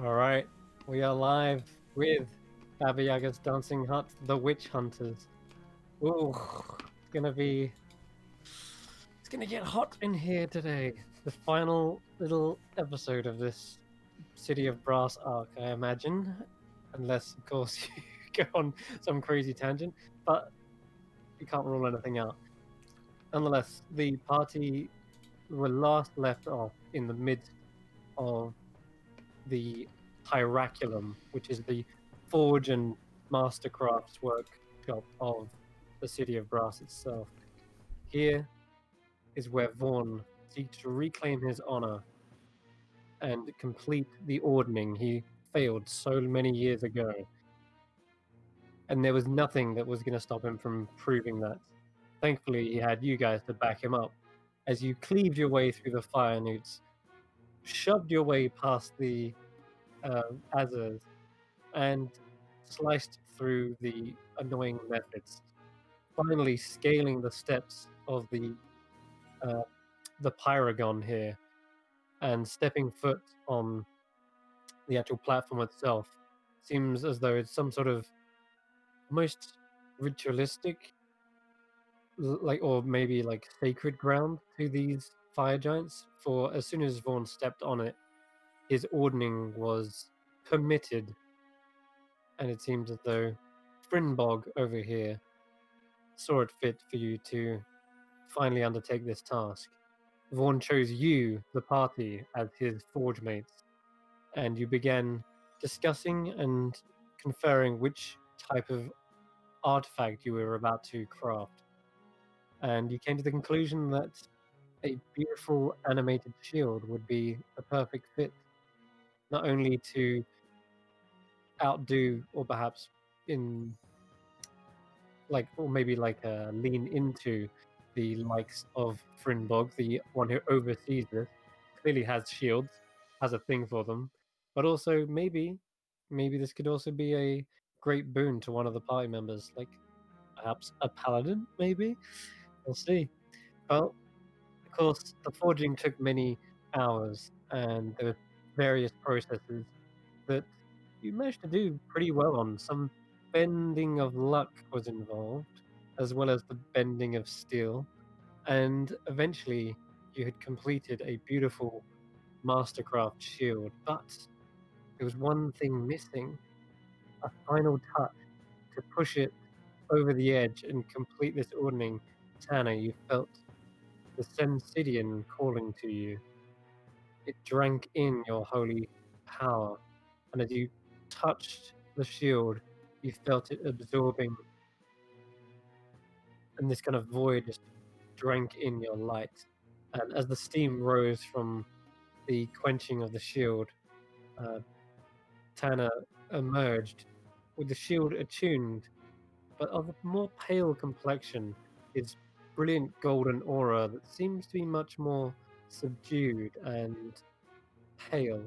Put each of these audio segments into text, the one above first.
All right, we are live with Baba Yaga's Dancing Hut, the Witch Hunters. Ooh, it's gonna get hot in here today. The final little episode of this City of Brass arc, I imagine, unless of course you go on some crazy tangent, but you can't rule anything out. Nonetheless, the party were last left off in the midst of the Hieraculum, which is the forge and mastercrafts workshop of the City of Brass itself. Here is where Vaughn seeks to reclaim his honor and complete the ordning he failed so many years ago. And there was nothing that was going to stop him from proving that. Thankfully, he had you guys to back him up as you cleaved your way through the fire newts, shoved your way past the Azers, and sliced through the annoying methods, finally scaling the steps of the Pyragon here and stepping foot on the actual platform itself. Seems as though it's some sort of most ritualistic, like, or maybe like sacred ground to these fire giants. For as soon as Vaughn stepped on it, his ordning was permitted, and it seems as though Frinbog over here saw it fit for you to finally undertake this task. Vaughn chose you, the party, as his forge mates, and you began discussing and conferring which type of artifact you were about to craft. And you came to the conclusion that a beautiful animated shield would be a perfect fit, not only to outdo or perhaps in or maybe lean into the likes of Frinbog, the one who oversees this, clearly has shields, has a thing for them, but also maybe this could also be a great boon to one of the party members, like perhaps a paladin, maybe? We'll see. Well, of course, the forging took many hours, and there were various processes that you managed to do pretty well on. Some bending of luck was involved, as well as the bending of steel, and eventually you had completed a beautiful mastercraft shield. But there was one thing missing, a final touch to push it over the edge and complete this ordning. Tanner, you felt the Sensidian calling to you. It drank in your holy power, and as you touched the shield, you felt it absorbing, and this kind of void just drank in your light. And as the steam rose from the quenching of the shield, Tanner emerged with the shield attuned, but of a more pale complexion, his brilliant golden aura that seems to be much more subdued and pale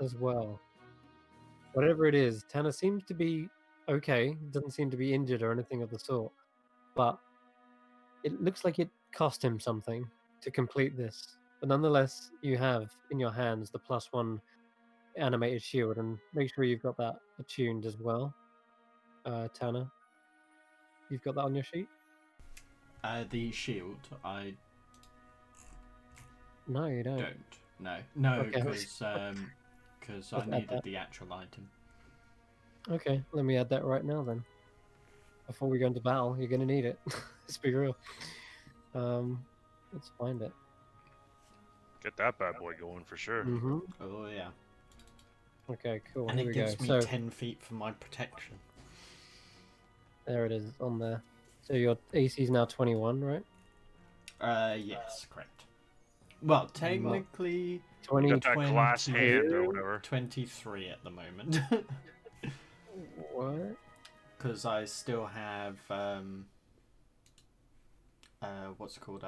as well. Whatever it is, Tanner seems to be okay, doesn't seem to be injured or anything of the sort, but it looks like it cost him something to complete this. But nonetheless, you have in your hands the +1 animated shield, and make sure you've got that attuned as well. Tanner, you've got that on your sheet? The shield, I No, you don't. No, Okay. because I needed the actual item. Okay, let me add that right now then. Before we go into battle, you're gonna need it. Let's be real. Let's find it. Get that bad boy going for sure. Mm-hmm. Oh yeah. Okay, cool. And Here it we gives go. me So 10 feet for my protection. there it is on there. So your AC is now 21, right? Yes, correct. Well, technically, 20. You got that glass hand or whatever. 23 at the moment. What? Because I still have what's it called?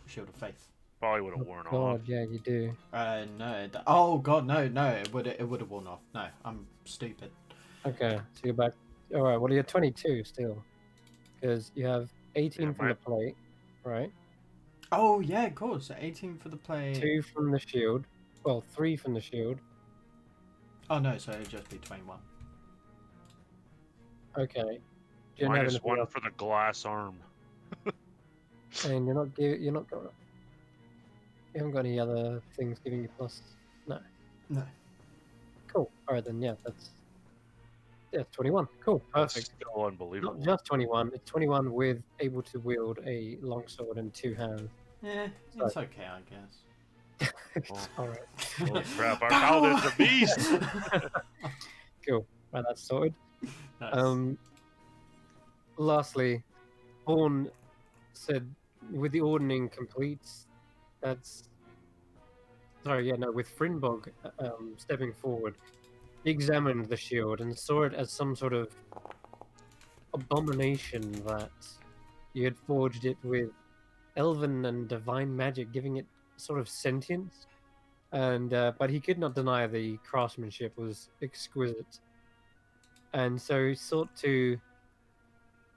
Shield of Faith. Probably would have worn off. God, yeah, you do. No. Oh God, no. It would have worn off. No, I'm stupid. Okay, so you're back. All right. Well, you're 22 still, because you have 18 from the plate, right? Oh yeah, of course. 18 for the plate. 2 from the shield. Well, 3 from the shield. Oh no, so it'd just be 21. Okay. Do you have Minus anything 1 else? for the glass arm. And you're not got. You haven't got any other things giving you plus. No. No. Cool. All right then. Yeah, that's 21. Cool. That's Perfect. still unbelievable. Not just 21. It's 21 with able to wield a longsword in 2 hands. It's okay, I guess. Oh. All right. Holy crap, our paladin's a beast! Cool. Right, that's sorted. Nice. Lastly, Horn said, with the ordering complete, that's sorry, yeah, no, with Frinbog stepping forward, he examined the shield and saw it as some sort of abomination that you had forged it with elven and divine magic, giving it sort of sentience. And but he could not deny the craftsmanship was exquisite, and so he sought to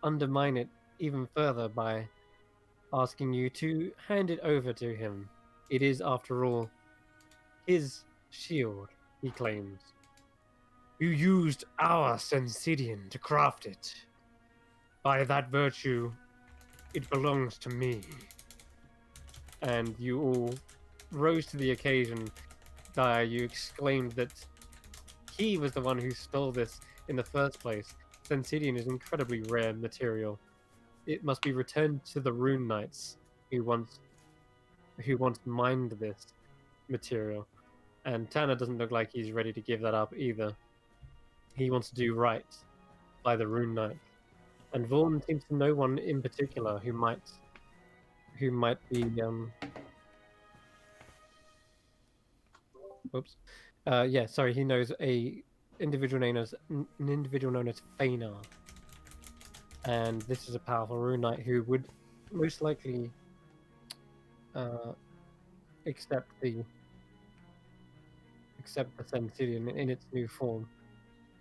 undermine it even further by asking you to hand it over to him. It is, after all, his shield, he claims. You used our Sensidian to craft it. By that virtue, it belongs to me. And you all rose to the occasion. Dyer, you exclaimed that he was the one who stole this in the first place. Sensidian is incredibly rare material. It must be returned to the Rune Knights who once mined this material. And Tanner doesn't look like he's ready to give that up either. He wants to do right by the Rune Knight. And Vaughn seems to know one in particular who might be whoops. Yeah, sorry, he knows an individual known as Fenar. And this is a powerful Rune Knight who would most likely accept the Sensidian in its new form.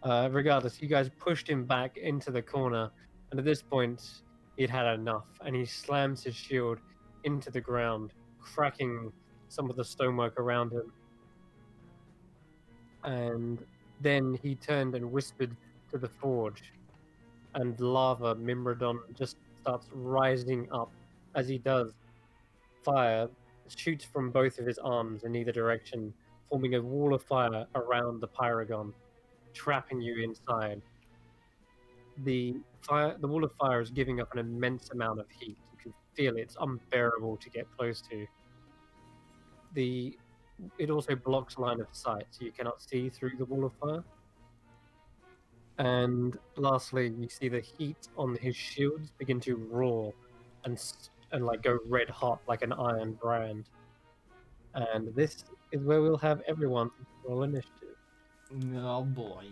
Regardless, you guys pushed him back into the corner, and at this point, he'd had enough, and he slams his shield into the ground, cracking some of the stonework around him. And then he turned and whispered to the forge, and lava Mimrodon just starts rising up. As he does, fire shoots from both of his arms in either direction, forming a wall of fire around the pyragon, trapping you inside. The wall of fire is giving up an immense amount of heat. You can feel it. It's unbearable to get close to. It also blocks line of sight, so you cannot see through the wall of fire. And lastly, you see the heat on his shields begin to roar and like go red hot like an iron brand. And this is where we'll have everyone roll initiative. Oh boy.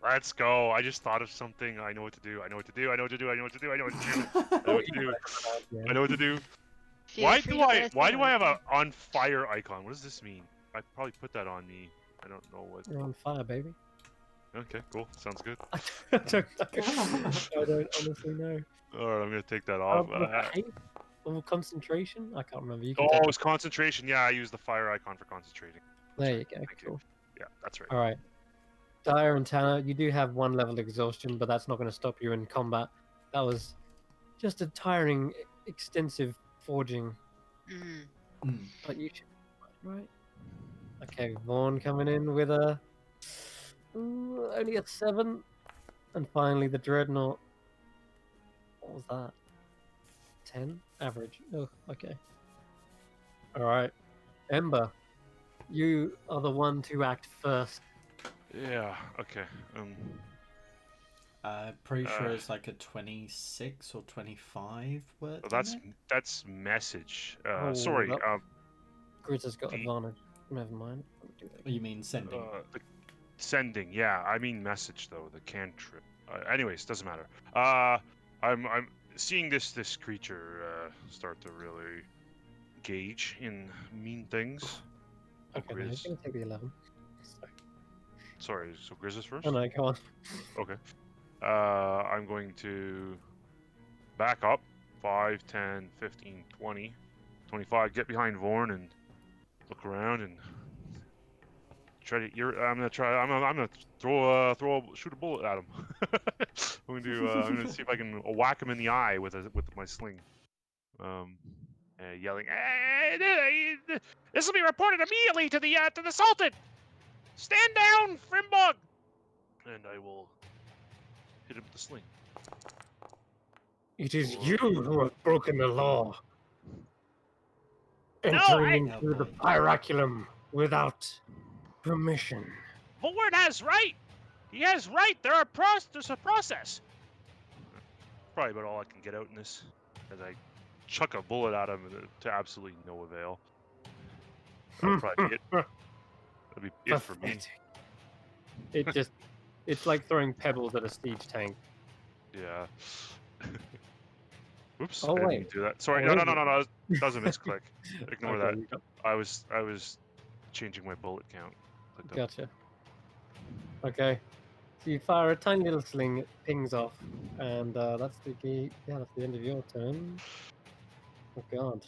Let's go. I just thought of something. I know what to do. I know what to do. I know what to do. I know what to do. I know what to do. I know what to do. I know what to do. Feel free to let us Why know do I have anything. a on fire icon? What does this mean? I probably put that on me. I don't know what. You're on fire, baby. Okay, cool. Sounds good. I don't know. I don't honestly know. All right, I'm gonna take that off. Or concentration? I can't remember. You Oh, can take it's concentration. Yeah, I use the fire icon for concentrating. There you go. Thank you. Cool. Yeah, that's right. All right. Dyer and Tanner, you do have 1 level exhaustion, but that's not going to stop you in combat. That was just a tiring, extensive forging. But you should be fine, right? Okay, Vaughn coming in with only a 7. And finally, the Dreadnought. What was that? 10? Average. Oh, okay. Alright. Ember, you are the one to act first. Yeah. Okay. Pretty sure it's like a 26 or 25 word. Well, that's message. Oh, Sorry. Grizz has got the- advantage. Never mind. Let me do that. You mean sending? The sending. Yeah, I mean message though. The cantrip. Anyways, doesn't matter. I'm seeing this creature start to really engage in mean things. Oh, Okay, now he's Grizz. going to take the 11. Sorry. So Grizz is first. Oh no, go on. Okay. I'm going to back up 5, 10, 15, 20, 25, get behind Vorn and look around and try to. I'm gonna try. I'm gonna shoot a bullet at him. I'm gonna see if I can whack him in the eye with my sling. Yelling, this will be reported immediately to the Sultan. Stand down, Frimbog! And I will hit him with the sling. It is you who have broken the law. No, Entering Oh, into the boy. Pyraculum without permission. Bullard has right. He has right. There's a process. Probably about all I can get out in this, as I chuck a bullet at him to absolutely no avail. That'll probably be it. That'll be it for me. Pathetic. It's like throwing pebbles at a siege tank. Yeah. Oops. Oh, I didn't wait. mean to do that. Sorry. Oh, No. is it? That was a misclick. Ignore Okay, that. I was changing my bullet count. Gotcha. Okay. So you fire a tiny little sling, it pings off, and that's the end of your turn. Oh god.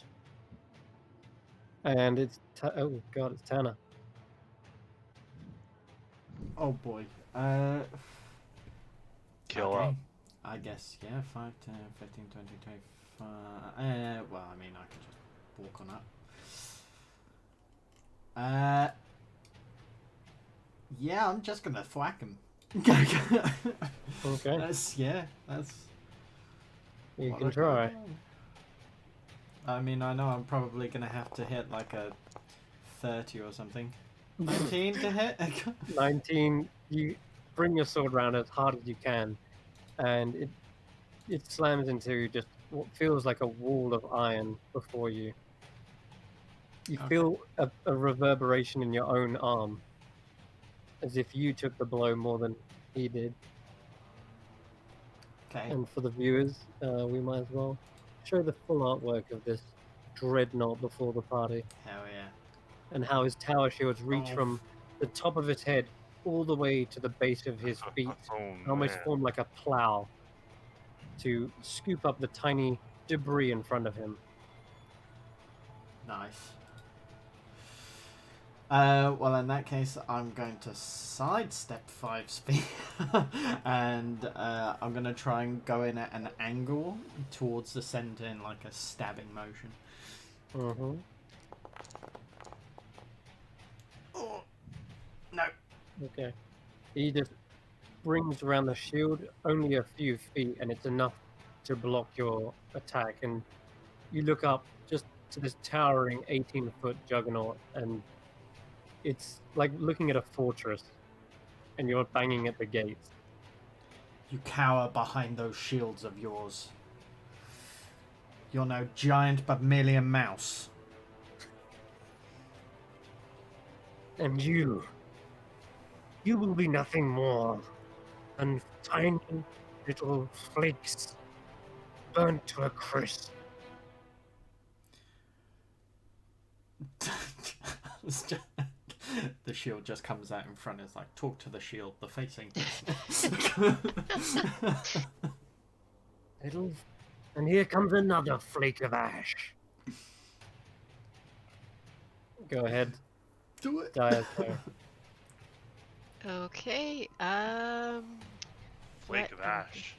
And it's oh god, it's Tanner. Oh boy. Kill okay. up. I guess, yeah, 5, 10, 15, 20, 25. Well, I mean, I could just walk on up. Yeah, I'm just gonna thwack him. Okay. That's. You what can I try. gotta do. I mean, I know I'm probably gonna have to hit like a 30 or something. 19 to hit? 19, you bring your sword round as hard as you can, and it slams into just what feels like a wall of iron before you. You Okay. feel a reverberation in your own arm, as if you took the blow more than he did. Okay. And for the viewers, we might as well show the full artwork of this dreadnought before the party, Hell yeah. and how his tower shields reach Oh. from the top of his head all the way to the base of his feet, Oh, and almost man. form like a plow to scoop up the tiny debris in front of him. Nice. Well, in that case, I'm going to sidestep 5 speed, and I'm going to try and go in at an angle towards the center in like a stabbing motion. Mm-hmm. Oh, no. Okay. He just brings around the shield only a few feet, and it's enough to block your attack. And you look up just to this towering 18-foot juggernaut, and it's like looking at a fortress, and you're banging at the gates. You cower behind those shields of yours. You're no giant, but merely a mouse. And you will be nothing more than tiny little flakes burnt to a crisp. The shield just comes out in front. It's like, talk to the shield. The face ain't Little, and here comes another flake of ash. Go ahead, Do it. Diazo. Okay. Flake what of am I- ash.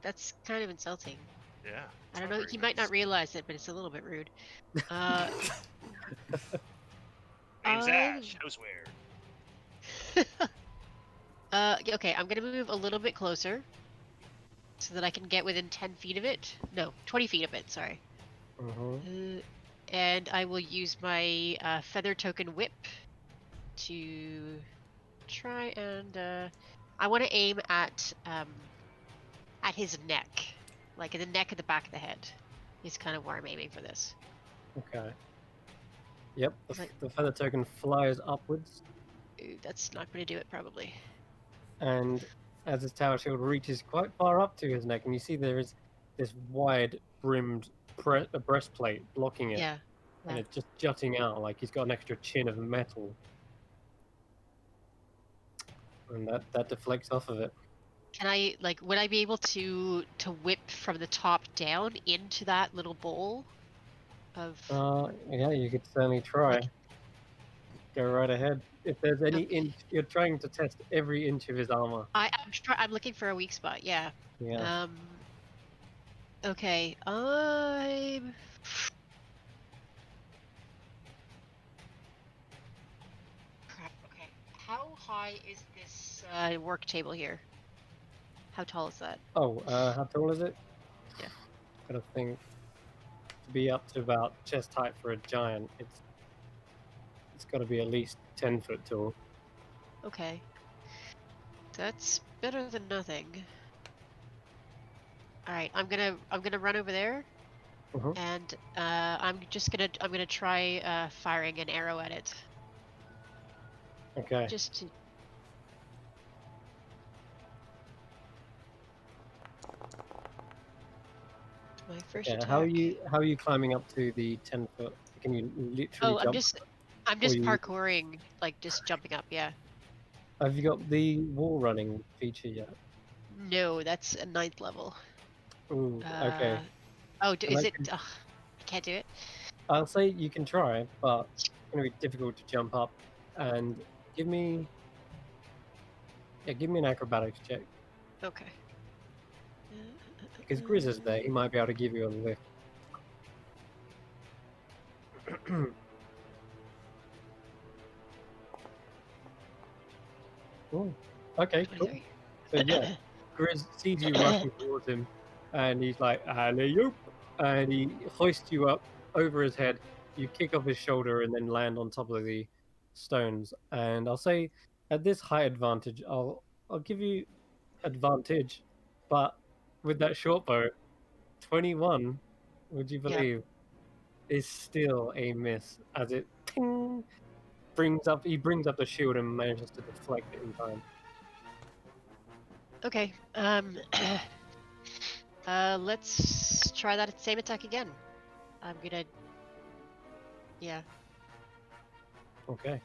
That's kind of insulting. Yeah. I don't know. He might not realize it, but it's a little bit rude. Name's Um, Ash. I was weird. Okay. I'm gonna move a little bit closer, so that I can get within 10 feet of it. No, 20 feet of it. Sorry. And I will use my feather token whip to try and I want to aim at his neck, like in the neck at the back of the head. Is kind of where I'm aiming for this. Okay. Yep, It's like- the feather token flies upwards, Ooh, that's not going to do it, probably. and as his tower shield reaches quite far up to his neck, and you see there is this wide-brimmed breastplate blocking it, Yeah. and Yeah. it's just jutting out like he's got an extra chin of metal, and that deflects off of it. Can I would I be able to whip from the top down into that little bowl of? Yeah, you could certainly try. Like- Go right ahead. if there's any Okay. inch, you're trying to test every inch of his armor. I'm looking for a weak spot. Yeah. Yeah. Okay. Crap. Okay. How high is this work table here? How tall is that? Oh, how tall is it? Yeah. Gotta think. To be up to about chest height for a giant, it's got to be at least 10 foot tall. Okay. That's better than nothing. All right. I'm gonna run over there, Mhm. and I'm gonna try firing an arrow at it. Okay. Just to. My first Yeah. attack. How are you climbing up to the 10 foot? Can you literally Oh, jump? I'm Or just you parkouring, like just jumping up. Yeah. have you got the wall running feature yet? No, that's a 9th level. Ooh. Okay. Uh. And Is it? Ugh, I can't do it. I'll say you can try, but it's gonna be difficult to jump up. And give me give me an acrobatics check Okay. because Grizz is there. He might be able to give you a lift. Ooh. Okay. Cool. 23. So yeah, Grizz sees you rushing towards him, and he's like, "Alley-oop!" and he hoists you up over his head. You kick off his shoulder and then land on top of the stones. And I'll say, at this height advantage, I'll give you advantage, but with that short bow, 21, would you Yep. believe, is still a miss as it ping, he brings up the shield and manages to deflect it in time. Okay. Let's try that same attack again. I'm gonna. Yeah. Okay.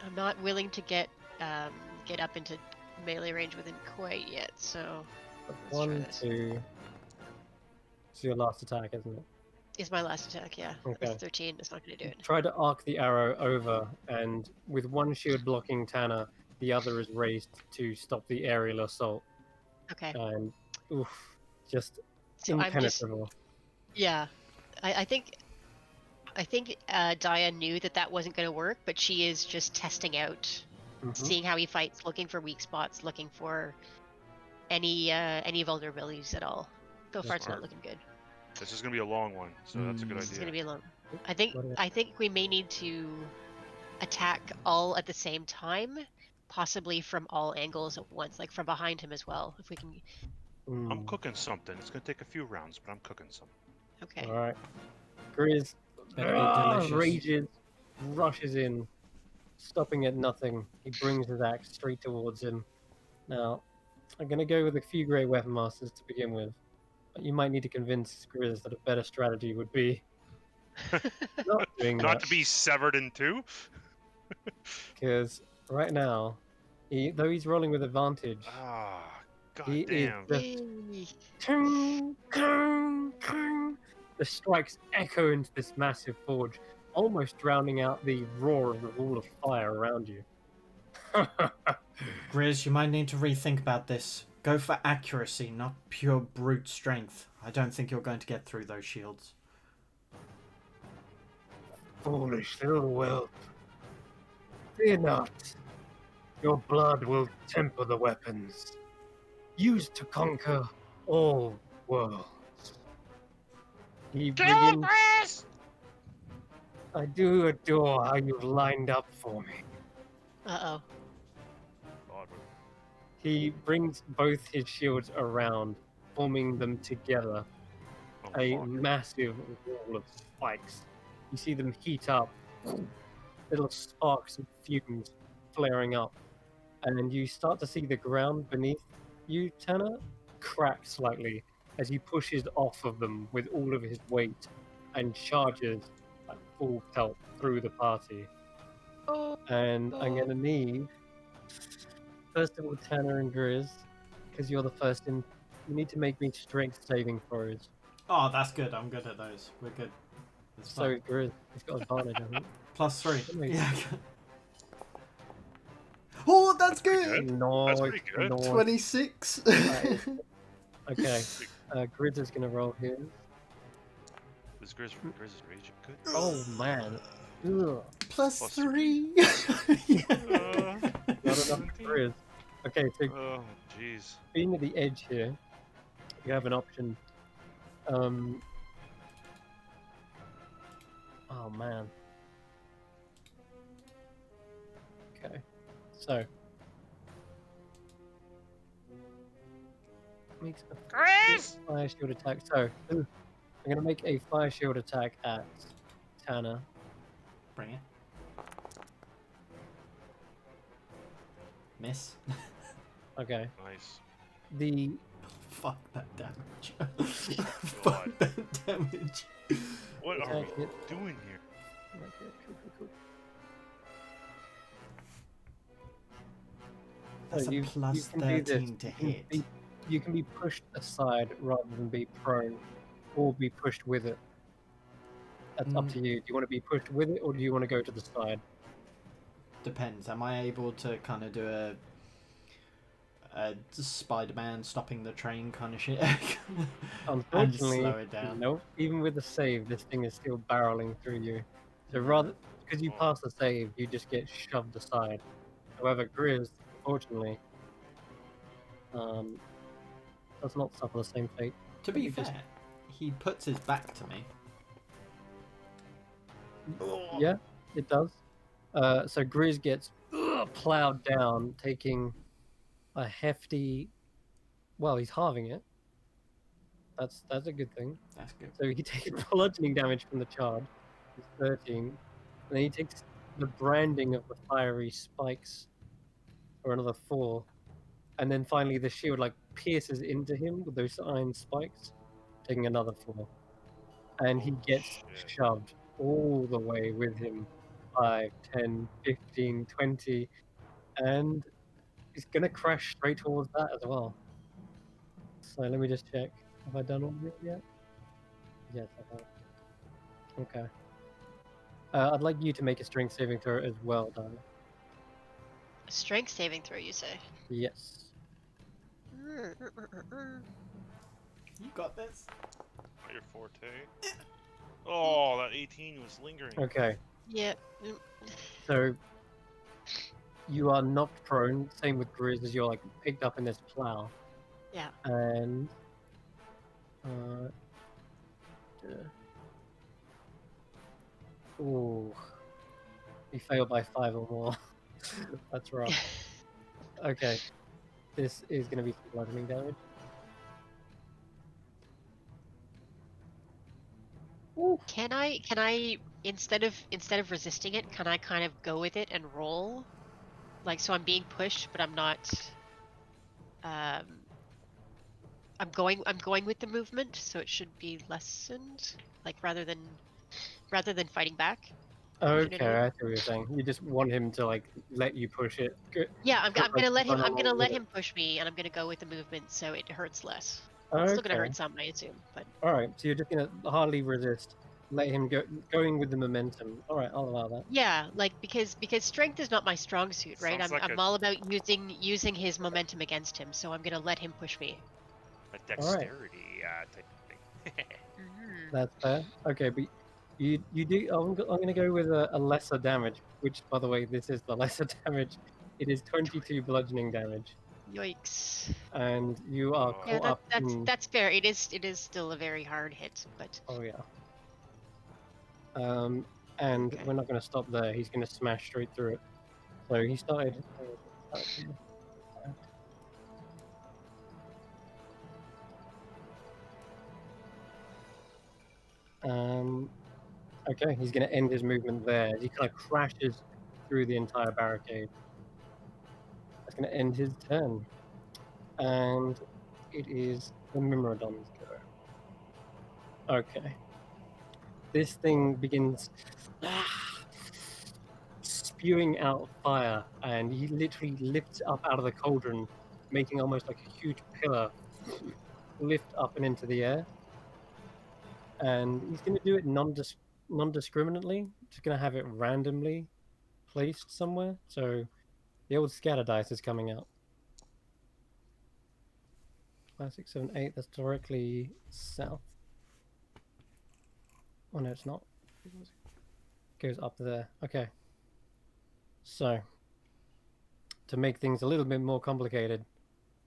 I'm not willing to get up into melee range with him quite yet, so let's try 1, this. 2. It's your last attack, isn't it? Is my last attack, yeah. Okay. That's 13. It's not gonna do it. Try to arc the arrow over, and with one shield blocking Tanner, the other is raised to stop the aerial assault. Okay. And oof, just So I'm just. impenetrable. Yeah. I think. Daya knew that wasn't going to work, but she is just testing out, seeing how he fights, looking for weak spots, looking for any vulnerabilities at all. So far, it's not Smart. looking good. This is gonna be a long one, so that's a good This is idea. going to be a long. I think we may need to attack all at the same time, possibly from all angles at once, like from behind him as well, if we can. I'm cooking something. It's gonna take a few rounds, but I'm cooking something. Okay. All right. Grizz Better be delicious. rages, rushes in, stopping at nothing. He brings his axe straight towards him. Now, I'm going to go with a few great weapon masters to begin with. But you might need to convince Grizz that a better strategy would be not doing Not that. to be severed in two. Because right now, though he's rolling with advantage, Ah, he is goddamn. just Yay. Kung, kung, kung. The strikes echo into this massive forge, almost drowning out the roar of the wall of fire around you. Grizz, you might need to rethink about this. Go for accuracy, not pure brute strength. I don't think you're going to get through those shields. Foolish little whelp. Fear not. Your blood will temper the weapons used to conquer all worlds. He begins. I do adore how you've lined up for me. Uh-oh. He brings both his shields around, forming them together. Oh, A fuck. massive wall of spikes. You see them heat up, little sparks and fumes flaring up, and you start to see the ground beneath you, Tanner, crack slightly as he pushes off of them with all of his weight and charges like full pelt through the party. Oh. And I'm gonna need, first of all, Tanner and Grizz, because you're the first in. You need to make me strength saving throws. Oh, that's good. I'm good at those. We're good. It's So fine. Grizz, he's got advantage, I think. +3. Wait. Yeah. That's good. No, That's pretty good. no. 26. Okay. Grizz is gonna roll his. This Grizz is raging good. Oh man. Ugh. Plus Plus 3. Not enough for Grizz. Okay, so Oh, jeez. being at the edge here, you have an option. Oh man. Okay. So makes a Grizz! fire shield attack. So I'm gonna make a fire shield attack at Tanner. Bring it. Miss. Okay. Nice. The Fuck that damage. God. Fuck that damage. What are Attack we it. doing here? Okay, cool. That's So a you plus can do this. 13 to hit. You can be pushed aside rather than be prone, or be pushed with it. That's up to you. Do you want to be pushed with it, or do you want to go to the side? Depends. Am I able to kind of do a Spider-Man stopping the train kind of shit? And Unfortunately, slow it down. no. Even with the save, this thing is still barreling through you. So rather, because you pass the save, you just get shoved aside. However, Grizz, unfortunately, does not suffer the same fate. To be You just- fair, he puts his back to me. Yeah, it does. So Grizz gets plowed down, taking a hefty. Well, he's halving it. That's a good thing. That's good. So he takes bludgeoning damage from the charge, it's 13, and then he takes the branding of the fiery spikes for another 4, and then finally the shield like pierces into him with those iron spikes, taking another 4, and he Holy gets shit. shoved all the way with him, 5, 10, 15, 20, and he's gonna crash straight towards that as well. So let me just check. Have I done all of it yet? Yes, I have. Okay. I'd like you to make a strength saving throw as well, Dana. Strength saving throw, you say? Yes. You got this. Not your forte. Oh, that 18 was lingering. Okay. Yep. So you are knocked prone. Same with Grizz, as you're like picked up in this plow. Yeah. And ooh, you fail by 5 or more. That's rough. Okay. This is going to be some bludgeoning damage. Can I instead of resisting it, can I kind of go with it and roll? Like, so I'm being pushed, but I'm not. I'm going with the movement, so it should be lessened. Like rather than fighting back. You know what I Okay, mean? I see what you're saying. You just want him to like let you push it. Yeah, I'm gonna let him. run I'm gonna along let with him push me, and I'm gonna go with the movement, so it hurts less. it. It's still gonna Okay. hurt some, I assume, but All right. So you're just gonna hardly resist. Let him go, going with the momentum. All right, I'll allow that. yeah, like because strength is not my strong suit, right? Sounds like I'm all about using his momentum against him, so I'm gonna let him push me. a dexterity type thing. That's fair. Okay, but you do. I'm gonna go with a lesser damage, which, by the way, this is the lesser damage. It is 22 bludgeoning damage, Yikes. and you are Oh. Yeah, caught up in. that's fair. It is still a very hard hit, but Oh yeah. And Okay. we're not gonna stop there. He's gonna smash straight through it. So he started. Okay, he's going to end his movement there. He kind of crashes through the entire barricade. That's going to end his turn. And it is the Mimrodon's go. Okay. This thing begins spewing out fire, and he literally lifts up out of the cauldron, making almost like a huge pillar lift up and into the air. And he's going to do it non-discriminately. Just going to have it randomly placed somewhere. So The old scatter dice is coming out. 5, 6, 7, 8. That's directly south. Oh no, it's not. It goes up there. Okay. So, to make things a little bit more complicated,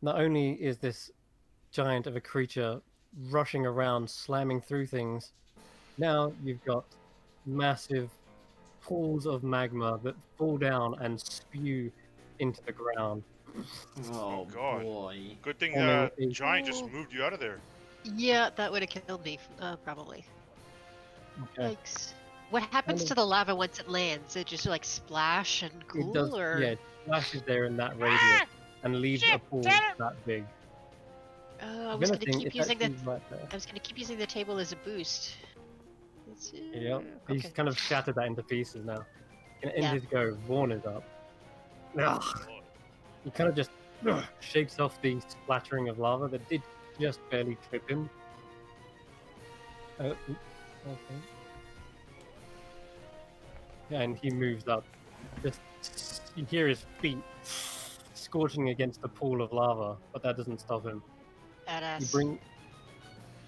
not only is this giant of a creature rushing around, slamming through things, now you've got massive pools of magma that fall down and spew into the ground, Oh Oh God. boy. Good thing forming a Giant just moved you out of there. Yeah, that would have killed me, probably. okay. Yikes. What happens Kind to of, the lava once it lands? It just like splash and it does, cool, or yeah, it splashes there in that radius Ah! and leaves a Shit! pool Damn it! that big. I If was gonna anything, keep it's using the actually right there. I was gonna keep using the table as a boost. Let's, Yep. He's okay. kind of shattered that into pieces now. Can end Yeah. his go. Vaughn is up. Ugh. Oh, He kind of just shakes off the splattering of lava that did just barely trip him. Oops, okay. Yeah, and he moves up. Just you hear his feet scorching against the pool of lava, but that doesn't stop him. He Badass.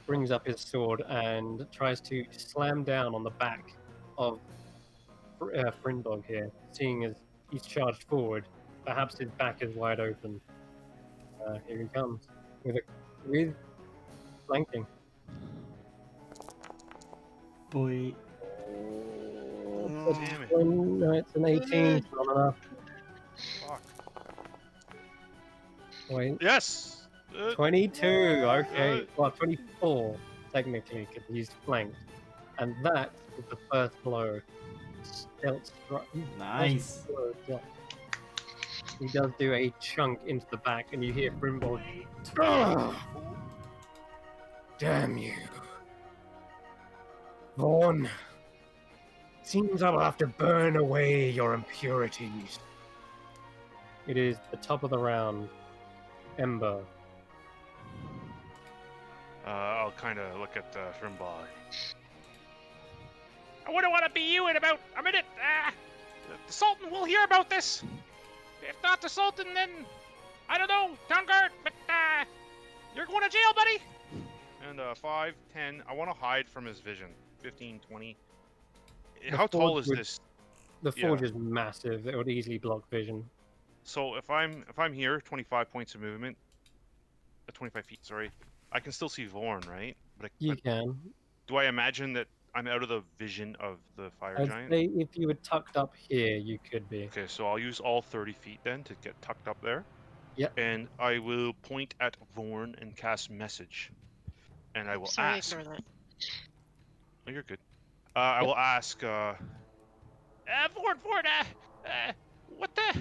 brings up his sword and tries to slam down on the back of Frindog here, seeing as he's charged forward. Perhaps his back is wide open. Here he comes with flanking. Boy. Damn it. No, it's an 18. It's not enough. Fuck. Wait, Yes! 22. Okay, well, 24 technically because he's flanked, and that is the first blow. Stealth strike. Nice. He does do a chunk into the back, and you hear Brimble. Damn you, Vaughn. Seems I'll have to burn away your impurities. It is the top of the round. Ember. I'll kind of look at Frimbog. I wouldn't want to be you in about a minute. The Sultan will hear about this. If not the Sultan, then I don't know, town guard. But you're going to jail, buddy. And 5, 10. I want to hide from his vision. 15, 20. How tall is this? The forge is massive. It would easily block vision. So if I'm here, 25 points of movement, 25 feet. Sorry, I can still see Vorn, right? You But can. do I imagine that I'm out of the vision of the fire I'd giant? say if you were tucked up here, you could be. Okay, so I'll use all 30 feet then to get tucked up there. Yep. And I will point at Vorn and cast message, and I will Sorry, ask. ignore that. Oh, you're good. I will ask. Vorn, what the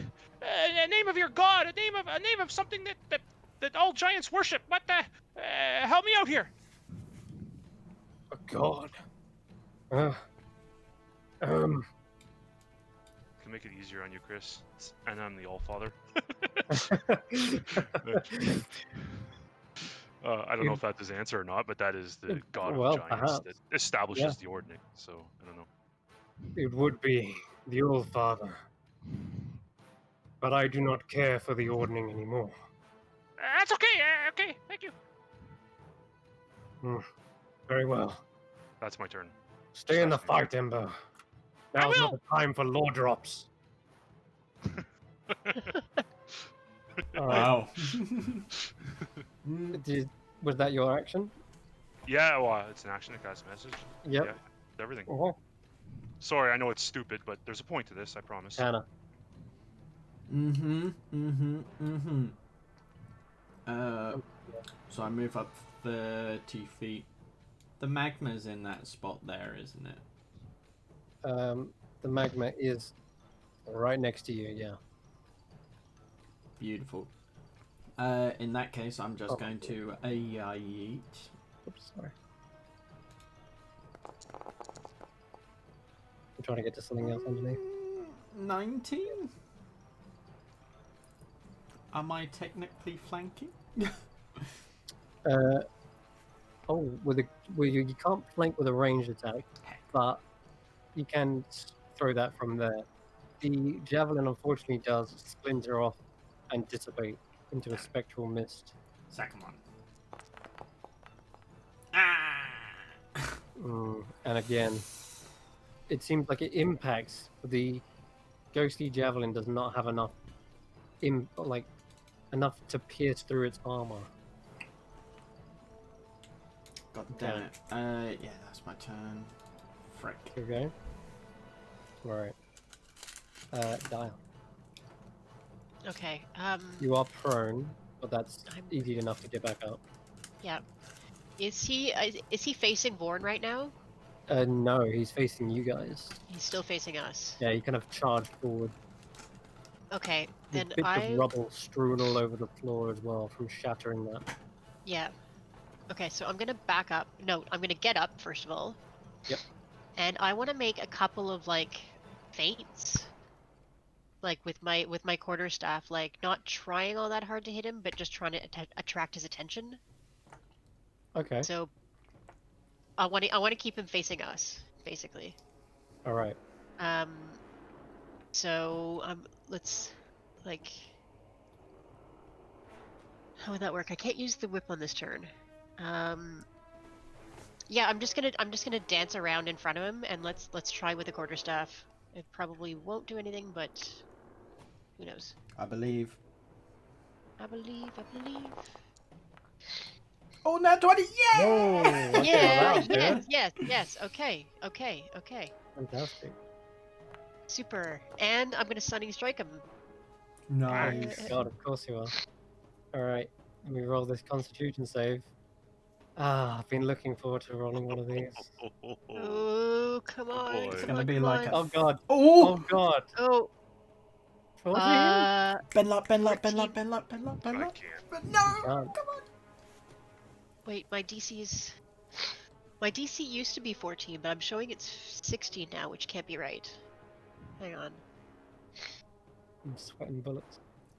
name of your god? A name of something that all giants worship. What the? Help me out here. Oh God. Can make it easier on you, Chris. And I'm the All-Father. I don't know if that's his answer or not, but that is the god of giants perhaps. that establishes the ordning. So I don't know. It would be the Old Father. But I do not care for the ordning anymore. That's okay. Okay, thank you. Very well. That's my turn. Stay in the fight, Ember. Now's not the time for law drops. Wow. Was that your action? Yeah, well, it's an action to cast message. Yep. Yeah, everything. Sorry, I know it's stupid, but there's a point to this, I promise. Hannah. So I move up 30 feet. The magma's in that spot there, isn't it? The magma is right next to you, yeah. Beautiful. In that case, I'm just going to yeet. Oops, sorry. I'm trying to get to something else underneath. 19? Am I technically flanking? You can't flank with a ranged attack, but you can throw that from there. The javelin unfortunately does splinter off and dissipate into a spectral mist. Second one. Ah! And again, it seems like it impacts, but the ghostly javelin does not have enough, enough to pierce through its armor. God damn it. Yeah, that's my turn. Frick. Okay. All right. Dial. Okay. You are prone, but that's I'm- easy enough to get back up. Yeah. Is he facing Vorn right now? No, he's facing you guys. He's still facing us. Yeah, he kind of charged forward. Okay. There's Then bits of rubble strewn all over the floor as well from shattering that. Yeah. Okay, so I'm gonna back up. No, I'm gonna get up first of all. Yep. And I want to make a couple of like feints, like with my quarterstaff, like not trying all that hard to hit him, but just trying to attract his attention. Okay. So I want to keep him facing us, basically. All right. So let's like. How would that work? I can't use the whip on this turn. Yeah, I'm just gonna dance around in front of him and let's try with the quarterstaff. It probably won't do anything, but who knows? I believe. I believe. Oh, nat 20! Yeah! Whoa! Okay, Yeah, well, that'll do yes. Okay. Fantastic. Super. And I'm gonna stunning strike him. Nice. God, of course you are. All right. Let me roll this Constitution save. I've been looking forward to rolling one of these. Oh, come on. boy. Come It's gonna on, be come like on. a- Oh God. Oh! Oh God. Oh. 14? Ben luck. I No! can't. Can't. Wait, my DC used to be 14, but I'm showing it's 16 now, which can't be right. Hang on. I'm sweating bullets.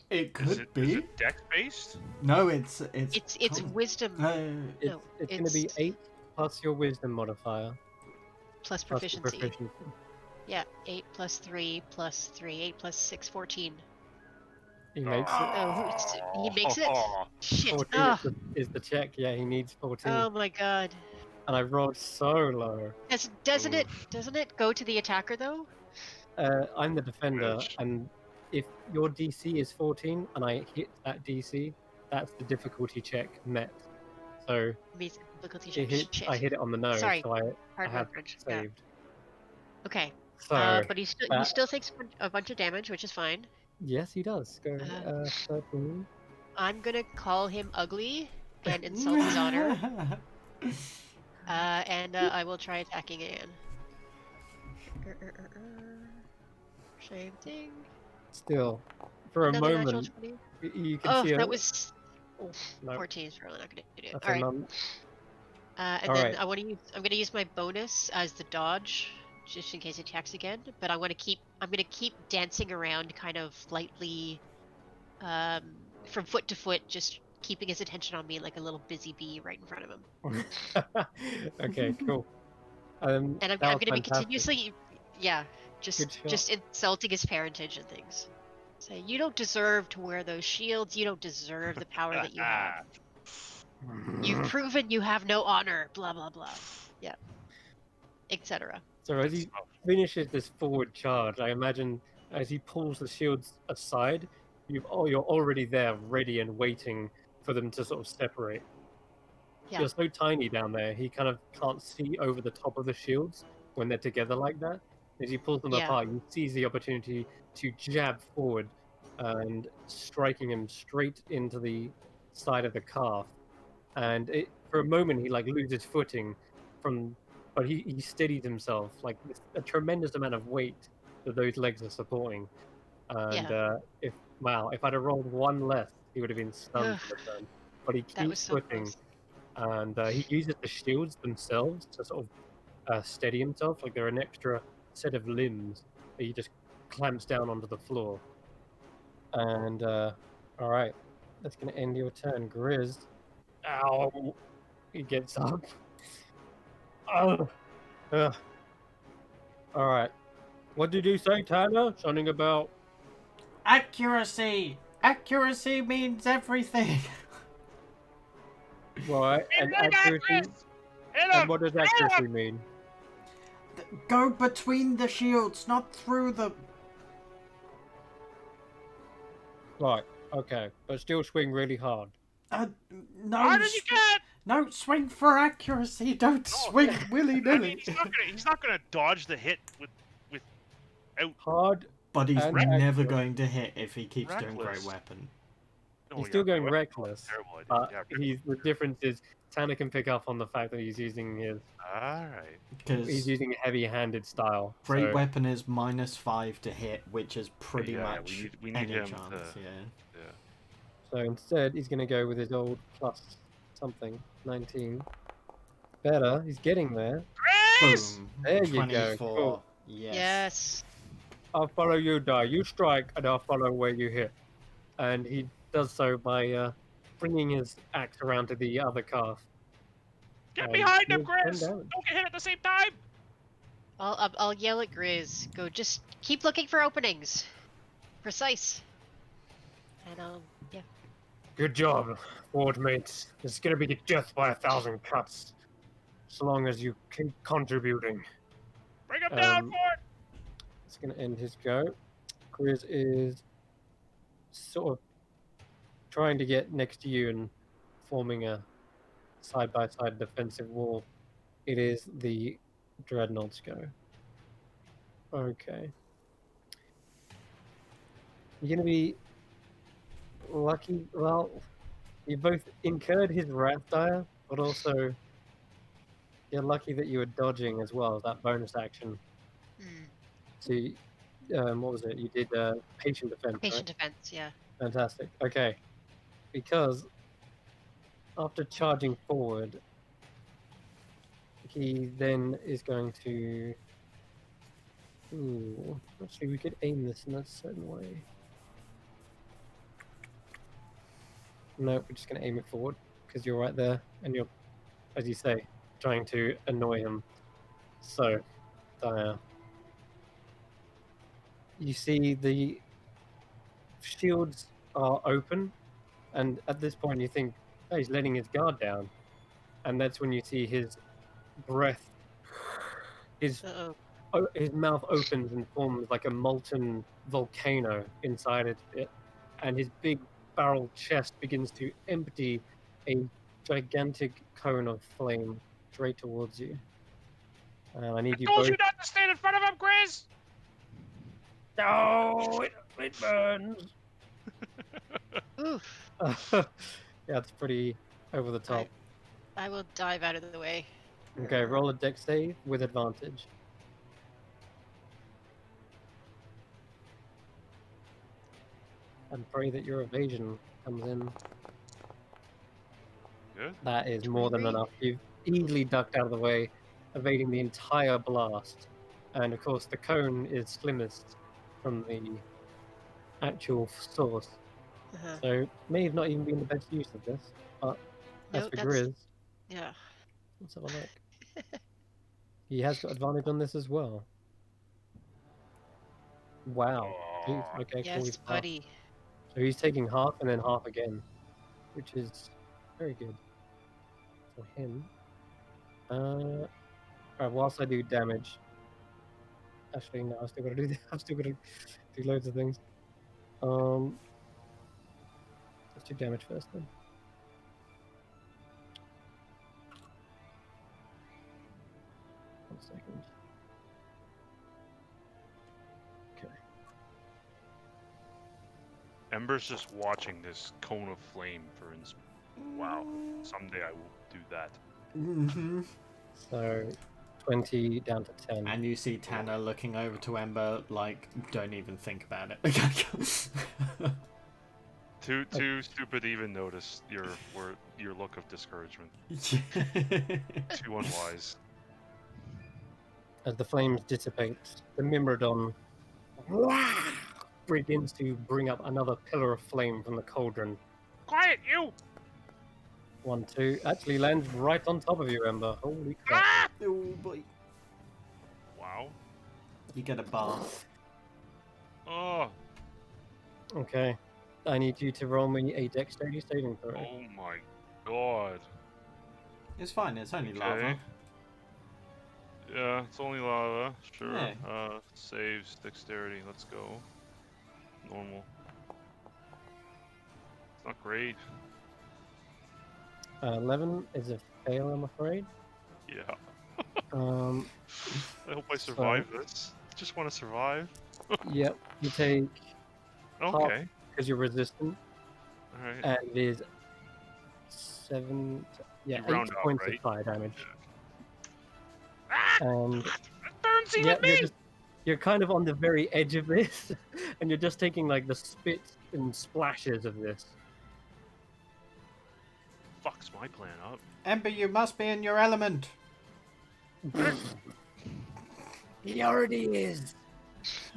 It could Is be. it deck based? No, it's It's common. wisdom It's, No, it's going to be it's- 8 plus your wisdom modifier. plus Plus your proficiency. Yeah, 8 plus 3 plus 3. 8 plus 6, 14. He makes it. Oh, he makes it? Shit. 14 Oh, is the check. Yeah, he needs 14. oh my god. And I rolled so low. Doesn't it go to the attacker though? I'm the defender, Bitch. and if your DC is 14 and I hit that DC, that's the difficulty check met. So Means difficulty it check. hit, Shit. I hit it on the nose, Sorry. so I Hard have reference. Yeah. saved. Okay. So But he that- still takes a bunch of damage, which is fine. yes, he does. Go 13. I'm gonna call him ugly and insult his honor. And I will try attacking again. Same thing. Still, for a Another natural moment, 20. you can Oh, see that was no, 14 is probably not gonna do it. that's All a right. none. And All then right. I'm gonna use my bonus as the dodge, just in case he attacks again. But I'm gonna keep dancing around, kind of lightly, from foot to foot, just keeping his attention on me like a little busy bee right in front of him. Okay, cool. And I'm that gonna was be fantastic. continuously, yeah, Good shot. just insulting his parentage and things. Say, you don't deserve to wear those shields. You don't deserve the power that you have. You've proven you have no honor. Blah blah blah. Yeah, etc. So as he finishes this forward charge, I imagine as he pulls the shields aside, you're already there, ready and waiting for them to sort of separate. Yeah. You're so tiny down there, he kind of can't see over the top of the shields when they're together like that. As he pulls them Yeah. apart, he sees the opportunity to jab forward and striking him straight into the side of the calf. And for a moment, he like loses footing but he steadied himself, like a tremendous amount of weight that those legs are supporting. And if I'd have rolled one less, he would have been stunned for the turn. But he That was keeps so footing, close. and he uses the shields themselves to sort of steady himself. Like they're an extra set of limbs that he just clamps down onto the floor. And all right, that's gonna end your turn, Grizz. Ow! He gets up. Oh. All right. What did you say, Tanner? Something about... Accuracy! Accuracy means everything! Right, and accuracy... Hit And him! what does Hit accuracy him! mean? Go between the shields, not through them. Right, okay. But still swing really hard. No, Hard as you can! no, swing for accuracy. Don't No, swing I willy-nilly. mean, he's not gonna dodge the hit without Hard But he's and never accurate. going to hit if he keeps doing Great reckless. Weapon. Oh, He's yeah, still okay, going well, reckless. terrible idea. But Yeah, he's the difference is Tanner can pick up on the fact that he's using his alright. Because a heavy-handed style. Great So Weapon is -5 to hit, which is pretty Yeah, much we need any him chance. to- Yeah. Yeah. so instead he's gonna go with his old plus something, 19. Better, he's getting there. Chris! Boom. There you go. 24. Cool. Yes. Yes. I'll follow you, die. You strike, and I'll follow where you hit. And he does so by bringing his axe around to the other calf. Get behind him, deals 10 Chris! damage. Don't get hit at the same time! I'll yell at Grizz. Go, just keep looking for openings. Precise. And yeah. Good job, ward mates. This is gonna be death by 1,000 cuts. So long as you keep contributing. Bring him down, Um, Fort! It's gonna end his go. Grizz is sort of trying to get next to you and forming a side-by-side defensive wall. It is the Dreadnought's go. Okay. You're gonna be lucky. Well, you both incurred his wrath dire, but also you're lucky that you were dodging as well. That bonus action. Mm. So, what was it? You did patient defense, Patient right? defense, yeah. Fantastic. Okay. Because after charging forward, he then is going to... Ooh, actually, we could aim this in a certain way. No, we're just going to aim it forward because you're right there and you're, as you say, trying to annoy him. So, you see the shields are open, and at this point you think, oh, he's letting his guard down. And that's when you see his breath, his mouth opens and forms like a molten volcano inside it, and his big barrel chest begins to empty a gigantic cone of flame straight towards you. I need you Told both. you not to stand in front of him, Grizz! Oh, it burns. Oof. Yeah, it's pretty over the top. I will dive out of the way. Okay, roll a dex save with advantage. And pray that your evasion comes in. Good. That is more than 23. enough. You've easily ducked out of the way, evading the entire blast. And of course, the cone is slimmest from the actual source. Uh-huh. So, may have not even been the best use of this. But as No, for that's- Grizz, Yeah. let's have a look. He has got advantage on this as well. Wow. Jeez, Aw. okay, cool. Yes, He's half. buddy. So he's taking half and then half again, which is very good for him. Alright, whilst I do damage, actually no, I've still got to do. I've still got to do loads of things. Let's do damage first then. One second. Okay. Ember's just watching this cone of flame for instance. Wow. Someday I will do that. Mm-hmm. So 20 down to 10. And you see Tanner looking over to Ember like, don't even think about it. Too stupid to even notice your look of discouragement. Too unwise. As the flames dissipate, the Mimrodon begins to bring up another pillar of flame from the cauldron. Quiet, you! 1, 2. Actually lands right on top of you, Ember. Holy crap. Ah! Oh boy. Wow. You get a bar. Oh, Okay. I need you to roll me a dexterity saving throw. oh my god. It's fine. It's only Okay. lava. Yeah, it's only lava. Sure. Yeah. Saves, dexterity. Let's go. Normal. It's not great. 11 is a fail, I'm afraid. Yeah. Um, I hope I so, survive this. Just want to survive. yep, you take half Okay. because you're resistant, All right. and it is 7, You 8 round up, points right? of fire damage. Ah! And Burns even yeah, me! you're kind of on the very edge of this, and you're just taking like the spits and splashes of this. Fucks my plan up. Ember, you must be in your element. He already is.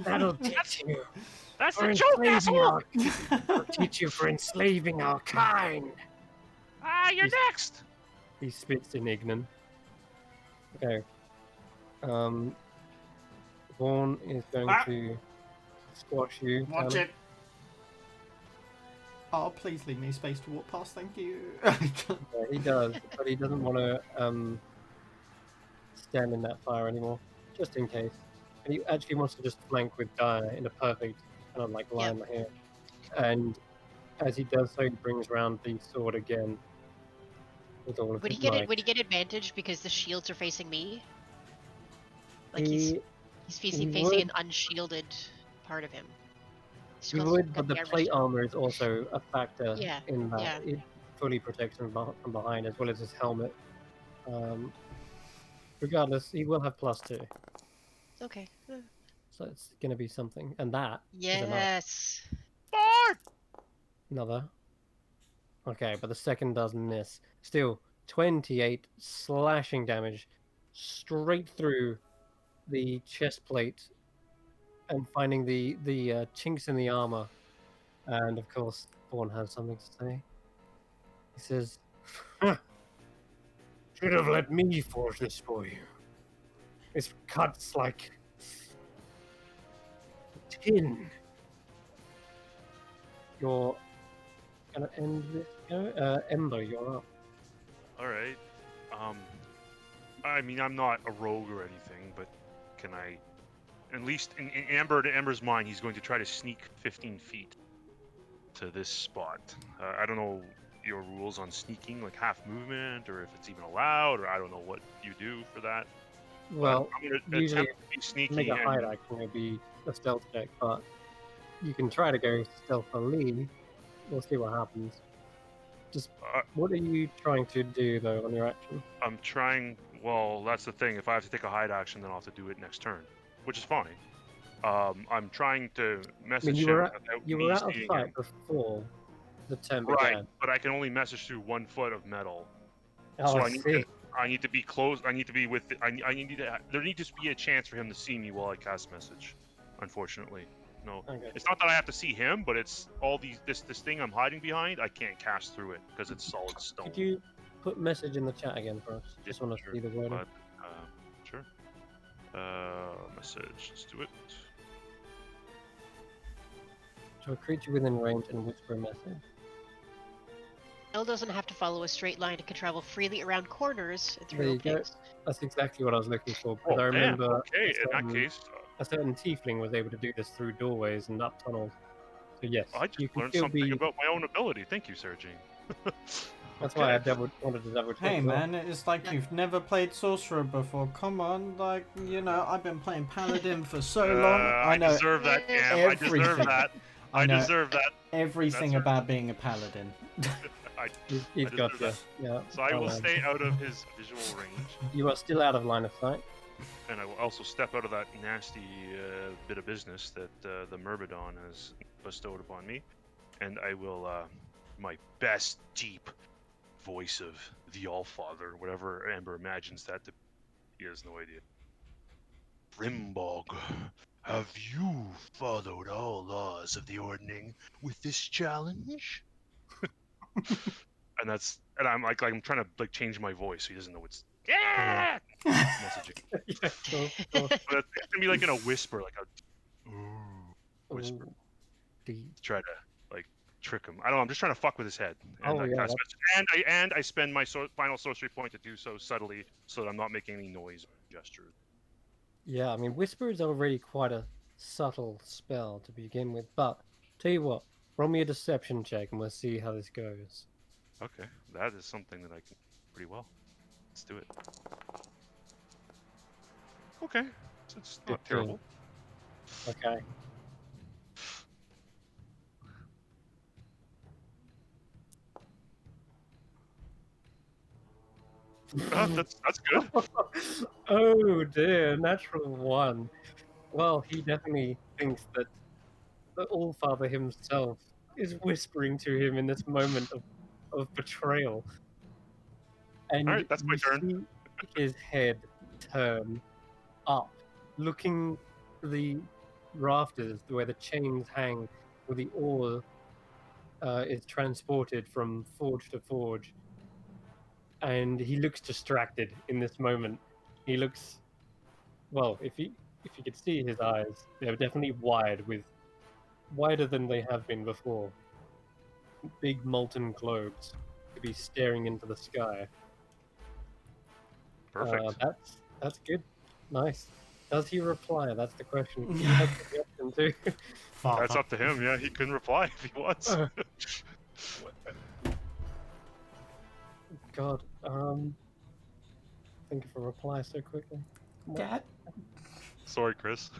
That'll teach you. That's For the joke, enslaving asshole! I'll teach you for enslaving our kind. Ah, you're He's- next! He spits in Ignan. Okay. Vaughn is going Ah! to squash you. Watch Talon. it. Oh, please leave me space to walk past. Thank you. Yeah, he does, but he doesn't want to stand in that fire anymore, just in case. And he actually wants to just flank with Dire in a perfect kind of like line here. And as he does so, he brings round the sword again with all of Would he his get might. it? Would he get advantage because the shields are facing me? Like he's facing would. an unshielded part of him. He's He got- would, got but the armor plate shield. armor is also a factor Yeah, in that. yeah. It fully protects him from behind, as well as his helmet. Regardless, he will have +2, Okay. so it's going to be something. And that is enough. Yes. Bard! Another. Okay, but the second does miss. Still, 28 slashing damage straight through the chest plate and finding the chinks in the armor. And of course, Vaughn has something to say. He says, "Huh, should have let me forge this for you. This cuts like tin. You're gonna end this go? Ember, you're up. Alright. I mean, I'm not a rogue or anything, but can I... At least in Ember's mind, he's going to try to sneak 15 feet to this spot. I don't know your rules on sneaking, like half movement, or if it's even allowed, or I don't know what you do for that. Well, I'm going to usually attempt to be to sneaky make a and hide action would be a stealth check, but you can try to go stealthily. We'll see what happens. Just what are you trying to do though on your action? I'm trying. Well, that's the thing. If I have to take a hide action, then I'll have to do it next turn, which is fine. I'm trying to I message mean, him without you me were out of seeing sight him. before the turn Right, began. but I can only message through 1 foot of metal. Oh, So I see. I need to be close. I need to be with. I need to. There needs to be a chance for him to see me while I cast message. Unfortunately, no. Okay. It's not that I have to see him, but it's all this thing I'm hiding behind. I can't cast through it because it's solid stone. Could you put message in the chat again for us? Just want to Sure, see the wording. but, sure. Message. Let's do it. To a creature within range and whisper a message. L doesn't have to follow a straight line and can travel freely around corners and There through you go. openings. That's exactly what I was looking for. Because Oh, I damn. remember Okay, in that case, a certain tiefling was able to do this through doorways and up tunnels. So yes, I just you can learned still something be. about my own ability. Thank you, Sergey. That's why I wanted to double check. Hey as well. man, it's like you've never played Sorcerer before. Come on, like, you know, I've been playing Paladin for so long. I know deserve that, Cam. I deserve everything. that. I know deserve that. everything That's about being a Paladin. He's I got deserve you. that. Yeah. So I will I'll, stay out of his visual range, You are still out of line of sight. and I will also step out of that nasty bit of business that the Myrmidon has bestowed upon me, and I will, my best deep voice of the Allfather, whatever Amber imagines that to be. He has no idea. Rimbog, have you followed all laws of the Ordning with this challenge? And I'm like I'm trying to like change my voice so he doesn't know it's yeah. Message messaging. Yeah, cool. But it's gonna be like in a whisper, like a ooh whisper, Ooh, deep. to try to like trick him. I don't know. I'm just trying to fuck with his head, and Oh, yeah, I spend my final sorcery point to do so subtly, so that I'm not making any noise or gestures. yeah. I mean, Whisper is already quite a subtle spell to begin with, but tell you what, roll me a deception check and we'll see how this goes. Okay, that is something that I can do pretty well. Let's do it. Okay, so it's not 15. terrible. Okay. That's good. Oh dear, natural one. Well, he definitely thinks that the Allfather himself is whispering to him in this moment of betrayal. All And right, that's my you turn. see his head turn up, looking to the rafters where the chains hang, where the ore is transported from forge to forge. And he looks distracted in this moment. He looks, well, if you could see his eyes, they're definitely wider than they have been before. Big molten globes to be staring into the sky. Perfect. That's good. Nice. Does he reply? That's the question. He has the option to. That's Father. up to him. Yeah, he can reply if he wants. God. Think of a reply so quickly. Come on. Dad? Sorry, Chris.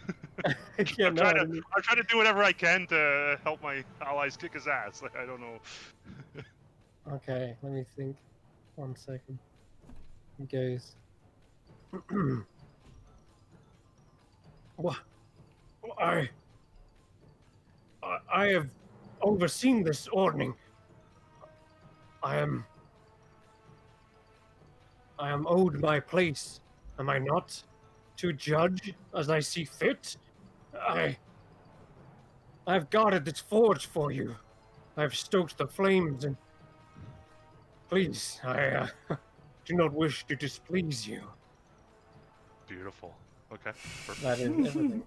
Yeah, I'm no, trying I to didn't. I'm trying to do whatever I can to help my allies kick his ass. Like, I don't know. Okay, let me think. 1 second. He goes. What? I, I have overseen this ordering. I am. I am owed my place. Am I not? To judge as I see fit. I. I've guarded this forge for you. I've stoked the flames, and please, I do not wish to displease you. Beautiful. Okay. Perfect. That is everything.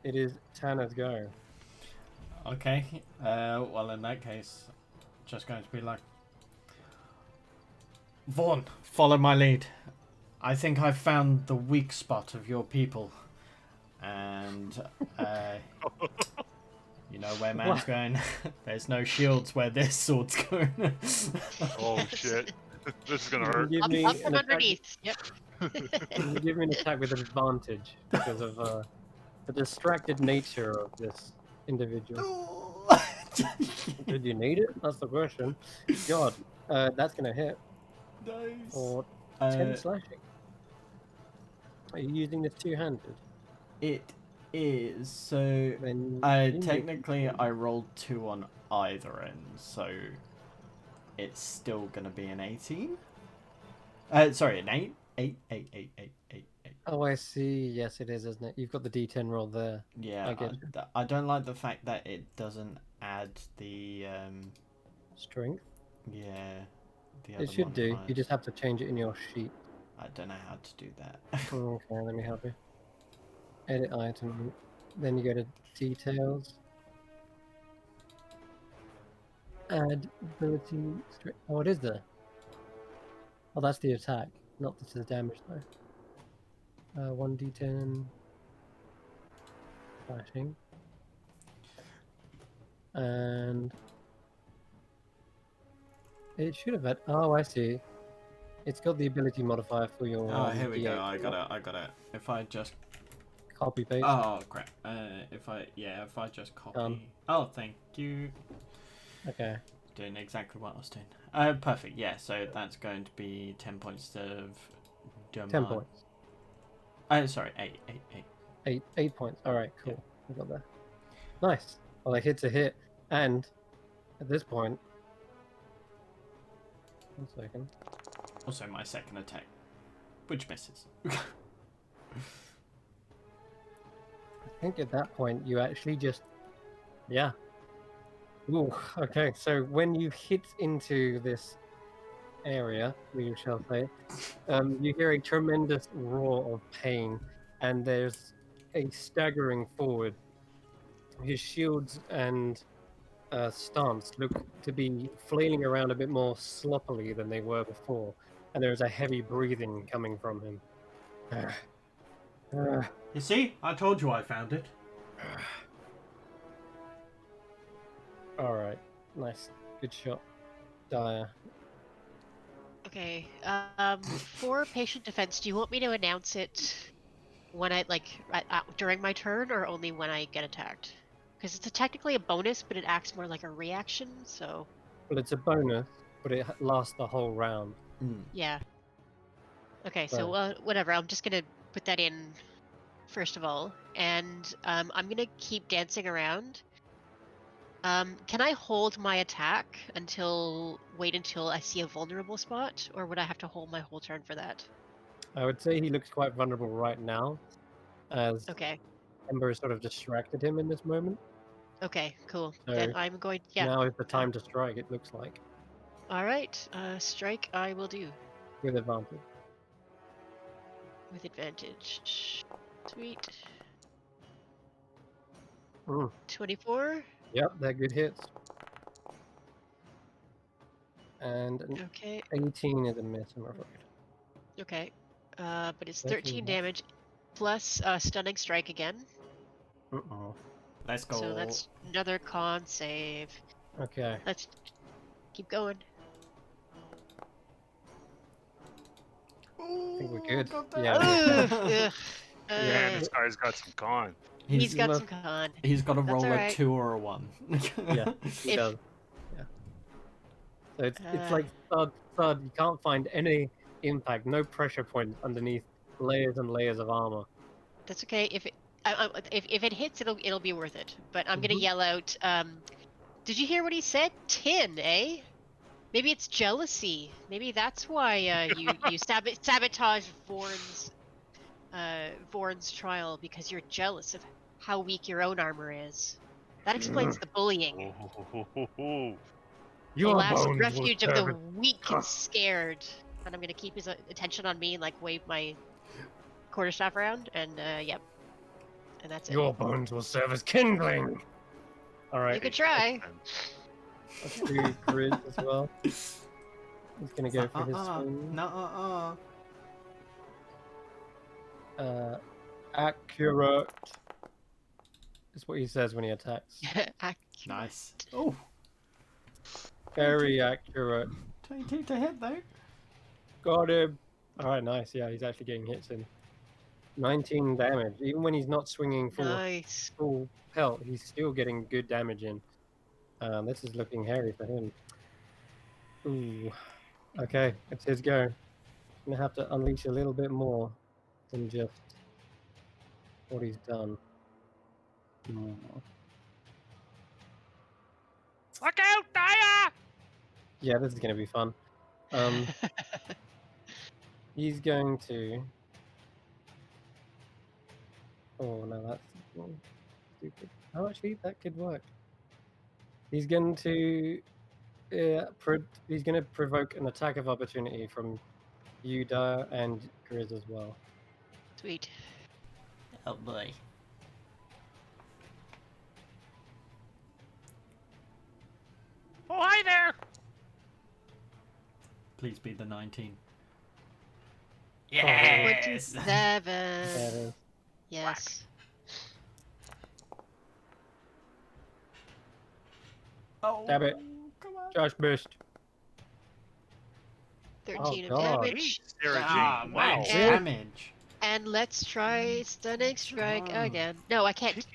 It is Tanner's go. Okay. Well, in that case, just going to be like, Vaughn, follow my lead. I think I've found the weak spot of your people. And, you know where man's What? going? There's no shields where this sword's going. Oh shit. This is gonna You can hurt. give Up, me up an from attack. underneath. Yep. You can give me an attack with advantage because of the distracted nature of this individual. Did you need it? That's the question. God, that's gonna hit Nice. for 10 slashing. Are you using this two-handed? It is. So, Then technically, I rolled 2 on either end, so it's still gonna be an 18. Sorry, an 8. 8, 8, 8, 8, 8, 8. Oh, I see. Yes, it is, isn't it? You've got the D10 roll there. Yeah, I get you. I don't like the fact that it doesn't add the Strength. yeah, the other It should do. You modifiers. just have to change it in your sheet. I don't know how to do that. Okay, let me help you. Edit item. Then you go to details. Add ability. Oh, it is there. Oh, that's the attack, not the damage though. 1d10 slashing. And it should have had. Oh, I see. It's got the ability modifier for your. Oh, here we go. D8, I not got it. If I just copy paste. oh crap. If I just copy. Done. Oh, thank you. Okay. Doing exactly what I was doing. Perfect. Yeah. So that's going to be 10 points of damage. 10 points. Sorry, 8, 8, 8. 8 points. All right, cool. I got that. Nice. Well, a hit's a hit, and at this point, 1 second. Also, my second attack, which misses. I think at that point you actually just, yeah. Ooh, okay. So when you hit into this area, we shall say, you hear a tremendous roar of pain, and there's a staggering forward. His shields and stance look to be flailing around a bit more sloppily than they were before, and there's a heavy breathing coming from him. You see, I told you I found it. All right, nice, good shot, Dyer. Okay. For patient defense, do you want me to announce it when I during my turn, or only when I get attacked? Because it's technically a bonus, but it acts more like a reaction. So Well, it's a bonus, but it lasts the whole round. yeah. Okay, so So- whatever. I'm just gonna put that in first of all, and I'm gonna keep dancing around. Can I hold my attack wait until I see a vulnerable spot, or would I have to hold my whole turn for that? I would say he looks quite vulnerable right now, as Okay. Ember has sort of distracted him in this moment. Okay, cool. So Then I'm going. Yeah. now is the time to strike. It looks like All right. Strike. I will do with advantage. with advantage. Sweet. Mm. 24. Yep, they're good hits. And an Okay. 18 is a miss, I'm afraid. Okay. But it's 13 13 damage plus stunning strike again. Uh-oh. Let's go. So that's another con save. Okay. Let's keep going. Ooh, think we're good. got that. Yeah, Ugh, ugh. Man, Uh, this guy's got some con. he's got must- some con. He's got to That's roll a alright. 2 or a 1. Yeah, he If- does. Yeah. So it's Uh, like thud, thud. You can't find any impact, no pressure points underneath layers and layers of armor. That's okay. If it hits, it'll be worth it. But I'm gonna Mhm. yell out. Did you hear what he said? 10, eh? Maybe it's jealousy. Maybe that's why you sabotage Vorn's trial, because you're jealous of how weak your own armor is. That explains the bullying. The Your last bones will refuge of the serve weak and scared. And I'm gonna keep his attention on me and like wave my quarterstaff around, and yep. And that's it. Your bones will serve as kindling. All right. You could try. Let's do Grizz as well. He's gonna go for his swing. No, Accurate. Is what he says when he attacks. Nice. Oh, Very accurate. 22 to hit though. Got him. All right, nice. Yeah, he's actually getting hits in. 19 damage. Even when he's not swinging Nice. full pelt, he's still getting good damage in. This is looking hairy for him. Ooh. Okay, it's his go. I'm gonna have to unleash a little bit more than just what he's done. Look out, Daya! Yeah, this is gonna be fun. He's going to. Oh no, that's stupid. Oh, actually, that could work. He's going to. He's going to provoke an attack of opportunity from you, Dyer, and Grizz as well. Sweet. Oh boy. Oh, hi there! Please be the 19. Yes! 27. There it is. Yes. Oh, Stab it. come on. Josh missed. 13 of God. damage. Sarah Ah, Jane. man, Wow. damage. And let's try stunning strike on. again. No, I can't.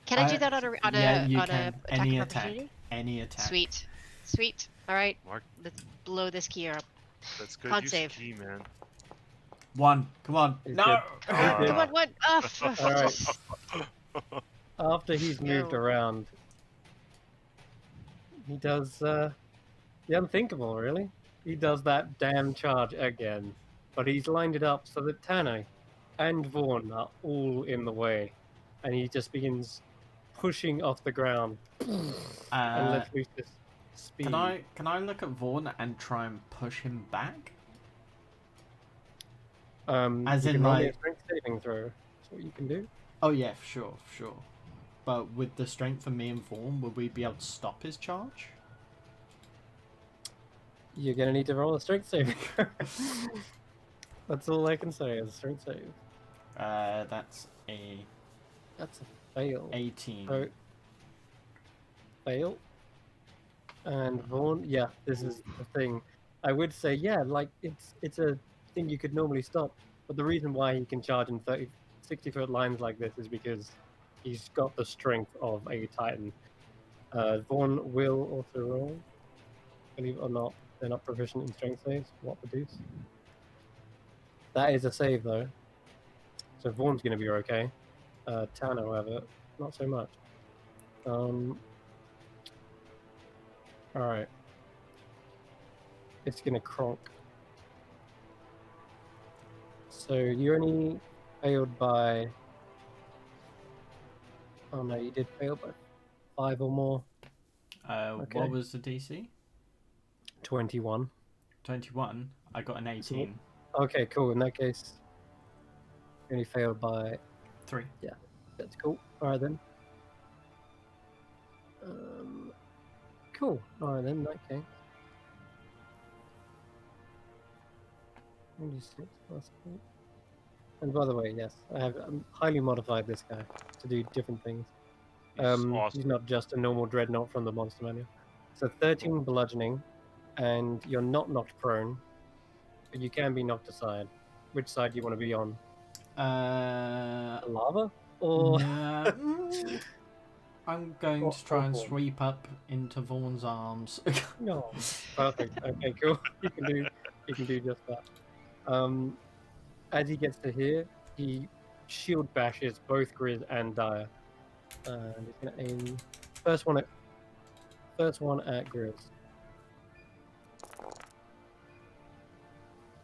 Can I do that on a yeah, you on can. a attack Any of attack. opportunity? Any attack. Sweet. Sweet. All right. Mark, Let's blow this key up. that's good Con use save. of key, man. 1. Come on. He's No. good. Ah. Come on, one. Oh, All right. After he's moved Go. around, he does the unthinkable, really. He does that damn charge again. But he's lined it up so that Tano and Vaughn are all in the way. And he just begins pushing off the ground and lets loose this speed. Can I look at Vaughn and try and push him back? As You in, can roll me a like, strength saving throw. That's what you can do. oh yeah, sure. But with the strength for me and Vaughn, would we be able to stop his charge? You're gonna need to roll a strength saving throw. That's all I can say is strength save. That's a That's a fail. 18. So, fail. And Vaughn, yeah, this is the thing. I would say, yeah, like it's a thing you could normally stop, but the reason why he can charge in 60-foot lines like this is because he's got the strength of a Titan. Vaughn will also roll. Believe it or not, they're not proficient in strength saves. What the deuce? That is a save though, so Vaughn's going to be okay. Tan, however, not so much. All right. It's gonna cronk. So you only failed by. Oh no, you did fail by 5 or more. Okay. What was the DC? 21. 21. I got an 18. Okay, cool. In that case, you only failed by 3. Yeah, that's cool. All right then. Cool. All right then. In that case. 26 plus 8. And by the way, yes, I have highly modified this guy to do different things. He's awesome. He's not just a normal dreadnought from the monster manual. So 13 bludgeoning, and you're not knocked prone, but you can be knocked aside. Which side do you want to be on? The lava? Or I'm going to try and sweep up into Vaughn's arms. No, perfect. Okay, cool. You can do just that. As he gets to here, he shield bashes both Grizz and Dire. And he's gonna aim first one at Grizz.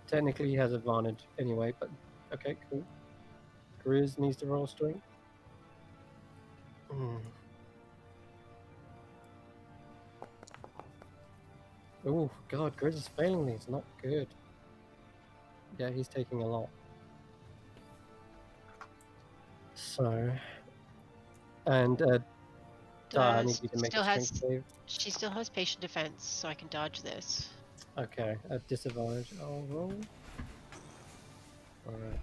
Technically he has advantage anyway, but okay, cool. Grizz needs to roll strength. Oh god, Grizz is failing these, not good. Yeah, he's taking a lot. So, and I need you to make a strength save. She still has patient defense, so I can dodge this. Okay, at disadvantage, I'll roll. Alright.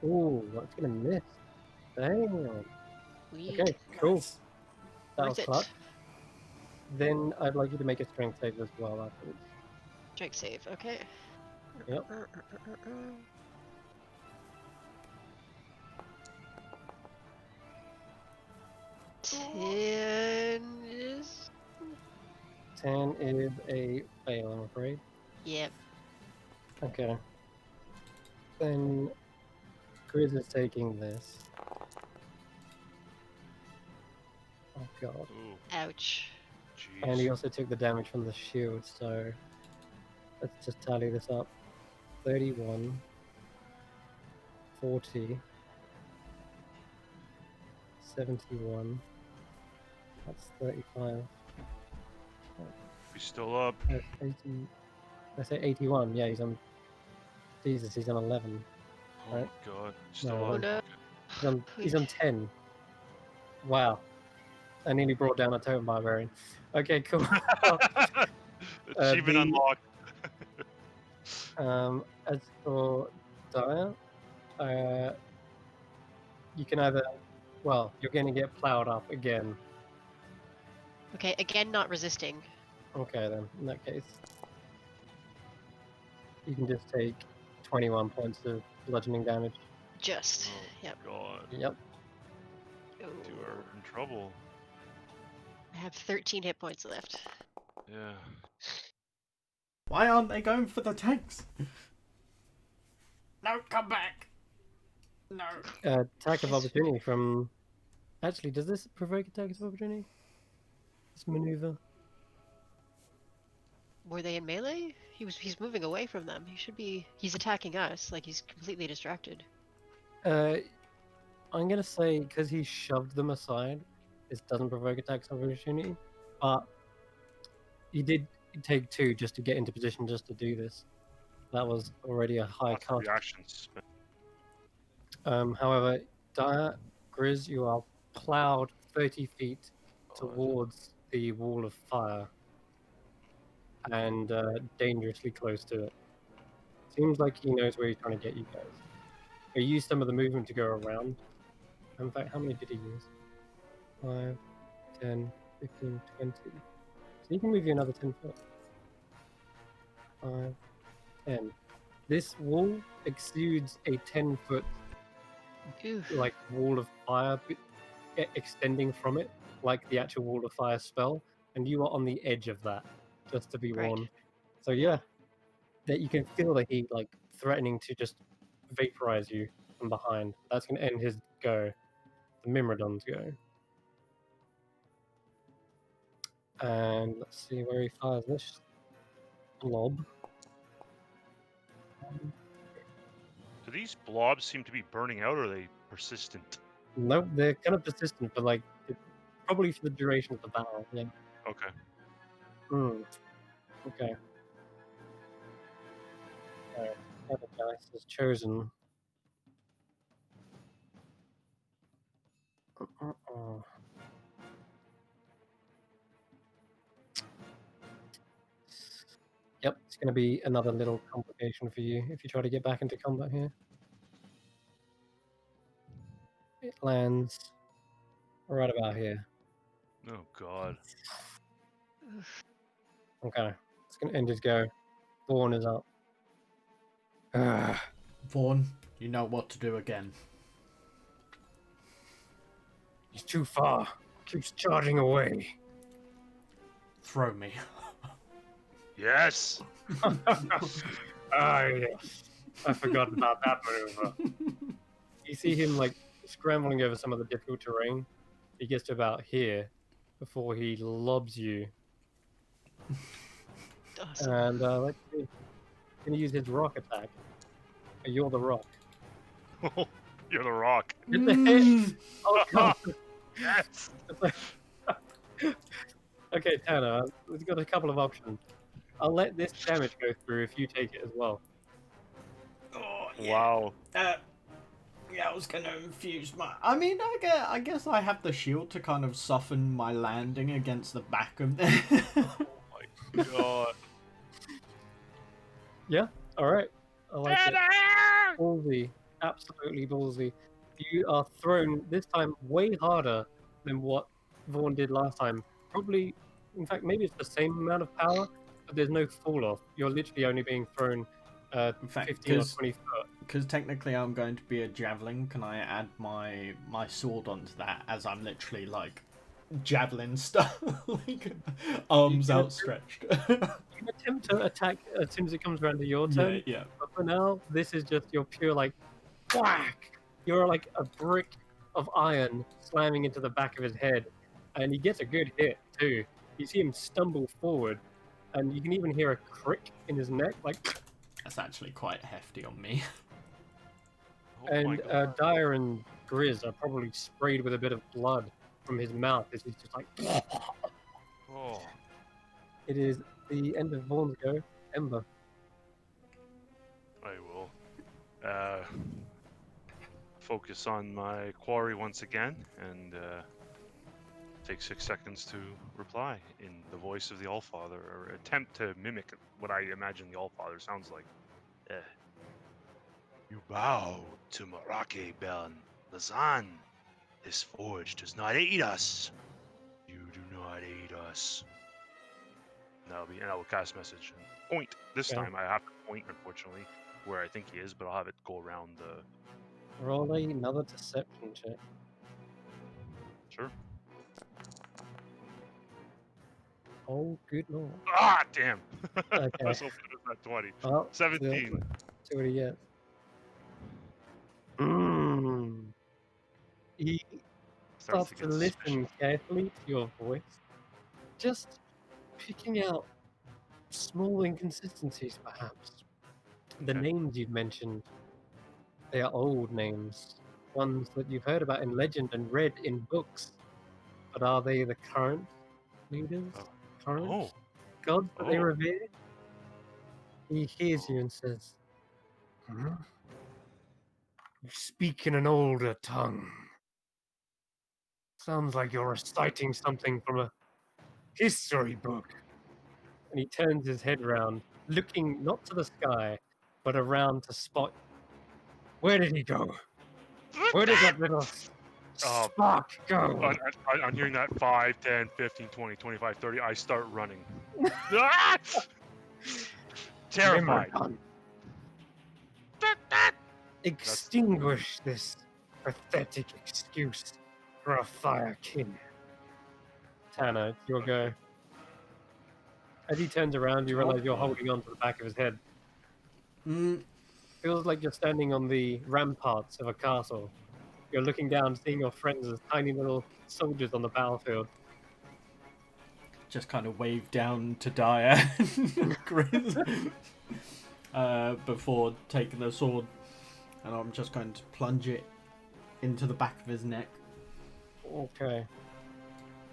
Ooh, that's gonna miss. Damn. Okay, cool. That was clutch. Then I'd like you to make a strength save as well afterwards. Strength save, okay. Yep. 10 is... 10 is a fail, I'm afraid. Yep. Okay. Then Grizz is taking this. Oh god. Ooh. Ouch. Jeez. And he also took the damage from the shield, so let's just tally this up. 31, 40, 71, that's 35. He's still up. 80, I say 81, yeah, he's on, Jesus, he's on 11. Oh Right. god. Still No, up. no. He's on 10. Wow. I nearly brought down a totem barbarian. Okay, cool. Achievement unlocked. As for Dire, you can either, well, you're going to get plowed up again. Okay, again, not resisting. Okay, then, in that case, you can just take 21 points of bludgeoning damage. Just. Oh, Yep. God. Yep. You are in trouble. I have 13 hit points left. Yeah. Why aren't they going for the tanks? No, come back. No. Attack of opportunity from... Actually, does this provoke attack of opportunity? This maneuver? Were they in melee? He's moving away from them. He's attacking us, like he's completely distracted. I'm gonna say because he shoved them aside, this doesn't provoke attacks of opportunity, but you did take 2 just to get into position just to do this. That was already a high Lots of cost. reactions. However, Grizz, you are plowed 30 feet towards the wall of fire and dangerously close to it. Seems like he knows where he's trying to get you guys. He used some of the movement to go around. In fact, how many did he use? 5, 10, 15, 20. So he can move you another 10 foot. 5, 10. This wall exudes a 10-foot Oof. like wall of fire extending from it, like the actual wall of fire spell, and you are on the edge of that, just to be Right. warned. So yeah, that you can feel the heat like threatening to just vaporize you from behind. That's gonna end his go, the Mimrodon's go. And let's see where he fires this blob. Do these blobs seem to be burning out, or are they persistent? Nope, they're kind of persistent, but like probably for the duration of the battle. Yeah. Okay. Okay. Alright, other dice is chosen. Yep, it's going to be another little complication for you if you try to get back into combat here. It lands right about here. Oh God. Okay, it's going to end his go. Vaughn is up. Vaughn, you know what to do again. He's too far. Keeps charging away. Throw me. Yes. Ah, yes. I forgot about that maneuver. You see him like scrambling over some of the difficult terrain. He gets to about here before he lobs you. Awesome. And let's see. He's going to use his rock attack. You're the rock. You're the rock. Get the hit! Oh, God. Yes. Okay, Tanner, we've got a couple of options. I'll let this damage go through if you take it as well. Oh, yeah. Wow. Yeah, I was gonna infuse my. I mean, I guess I have the shield to kind of soften my landing against the back of there. Oh my God. Yeah, alright. I like it. Ballsy. Absolutely ballsy. You are thrown, this time, way harder than what Vaughn did last time. Probably, in fact, maybe it's the same amount of power, but there's no fall off. You're literally only being thrown In fact, 15 or 20 foot. because technically I'm going to be a javelin, can I add my sword onto that as I'm literally like javelin stuff, like arms can outstretched? You can attempt to attack as soon as it comes around to your turn, yeah. but for now, this is just your pure like, whack! You're like a brick of iron slamming into the back of his head, and he gets a good hit too. You see him stumble forward, and you can even hear a crick in his neck, like. That's actually quite hefty on me. Oh my And God. Dyer and Grizz are probably sprayed with a bit of blood from his mouth as he's just like. Oh. It is the end of Vaughn's go. Ember. I will focus on my quarry once again and take 6 seconds to reply in the voice of the Allfather, or attempt to mimic what I imagine the Allfather sounds like. You bow to Marake Ben Lazan. This forge does not aid us. You do not aid us. And I will cast message and point. This Okay. time I have to point, unfortunately, where I think he is, but I'll have it go around the. Roll another deception check. Sure. Oh, good lord. Ah, damn! I Okay. was hoping it was not 20. Well, 17. see what he gets. He starts to get listen suspicious. carefully to your voice, just picking out small inconsistencies, perhaps. The Okay. names you've mentioned, they are old names, ones that you've heard about in legend and read in books. but are they the current leaders? Oh. Current Oh. gods that they Oh. revere? He hears you Oh. and says, "Hmm? You speak in an older tongue. Sounds like you're reciting something from a history book." And he turns his head round, looking not to the sky, but around to spot. Where did he go? Where did that little Oh, spark go? on hearing that 5, 10, 15, 20, 25, 30, I start running. Ah! Terrified. Nimmergun, extinguish this pathetic excuse for a fire king. Tanner, it's your go. As he turns around, you realize you're holding on to the back of his head. Mm, Feels like you're standing on the ramparts of a castle. You're looking down, seeing your friends as tiny little soldiers on the battlefield. just kind of wave down to Dyer and Chris before taking the sword, and I'm just going to plunge it into the back of his neck. Okay.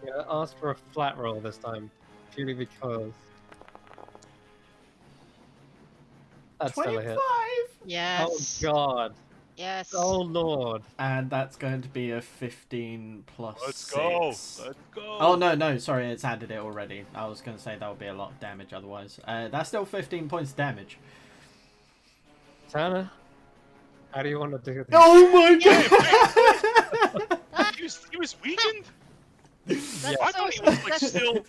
Yeah, ask for a flat roll this time, purely because that's still a 25! hit. Yes. Oh God! Yes. Oh Lord! And that's going to be a 15 plus Let's 6. go. Let's go. Oh, no, sorry, it's added it already. I was going to say that would be a lot of damage otherwise. That's still 15 points damage. Tanner, how do you want to do this? Oh my god! He was weakened? That's Yeah. I so thought he was like that's- still.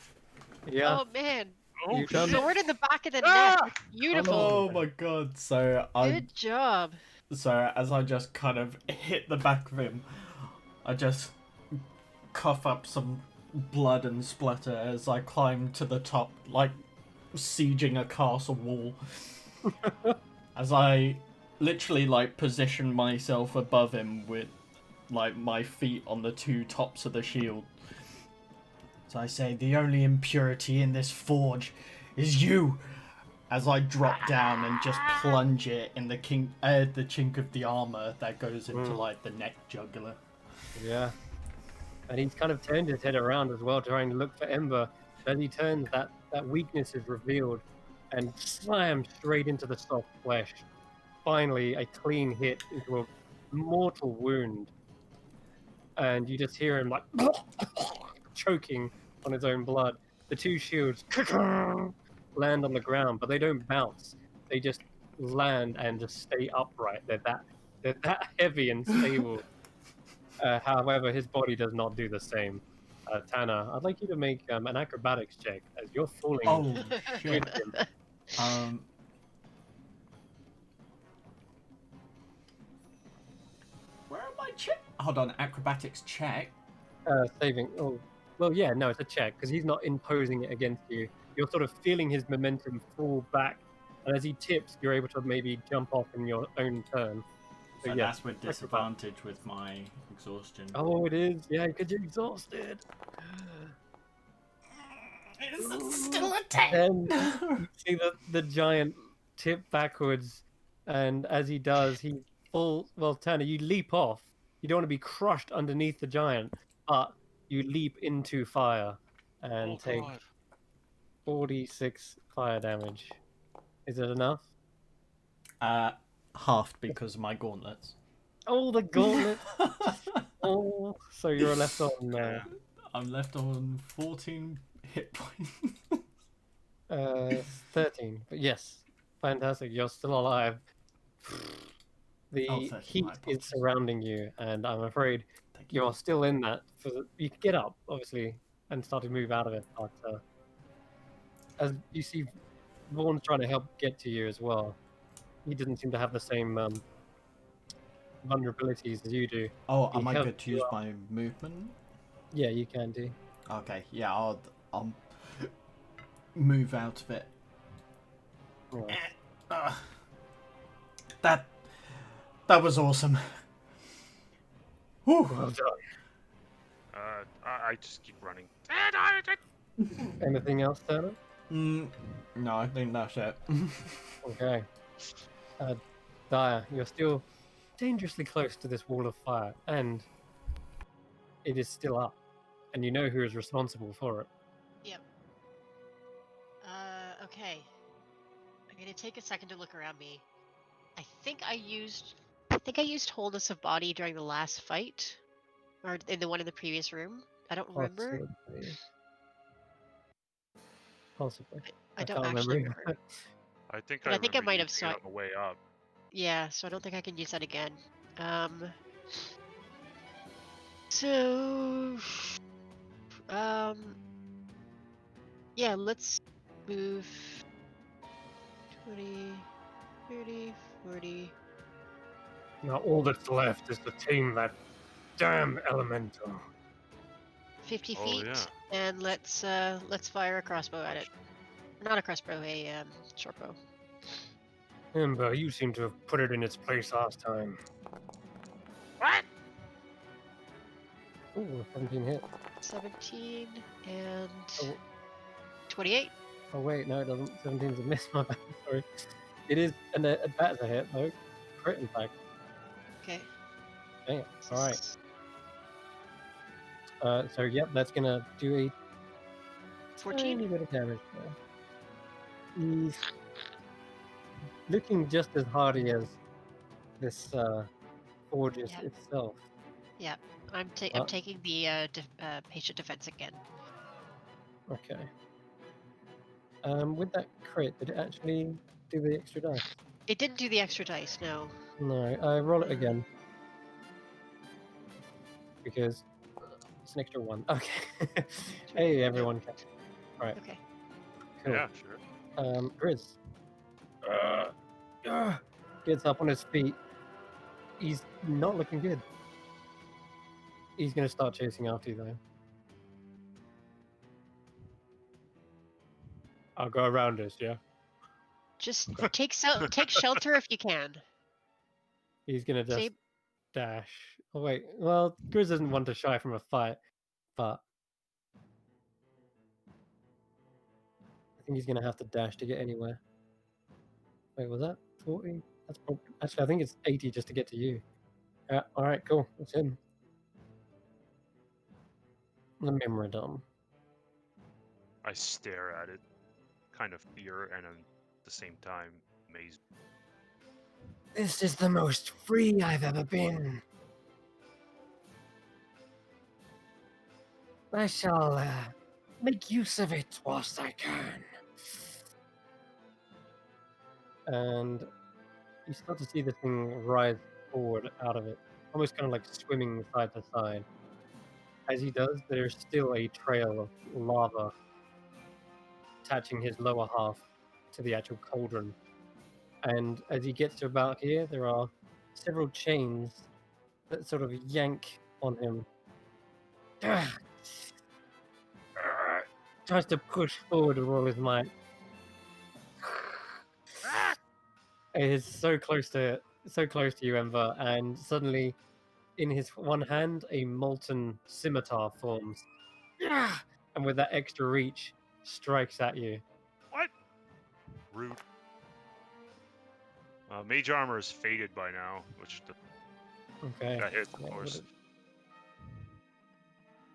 Yeah. Oh man. Oh You've done shit. Sword in the back of the Ah! neck. Beautiful. Oh my god. So Good job. as I just kind of hit the back of him, I just cough up some blood and splutter as I climb to the top, like sieging a castle wall. As I literally like position myself above him with like my feet on the two tops of the shield. So I say, the only impurity in this forge is you. As I drop down and just plunge it in the chink of the armor that goes into like the neck jugular. Yeah. And he's kind of turned his head around as well, trying to look for Ember. As he turns, that weakness is revealed and slams straight into the soft flesh. Finally, a clean hit into a mortal wound. And you just hear him like choking on his own blood. The two shields land on the ground, but they don't bounce. They just land and just stay upright. They're that heavy and stable. However, his body does not do the same. Tanner, I'd like you to make an acrobatics check as you're falling Oh with shit. him. Where am I Hold on, acrobatics check. Saving. Oh, well, yeah, no, it's a check because he's not imposing it against you. You're sort of feeling his momentum fall back, and as he tips, you're able to maybe jump off in your own turn. So yeah, that's with disadvantage with my exhaustion. Oh, it is. Yeah, because you're exhausted. It's still a 10. And you see the giant tip backwards, and as he does, he falls. Well, Tanner, you leap off. You don't want to be crushed underneath the giant, but you leap into fire and take 46 fire damage. Is it enough? Halved because of my gauntlets. Oh, the gauntlet! Oh, so you're left on I'm left on 14 hit points. 13. But yes, fantastic. You're still alive. The 13, heat my is apologies. surrounding you, and I'm afraid Thank you. you're still in that. You can get up, obviously, and start to move out of it. But as you see, Vaughn's trying to help get to you as well. He doesn't seem to have the same vulnerabilities as you do. Oh, He am I helped good to you use up. my movement? Yeah, you can do. Okay, yeah, I'll move out of it. Right. That was awesome. Whew. Well done. I just keep running. Anything else, Turner? No, I think that's it. Okay. Dyer, you're still dangerously close to this wall of fire, and it is still up. and you know who is responsible for it. Yep. Okay. I'm gonna take a second to look around me. I think I used wholeness of body during the last fight, or in the one in the previous room. I don't remember. Possibly. I I don't can't actually remember. remember. I think But I I think I remember might have using it on the way up. Yeah, so I don't think I can use that again. So yeah, let's move 20, 30, 40. Now all that's left is to tame that damn elemental. 50 Oh, feet, yeah. and let's fire a crossbow at it. Not a crossbow, a short bow. Ember, you seem to have put it in its place last time. What? Ooh, 17 hit. 17 and Oh. 28. Oh wait, no, it doesn't. 17's a miss. My bad. Sorry. It is that's a hit though. Crit, in fact. Okay. Damn. All right. So yep, that's gonna do a 14. tiny bit of damage there. He's looking just as hardy as this forges Yep. itself. Yeah, I'm taking the patient defense again. Okay. With that crit, did it actually do the extra dice? It didn't do the extra dice, no. No, I roll it again. Because it's an extra one. Okay. Hey, everyone. Alright. Okay. Cool. Yeah, sure. Grizz. Gets up on his feet. He's not looking good. He's going to start chasing after you, though. I'll go around us, yeah? Just take shelter if you can. He's going to just Same. dash. Oh, wait. Well, Grizz doesn't want to shy from a fight, but I think he's going to have to dash to get anywhere. Wait, was that 40? That's probably... Actually, I think it's 80 just to get to you. Yeah, alright, cool. That's him. The Mimrodon. I stare at it, kind of fear and at the same time amazed. This is the most free I've ever been. I shall make use of it whilst I can. And you start to see the thing rise forward out of it, almost kind of like swimming side to side. As he does, there's still a trail of lava attaching his lower half to the actual cauldron. And as he gets to about here, there are several chains that sort of yank on him. Tries to push forward with all his might. It is so close to you, Ember, and suddenly, in his one hand, a molten scimitar forms, and with that extra reach, strikes at you. What? Rude. Mage armor is faded by now, which Okay. got hit, of course.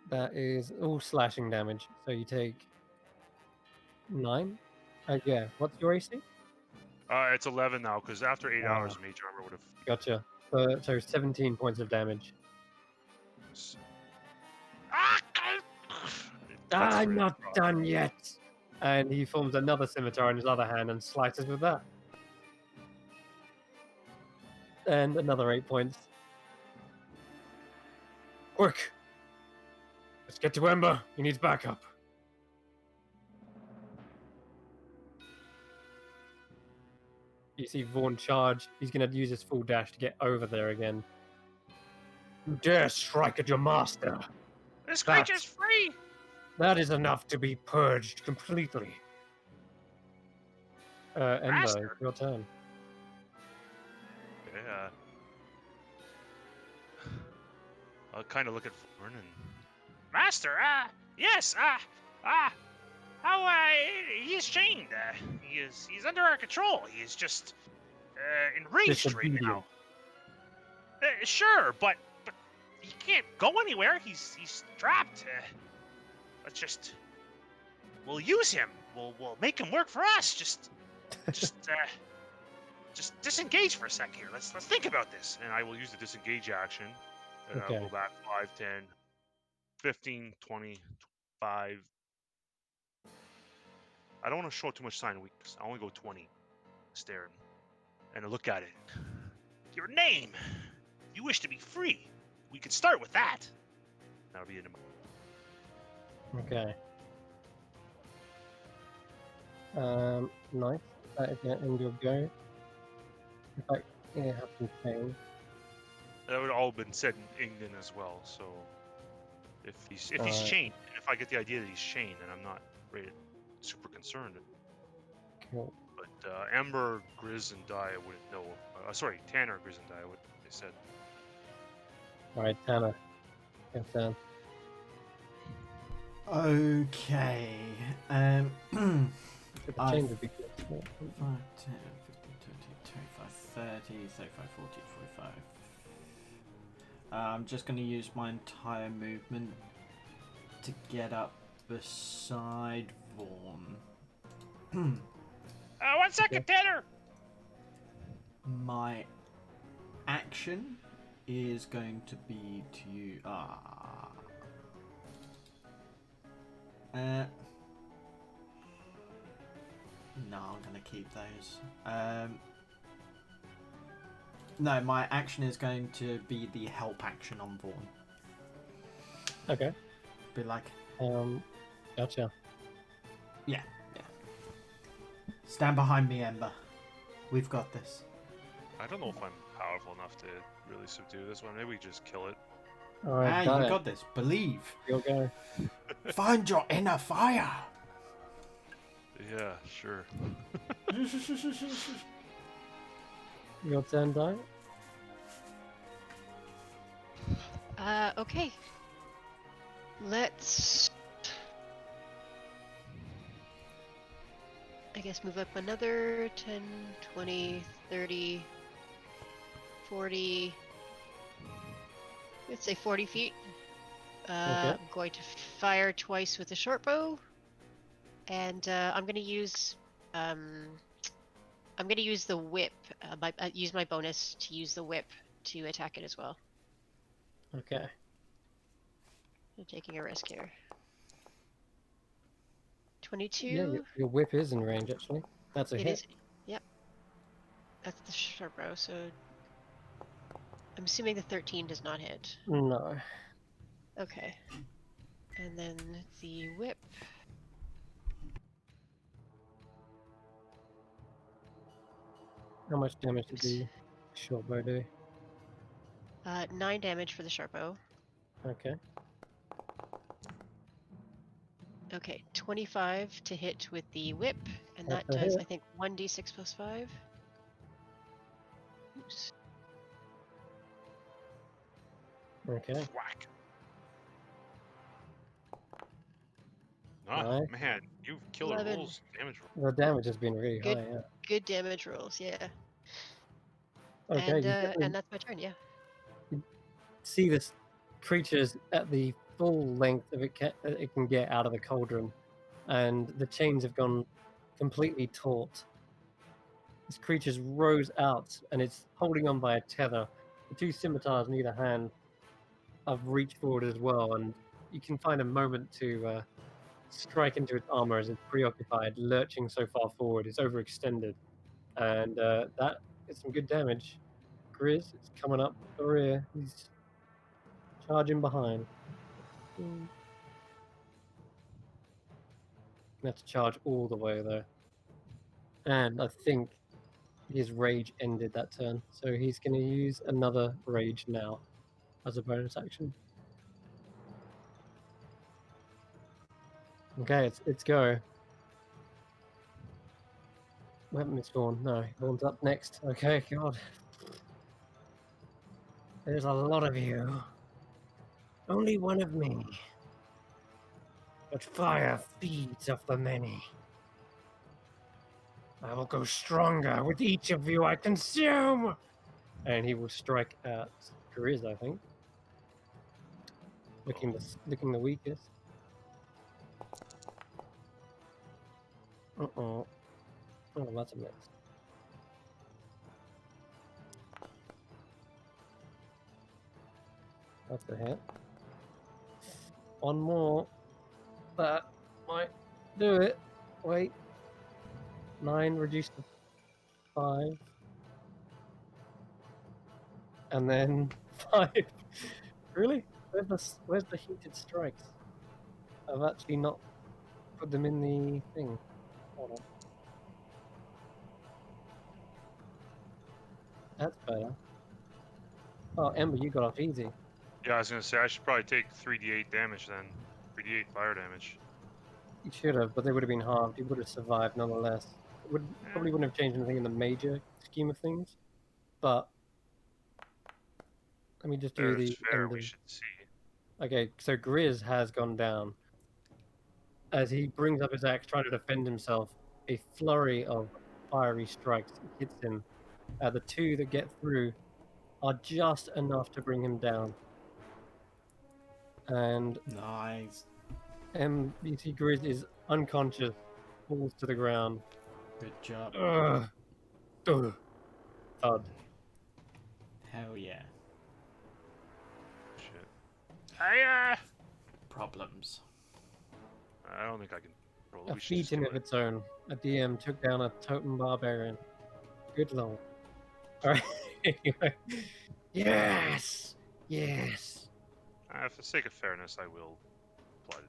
That is all slashing damage. So you take 9. Yeah. What's your AC? It's 11 now, because after 8 hours, mage armor would have... Gotcha. So 17 points of damage. I'm not done yet. And he forms another scimitar in his other hand and slices with that. And another 8 points. Quick! Let's get to Ember. He needs backup. You see Vaughn charge. He's going to use his full dash to get over there again. You dare strike at your master. This creature's free! That is enough to be purged completely. Ember, it's your turn. Yeah. I'll kind of look at Vaughn and... Master, yes, he's chained. He's under our control. He is just, enraged right now. Sure, but he can't go anywhere. He's trapped. let's just we'll use him. We'll make him work for us. Just disengage for a sec here. Let's think about this. And I will use the disengage action. And Okay. I'll go back 5, 10, 15, 20, 5. I don't want to show too much sign of weakness. I only go 20. Staring. And I look at it. Your name. If you wish to be free, we could start with that. That'll be in a Okay. Nice. That is the end of go. In fact, it happened pain. That would all been said in England as well. So if he's chained, and if I get the idea that he's chained, then I'm not really super concerned. Cool. But Amber, Grizz, and Daya wouldn't know. Sorry, Tanner, Grizz, and Daya would. They said. All right, Tanner. Your turn. Okay. The change would be good. 5, 10, 15, 20, 25, 30, 35, 40, 45. I'm just going to use my entire movement to get up beside Vaughn. 1 second, Tanner! My action is going to be to... no, I'm going to keep those. No, my action is going to be the help action on Vaughn. Okay. Be like... Gotcha. Yeah. Stand behind me, Ember. We've got this. I don't know if I'm powerful enough to really subdue this one. Maybe we just kill it. All right, You Daya, got this. Believe. your go. Find your inner fire. Yeah, sure. Your turn, Daya. Okay. Let's, I guess, move up another 10, 20, 30, 40, let's say 40 feet. I'm going to fire twice with the short bow, and I'm going to use the whip. Use my bonus to use the whip to attack it as well. Okay. I'm taking a risk here. 22. Yeah, your whip is in range, actually. That's a It hit. is. Yep. That's the short bow, so I'm assuming the 13 does not hit. No. Okay. And then the whip. How much damage did the short bow do? 9 damage for the short bow. Okay. Okay, 25 to hit with the whip, and that That's a does, hit. I think, 1d6 plus 5. Oops. Okay. Whack. Ah, Nice. man, you killer 11. rolls, damage roll. The damage has been really Good. high, yeah. Good damage rolls, yeah. Okay, And you definitely and that's my turn, yeah. see this creature's at the full length of it can get out of the cauldron, and the chains have gone completely taut. This creature's rose out, and it's holding on by a tether. The 2 scimitars in either hand have reached forward as well, and you can find a moment to strike into its armor as it's preoccupied, lurching so far forward. It's overextended, and that is some good damage. Grizz is coming up the rear. He's charging behind. Have to charge all the way though, and I think his rage ended that turn, so he's going to use another rage now as a bonus action. Okay, it's go. Weapon is Vaughn. No, Vaughn's up next. Okay, God. There's a lot of you. Only one of me. But fire feeds off the many. I will go stronger with each of you I consume! And he will strike at Grizz, I think. Looking the weakest. Uh-oh. Oh, that's a miss. That's a hit. One more. That might do it. Wait. 9 reduced to 5. And then 5. Really? Where's the heated strikes? I've actually not put them in the thing. Hold on. That's better. Oh, Ember, you got off easy. Yeah, I was gonna say I should probably take 3d8 damage then. 3d8 fire damage. You should have, but they would have been halved. You would have survived nonetheless. It Eh, probably wouldn't have changed anything in the major scheme of things. But let me just do fair is the fair. end We of. should see. Okay, so Grizz has gone down. As he brings up his axe, trying to defend himself, a flurry of fiery strikes hits him. The 2 that get through are just enough to bring him down. And Nice. MBC Grizz is unconscious, falls to the ground. Good job. Ugh. Ugh. Thud. Hell yeah. Shit. Problems. I don't think I can roll. A We should just feat in do of it. its own. A DM took down a totem barbarian. Good lord. Alright. Anyway. Yes! Yes! For the sake of fairness, I will apply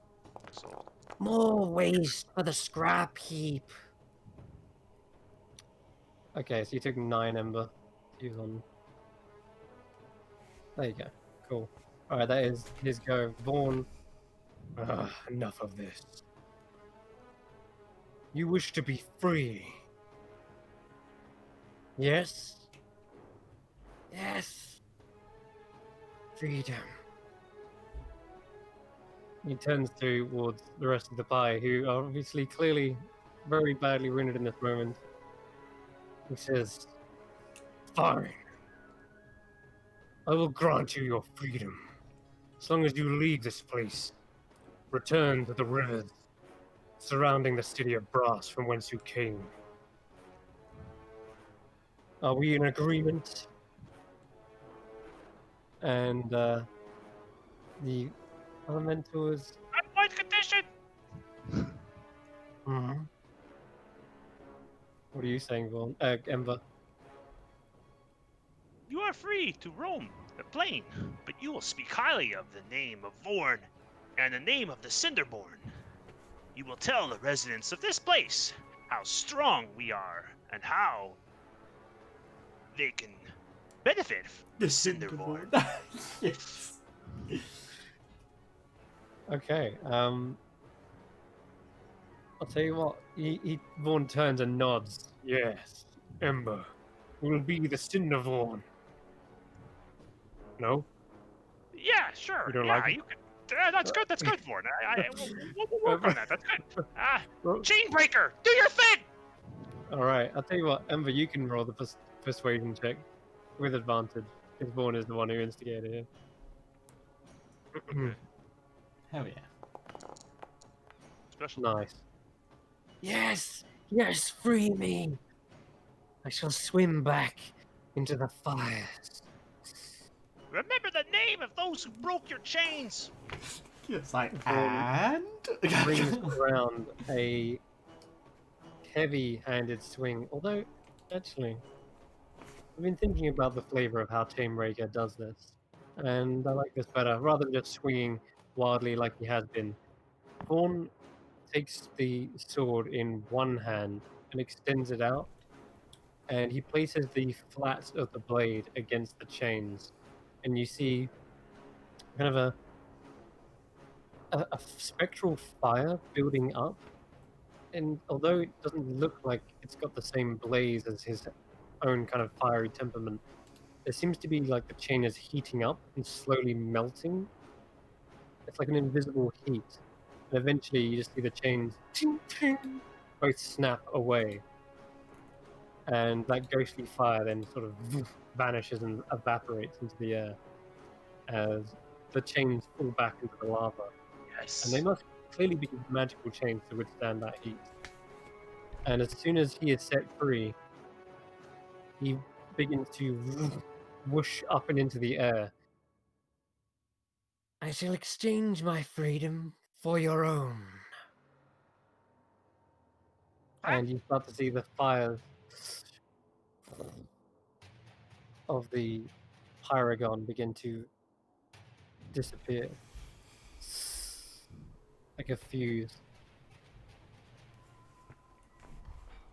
the assault. More waste for the scrap heap. Okay, so you took 9 Ember. He was on. There you go. Cool. Alright, that is his go. Vaughn. Enough of this. You wish to be free. Yes? Yes. Freedom. He turns towards the rest of the pie, who are obviously clearly very badly wounded in this moment. He says, fine. I will grant you your freedom. As long as you leave this place. Return to the rivers surrounding the city of Brass from whence you came. Are we in agreement? And the elementals. On one condition. Hmm. What are you saying, Vaughn? Ember. You are free to roam the plain, but you will speak highly of the name of Vorn and the name of the Cinderborn. You will tell the residents of this place how strong we are and how they can benefit from the Cinderborn. Yes. Okay. I'll tell you what. Vaughn turns and nods. Yes, Ember will be the Cinder Vaughn. No, Yeah, sure. you don't Yeah, like it. you can. That's good. That's good, Vorn. We'll work on that. That's good. Chainbreaker, do your thing. All right. I'll tell you what, Ember. You can roll the persuasion check with advantage. Because Vaughn is the one who instigated it. Okay. Hell yeah. Special. Nice. Yes, yes, free me. I shall swim back into the fires. Remember the name of those who broke your chains. It's like, Vaughn and? brings around a heavy-handed swing. Although, actually, I've been thinking about the flavor of how Chainbreaker does this, and I like this better. Rather than just swinging wildly like he has been, Vaughn takes the sword in one hand and extends it out, and he places the flat of the blade against the chains, and you see kind of a spectral fire building up. And although it doesn't look like it's got the same blaze as his own kind of fiery temperament, there seems to be like the chain is heating up and slowly melting. It's like an invisible heat. And eventually you just see the chains ting, ting, both snap away. And that ghostly fire then sort of vanishes and evaporates into the air as the chains fall back into the lava. Yes. And they must clearly be magical chains to withstand that heat. And as soon as he is set free, he begins to whoosh up and into the air. I shall exchange my freedom for your own. And you start to see the fires of the Pyragon begin to disappear. Like a fuse.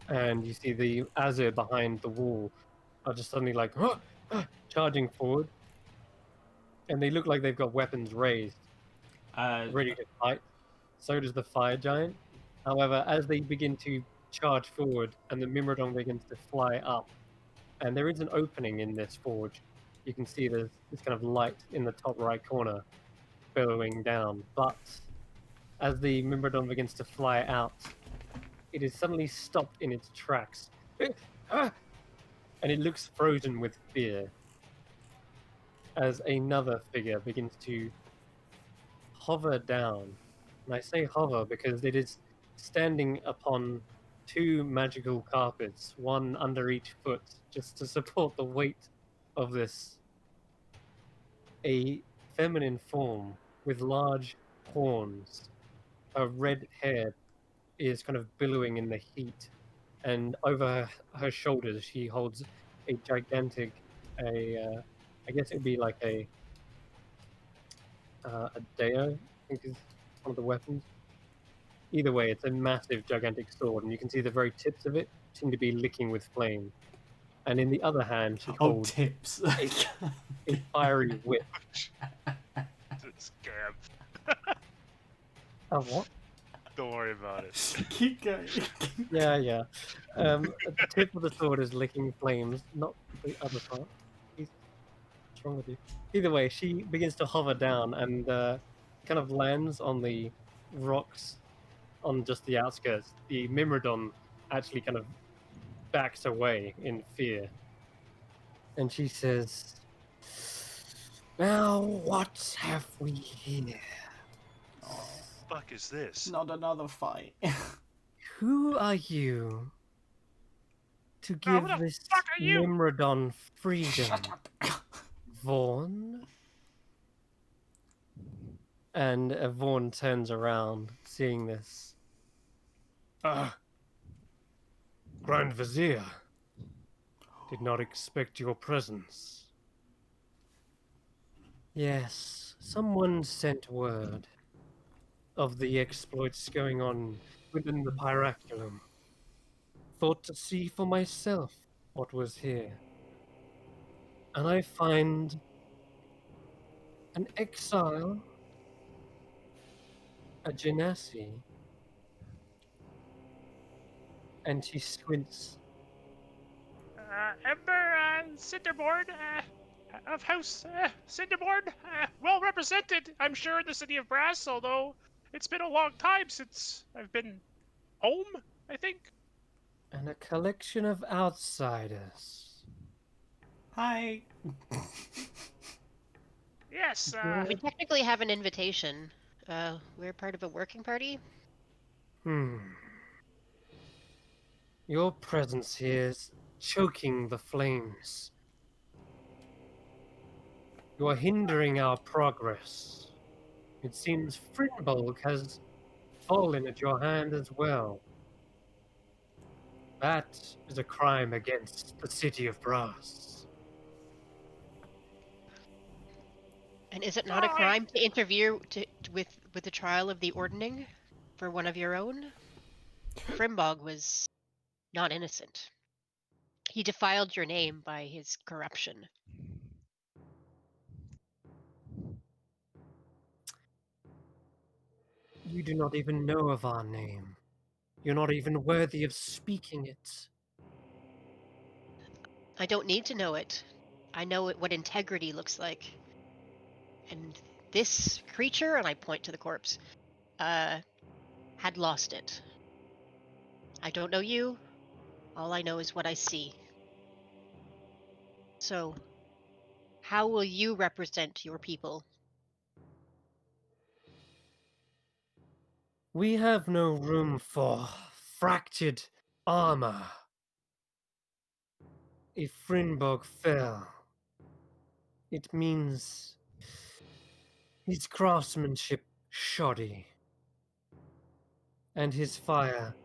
And you see the Azir behind the wall are just suddenly like charging forward. And they look like they've got weapons raised, ready to fight. So does the fire giant. However, as they begin to charge forward and the Mimrodon begins to fly up, and there is an opening in this forge, you can see there's this kind of light in the top right corner billowing down. But as the Mimrodon begins to fly out, it is suddenly stopped in its tracks. And it looks frozen with fear as another figure begins to hover down. And I say hover because it is standing upon two magical carpets, one under each foot, just to support the weight of this. A feminine form with large horns. Her red hair is kind of billowing in the heat, and over her shoulders she holds a gigantic, I guess it'd be like a deo, I think is one of the weapons. Either way, it's a massive, gigantic sword, and you can see the very tips of it seem to be licking with flame. And in the other hand, she holds tips. a fiery whip. Scam. A what? Don't worry about it. Keep going. Yeah. The tip of the sword is licking flames, not the other part. What's wrong with you? Either way, she begins to hover down and kind of lands on the rocks on just the outskirts. The Mimrodon actually kind of backs away in fear. And she says, "Now what have we here? Fuck is this? Not another fight. Who are you to Oh, give who the this fuck are you? Nimrodon freedom, Shut up. Vaughn?" And Vaughn turns around, seeing this. Grand Vizier, did not expect your presence. Yes, someone sent word of the exploits going on within the Pyraculum. Thought to see for myself what was here. And I find an exile, a genasi, and she squints. Ember Cinderborn of House Cinderborn, well represented, I'm sure, in the city of Brass, although it's been a long time since I've been home, I think. And a collection of outsiders. Hi. Yes, We technically have an invitation. We're part of a working party. Your presence here is choking the flames. You are hindering our progress. It seems Frimbolg has fallen at your hand as well. That is a crime against the city of Brass. And is it not a crime to interfere with the trial of the Ordning for one of your own? Frimbog was not innocent. He defiled your name by his corruption. You do not even know of our name. You're not even worthy of speaking it. I don't need to know it. I know what integrity looks like. And this creature, and I point to the corpse, had lost it. I don't know you. All I know is what I see. So, how will you represent your people? We have no room for fractured armor. If Frinbog fell, it means his craftsmanship shoddy, and his fire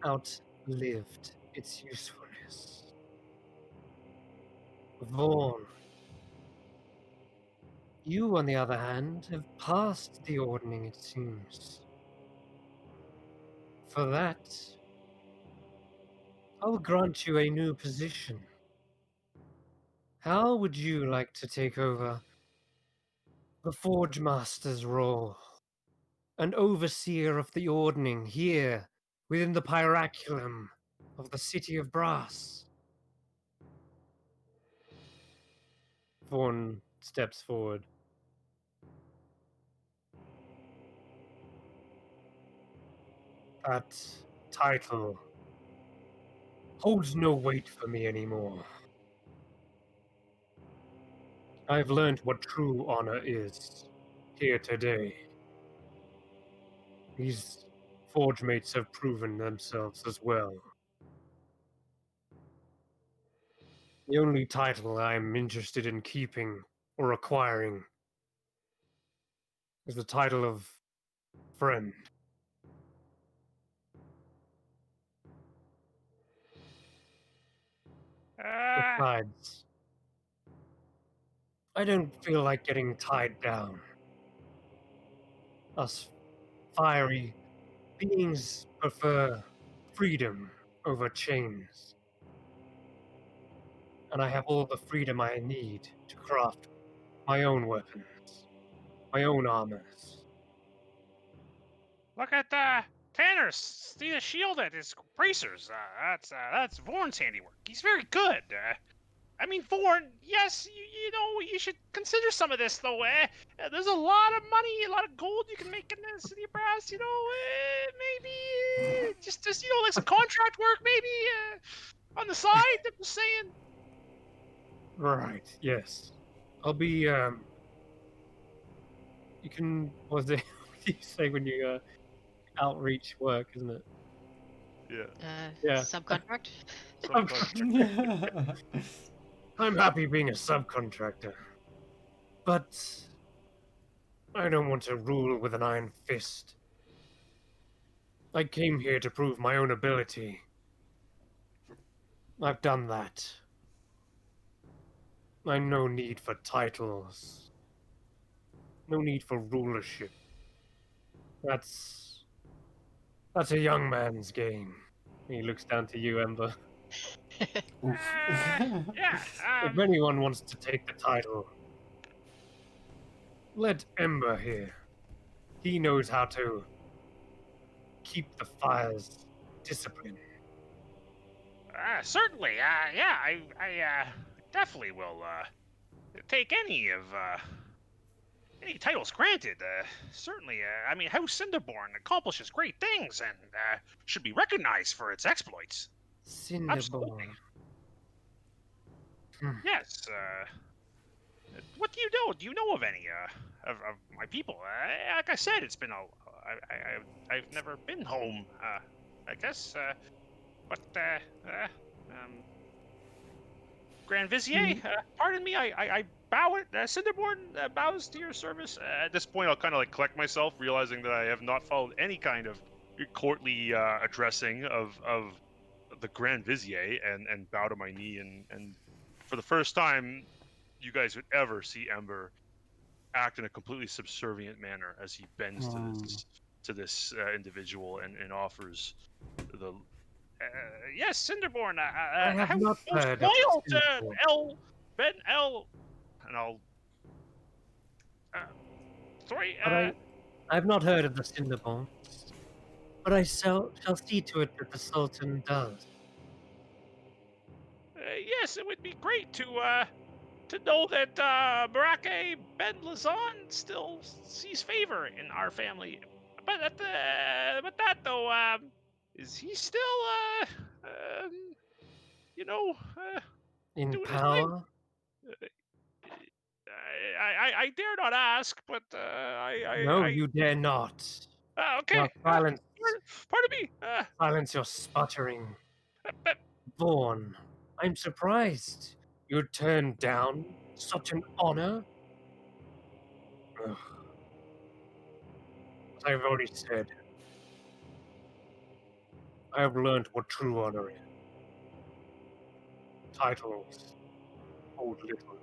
outlived its usefulness. Vaughn, you, on the other hand, have passed the ordning, it seems. For that, I'll grant you a new position. How would you like to take over the Forge Master's role? An overseer of the ordning here within the Pyraculum of the City of Brass. Vaughn steps forward. That title holds no weight for me anymore. I've learned what true honor is here today. These forge mates have proven themselves as well. The only title I'm interested in keeping or acquiring is the title of friend. Besides, I don't feel like getting tied down. Us fiery beings prefer freedom over chains. And I have all the freedom I need to craft my own weapons, my own armors. Look at Tanner steal a shield at his bracers. That's Vorn's handiwork. He's very good. I mean, Vorn, yes, you know, you should consider some of this, though. There's a lot of money, a lot of gold you can make in the City of Brass, you know. Maybe just you know, like some contract work, maybe on the side. I'm just saying. Right, yes. I'll be, you can, what do you say when you, outreach work, isn't it? Yeah. Subcontract? Subcontract. I'm happy being a subcontractor. But I don't want to rule with an iron fist. I came here to prove my own ability. I've done that. I'm no need for titles. No need for rulership. That's a young man's game. He looks down to you, Ember. Yeah. If anyone wants to take the title, let Ember here. He knows how to keep the fires disciplined. Certainly. Yeah. I definitely will take any titles granted. Certainly. I mean, House Cinderborn accomplishes great things and should be recognized for its exploits. Absolutely. Cinderborn. Yes. What do you know? Do you know of any of my people? Like I said, it's been I've never been home. I guess. But Grand Vizier, pardon me. I bow it. Cinderborn bows to your service. At this point, I'll kind of like collect myself, realizing that I have not followed any kind of courtly addressing of the Grand Vizier, and bow to my knee. And for the first time, you guys would ever see Ember act in a completely subservient manner as he bends to this individual and offers the yes, Cinderborn. I have how not most heard of loyal to Cinderborn. L Ben L, and I'll sorry. But I've not heard of the Cinderborn. But I shall see to it that the Sultan does. Yes, it would be great to know that Barake Ben Lazan still sees favor in our family. But but that though, is he still you know In doing his thing? power? I dare not ask, but No, you dare not. okay. Now silence Pardon me. silence your sputtering. But Vaughn, I'm surprised you turned down such an honor. Ugh, as I've already said, I have learned what true honor is. Titles hold little.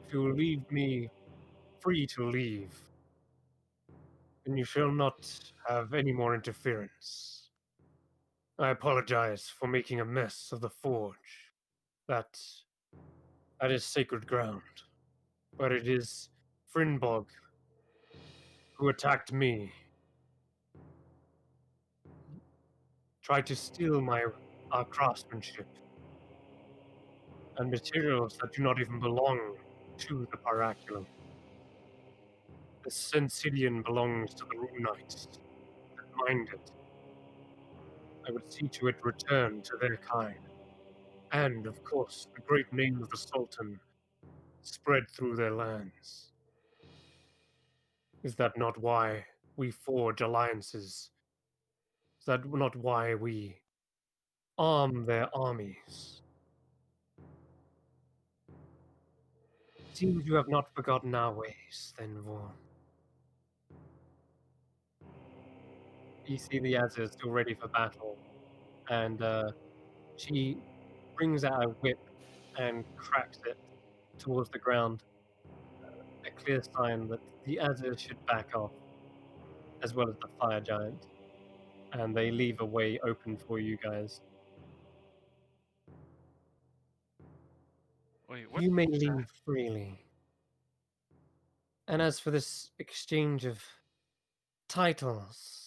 If you will leave me free to leave, then you shall not have any more interference. I apologize for making a mess of the forge. That that is sacred ground. But it is Frinbog who attacked me, tried to steal our craftsmanship and materials that do not even belong to the Paraculum. The Sensidian belongs to the Runites that mined it. I would see to it return to their kind. And, of course, the great name of the Sultan spread through their lands. Is that not why we forge alliances? Is that not why we arm their armies? Seems you have not forgotten our ways, then, Vaughn. You see the Azure still ready for battle, and she brings out a whip and cracks it towards the ground, a clear sign that the Azure should back off, as well as the fire giant, and they leave a way open for you guys. wait, what You may was that? leave freely. And as for this exchange of titles,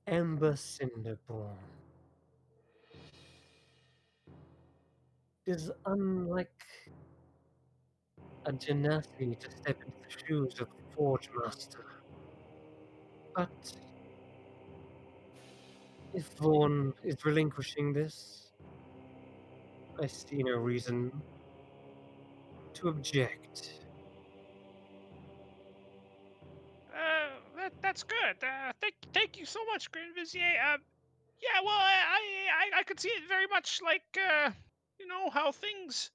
Ember Cinderborn is unlike a Genasi to step into the shoes of the Forge Master. But if Vaughn is relinquishing this, I see no reason to object. That's good. Thank you so much, Grand Vizier. Yeah, well, I could see it very much like, how things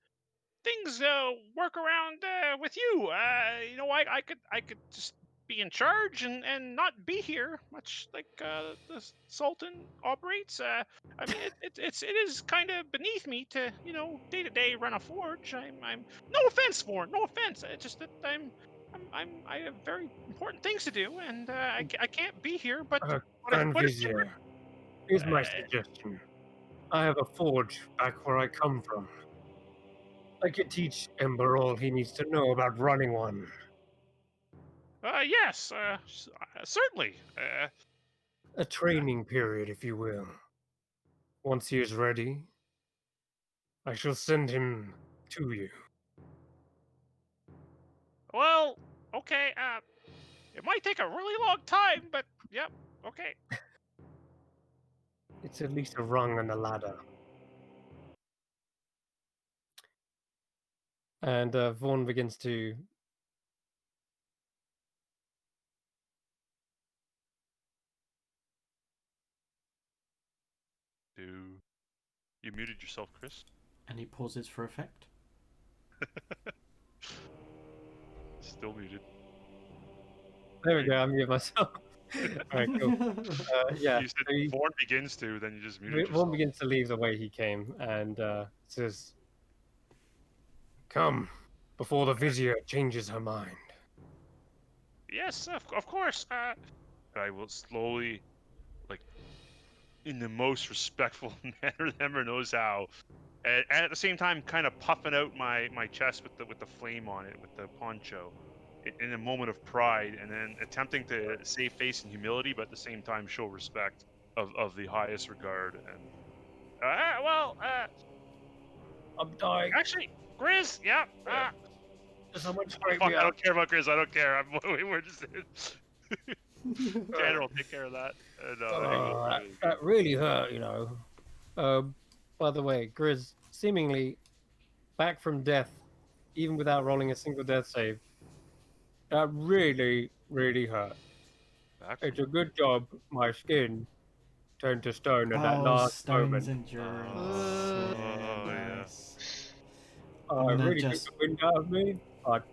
work around with you. I could just be in charge and not be here, much like the Sultan operates. I mean, it is kind of beneath me to day to day run a forge. I'm no offense, Warren, no offense. It's just that I have very important things to do, and I can't be here. But Grand what if you Vizier, here's my uh, suggestion. I have a forge back where I come from. I could teach Ember all he needs to know about running one. yes, certainly. A training period, if you will. Once he is ready, I shall send him to you. Well, okay. It might take a really long time, but yep. Okay. It's at least a rung on the ladder. And Vaughn begins to You muted yourself, Chris? And he pauses for effect. Still muted. There we go, I mute myself. Alright, cool. Yeah, You said so Vaughn begins to, then you just muted Vaughn yourself. begins to leave the way he came and says, "Come, before the Vizier changes her mind." Yes, of course. I will slowly, like, in the most respectful manner Ember knows how, and at the same time, kind of puffing out my chest with the flame on it, with the poncho, in a moment of pride, and then attempting to save face and humility, but at the same time show respect of the highest regard. And I'm dying. actually, Grizz, yeah. Someone straight fuck, me I out. don't care about Grizz. I don't care. We're just Tanner will take care of that. That really hurt, you know. By the way, Grizz, seemingly back from death, even without rolling a single death save. That really, really hurt. It's Backflip. a good job my skin turned to stone at that Oh, last Stone's moment. endurance. Ooh. Yeah, Oh yeah. nice. I'm I gonna really took the just. wind out of me, but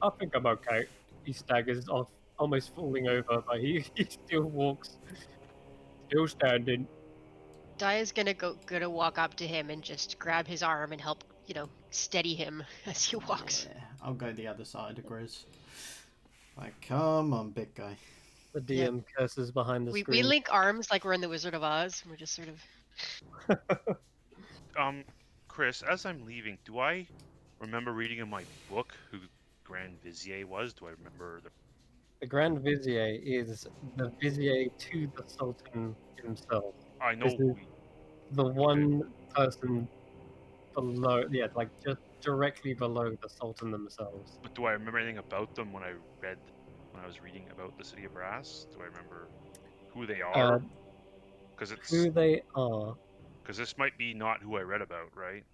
I think I'm okay. He staggers off, almost falling over, but he still walks, still standing. Daya's gonna walk up to him and just grab his arm and help, steady him as he walks. Yeah, I'll go the other side of Grizz. Like, come on, big guy. The Yeah. DM curses behind the We screen. link arms like we're in the Wizard of Oz. And we're just sort of. Chris, as I'm leaving, do I remember reading in my book who Grand Vizier was? Do I remember the? The Grand Vizier is the Vizier to the Sultan himself. I This know is who. the one person below, yeah, like just directly below the Sultan themselves. But do I remember anything about them when I was reading about the City of Brass? Do I remember who they Uh, are? Because who they are, this might be not who I read about, right?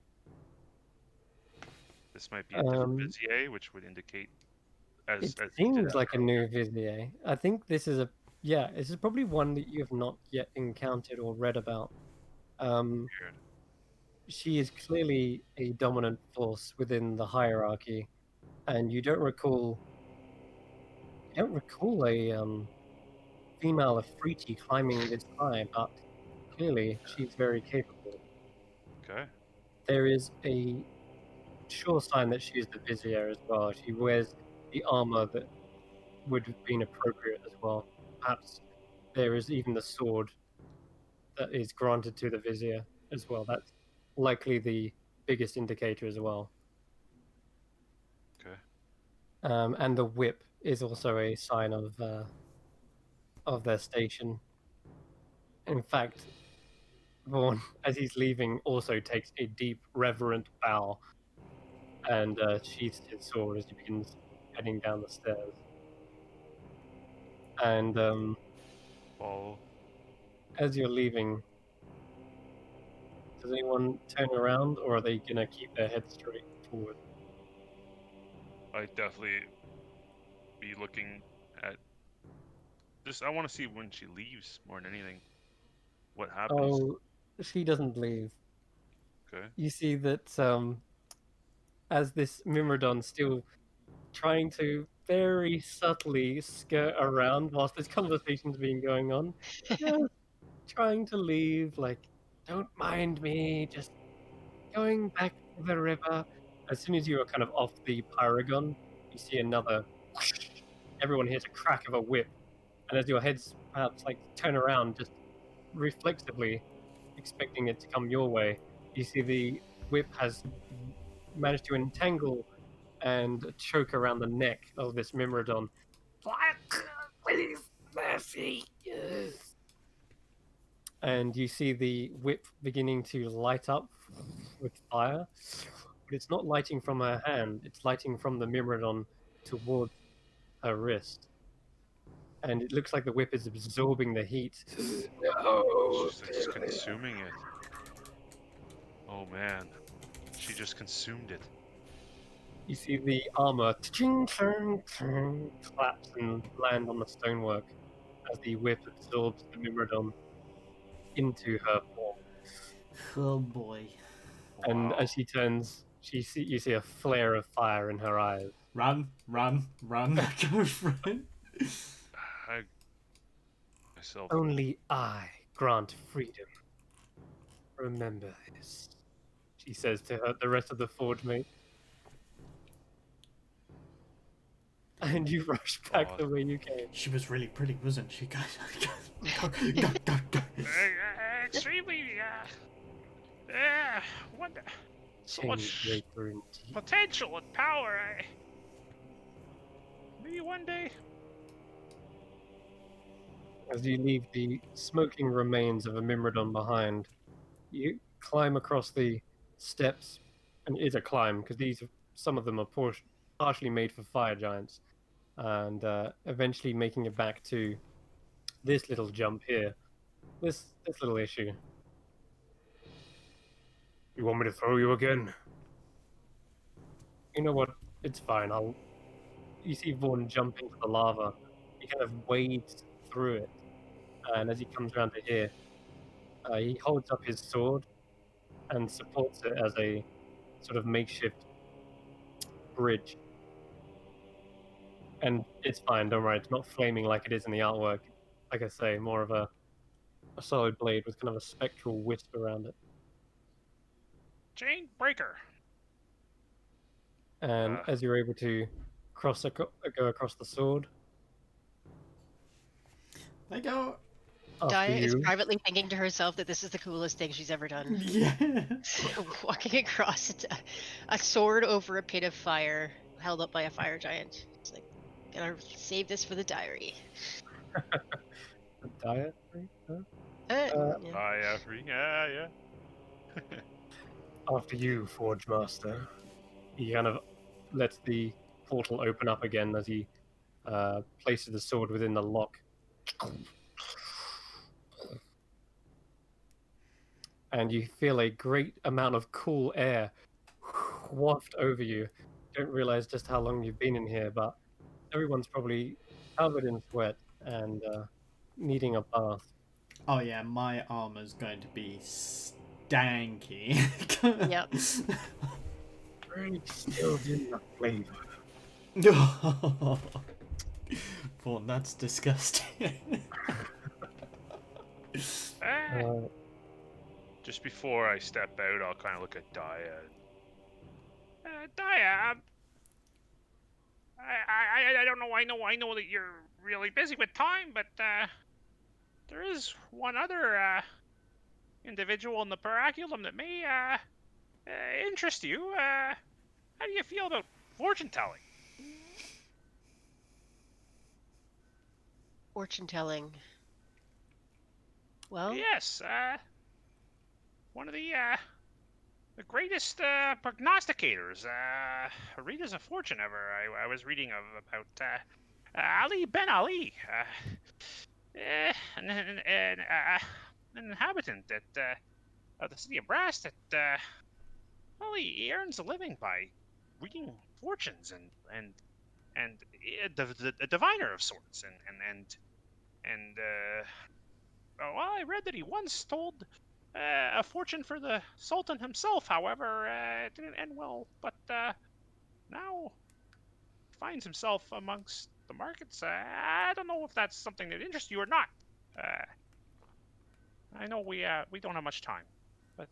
This might be a different um, Vizier, which would indicate it as you did seems ask like a earlier. new Vizier. I think this is this is probably one that you have not yet encountered or read about. Um, Weird. she is clearly a dominant force within the hierarchy, and you don't recall a female Afriti climbing this high, but clearly she's very capable. Okay. There is a sure sign that she is the Vizier as well. She wears the armor that would have been appropriate as well. Perhaps there is even the sword that is granted to the Vizier as well. That's likely the biggest indicator as well. Okay. And the whip is also a sign of their station. In fact, Vaughn, as he's leaving, also takes a deep, reverent bow and sheaths his sword as he begins heading down the stairs. And Follow. as you're leaving, does anyone turn around, or are they gonna keep their heads straight forward? I definitely be looking at just. I want to see when she leaves more than anything. What happens? Oh, she doesn't leave. Okay. You see that as this Mimrodon's still trying to very subtly skirt around whilst this conversation's been going on, just trying to leave, like, don't mind me, just going back to the river. As soon as you are kind of off the Pyragon, you see another whoosh. Everyone hears a crack of a whip, and as your heads perhaps like turn around just reflexively, expecting it to come your way, you see the whip has managed to entangle and choke around the neck of this Mimrodon. Please, mercy. Yes. And you see the whip beginning to light up with fire, but it's not lighting from her hand, it's lighting from the Mimrodon towards her wrist. And it looks like the whip is absorbing the heat. No! She's like just consuming it. Oh man, she just consumed it. You see the armor collapse and land on the stonework as the whip absorbs the Mimrodon into her form. Oh boy. And Wow. as she turns, you see a flare of fire in her eyes. Run, run, run. Go for it. I myself. Only I grant freedom. Remember this, she says to the rest of the Forge mate. And you rush back God. the way you came. She was really pretty, wasn't she, guys? Go, go, go, go. Extremely, what, so Change much Waker indeed. potential and power. Maybe one day. As you leave the smoking remains of a Mimrodon behind, you climb across the steps, and it is a climb because some of them are partially made for fire giants, and eventually making it back to this little jump here, this little issue. You want me to throw you again? You know what? It's fine. You see Vaughn jump into the lava. He kind of wades through it, and as he comes around to here, he holds up his sword and supports it as a sort of makeshift bridge. And it's fine, don't worry, it's not flaming like it is in the artwork. Like I say, more of a solid blade with kind of a spectral wisp around it. Chain breaker. And Uh, as you're able to go across the sword, They go. after Daya is you, privately thinking to herself that this is the coolest thing she's ever done. Yeah. Walking across a sword over a pit of fire held up by a fire giant. It's like, gotta save this for the diary. the dietary, Uh, Uh, yeah. free. Yeah. after you, Forge Master, he kind of lets the portal open up again as he places the sword within the lock. And you feel a great amount of cool air waft over you. Don't realize just how long you've been in here, but everyone's probably covered in sweat and needing a bath. Oh yeah, my armor's going to be stanky. Yep. Very stilled in the flavor. Well, that's disgusting. Uh, just before I step out, I'll kind of look at Daya. Daya, I don't know. I know that you're really busy with time, but there is one other individual in the Paraculum that may interest you. How do you feel about fortune telling? Fortune telling. Well, Yes, one of the greatest prognosticators, readers of fortune ever. I was reading about Ali Ben Ali, an inhabitant of the city of Brass that well, he earns a living by reading fortunes and a diviner of sorts and well, I read that he once told a fortune for the Sultan himself. However, it didn't end well. But now he finds himself amongst the markets. I don't know if that's something that interests you or not. Uh, I know we don't have much time, but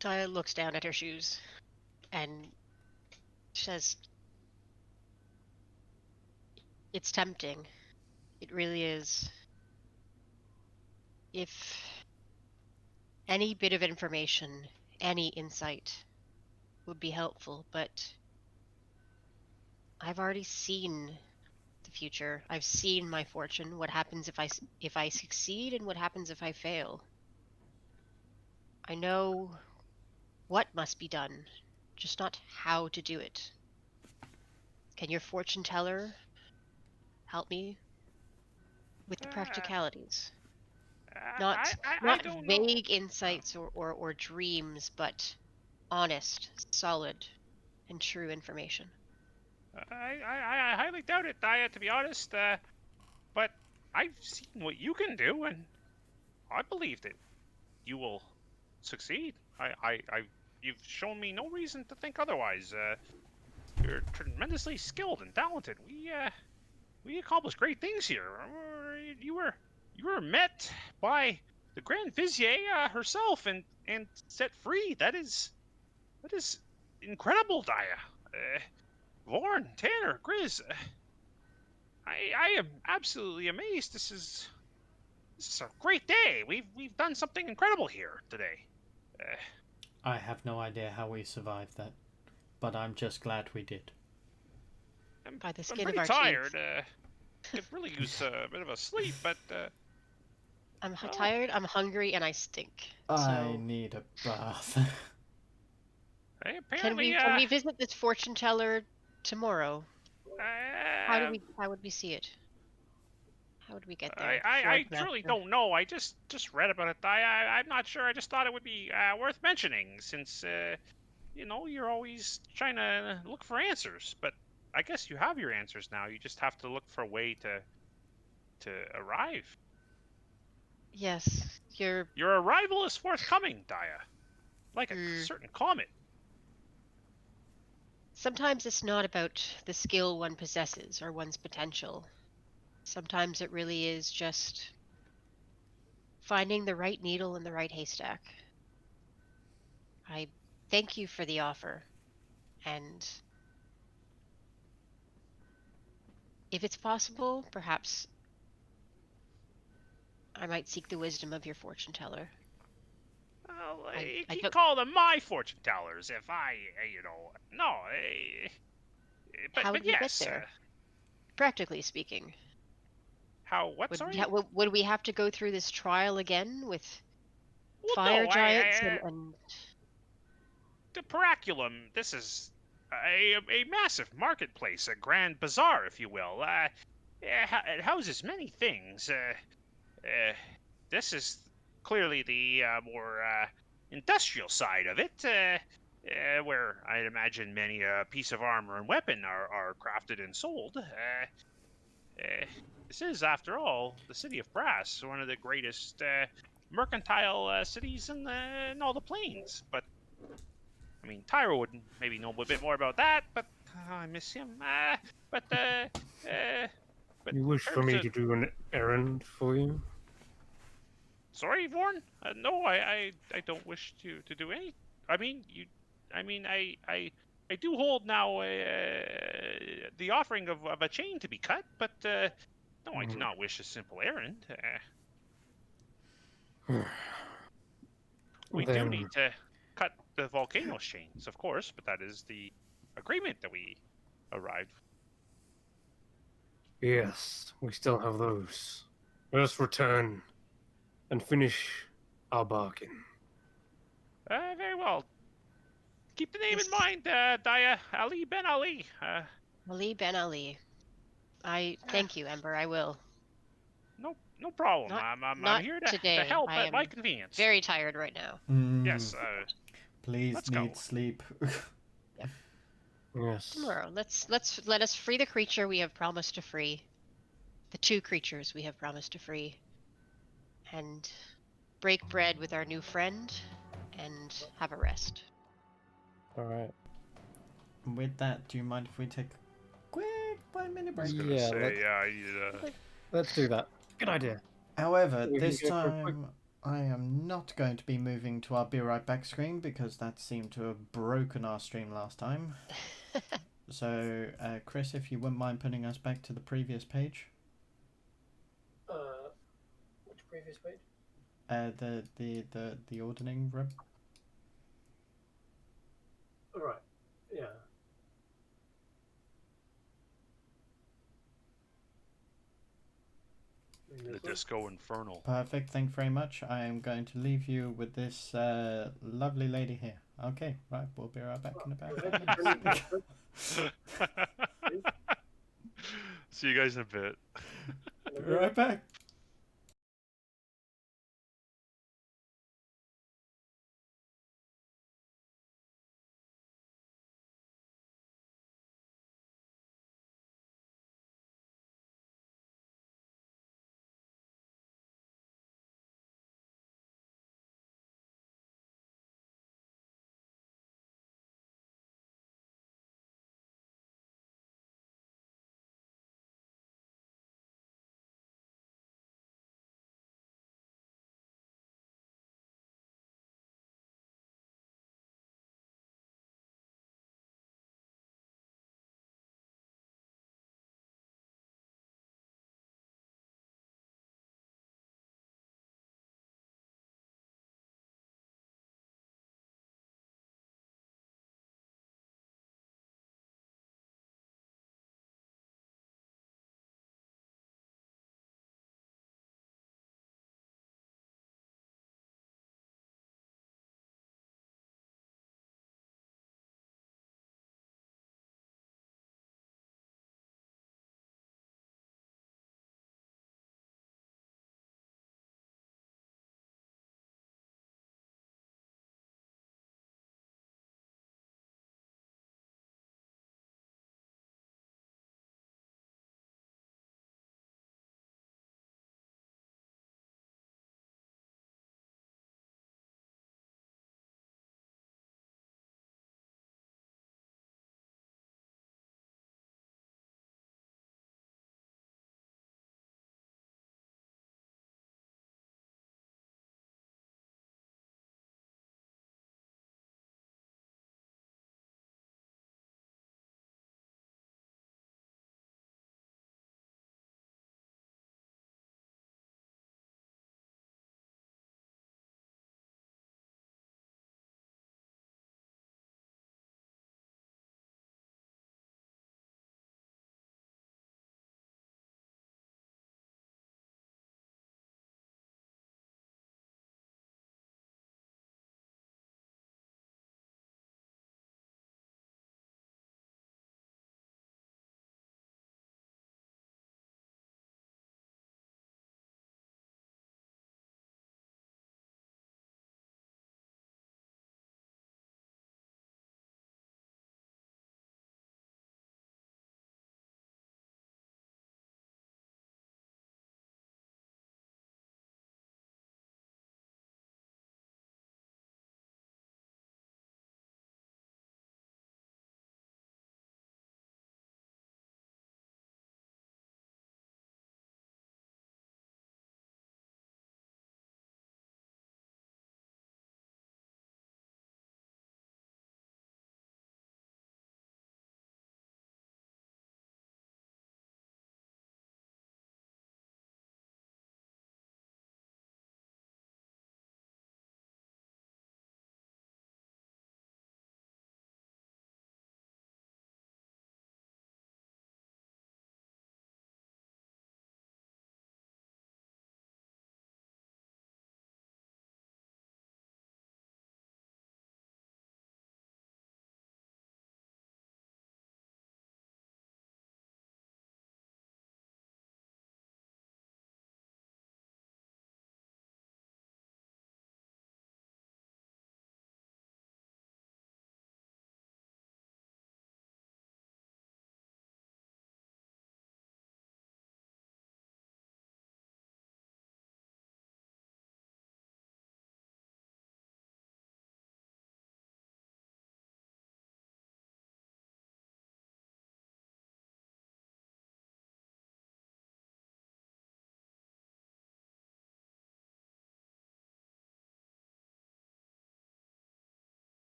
Daya looks down at her shoes and says, "It's tempting. It really is. If any bit of information, any insight would be helpful, but I've already seen the future. I've seen my fortune. What happens if I succeed, and what happens if I fail? I know what must be done, just not how to do it. Can your fortune teller help me with the uh, practicalities? I, Not I I not don't know. vague insights or dreams, but honest, solid, and true information." I highly doubt it, Daya, to be honest. But I've seen what you can do, and I believe that you will succeed. You've shown me no reason to think otherwise. You're tremendously skilled and talented. We accomplished great things here. You were met by the Grand Vizier herself and set free. That is incredible, Daya. Vorn, Tanner, Grizz. I am absolutely amazed. This is a great day. We've done something incredible here today. Uh, I have no idea how we survived that, but I'm just glad we did. By the I'm skin of pretty our tired. teeth. Could really use a bit of a sleep, but I'm well, tired, I'm hungry, and I stink. I So need a bath. hey, can apparently, we visit this fortune teller tomorrow? uh, How would we see it? How would we get there, Forge I truly Master? don't know. I just read about it. I'm not sure. I just thought it would be worth mentioning since you know you're always trying to look for answers. But I guess you have your answers now. You just have to look for a way to arrive. Yes, you're. Your arrival is forthcoming, Daya, like a Hmm. certain comet. Sometimes it's not about the skill one possesses or one's potential. Sometimes it really is just finding the right needle in the right haystack. I thank you for the offer, and if it's possible, perhaps I might seek the wisdom of your fortune teller. Well, I, you I keep don't. calling them my fortune tellers. If I, no, How but would we get yes. there? Practically speaking, How? What? would Sorry. would we have to go through this trial again with Well, fire no. giants and The Paraculum. This is a massive marketplace, a grand bazaar, if you will. It houses many things. Uh, this is clearly the more industrial side of it, where I'd imagine many a piece of armor and weapon are crafted and sold. This is, after all, the city of Brass, one of the greatest mercantile cities in all the plains. But I mean, Tyro would maybe know a bit more about that. But I miss him. But but You in wish for terms me of to do an errand for you? sorry, Vorn. No, I don't wish to do any. I mean, you. I mean, I do hold now the offering of a chain to be cut, but no, I do Mm. not wish a simple errand. We do Then, need to cut the volcano's chains, of course, but that is the agreement that we arrived. yes, we still have those. Let us return and finish our bargain. Very well. Keep the name in this mind, Daya Ali Ben Ali. Ali Ben Ali. I thank you, Ember. I will. No problem. Not I'm not here to today. help I at my am convenience. very tired right now. Mm, Yes. please Let's need go. sleep. Yep. Yes. Tomorrow, let us free the creature we have promised to free. The two creatures we have promised to free, and break bread with our new friend, and have a rest. All right. With that, do you mind if we take a quick 5-minute I was break? gonna Yeah, say, yeah, I need let's do that. Good idea. However, We can this go for a quick. time I am not going to be moving to our Be Right Back screen because that seemed to have broken our stream last time. So, Chris, if you wouldn't mind putting us back to the previous page. Which previous page? The ordering room. All right. Yeah. the Disco Infernal. Perfect. Thank you very much. I am going to leave you with this lovely lady here. Okay, right. We'll be right back in about. See you guys in a bit. Be right back.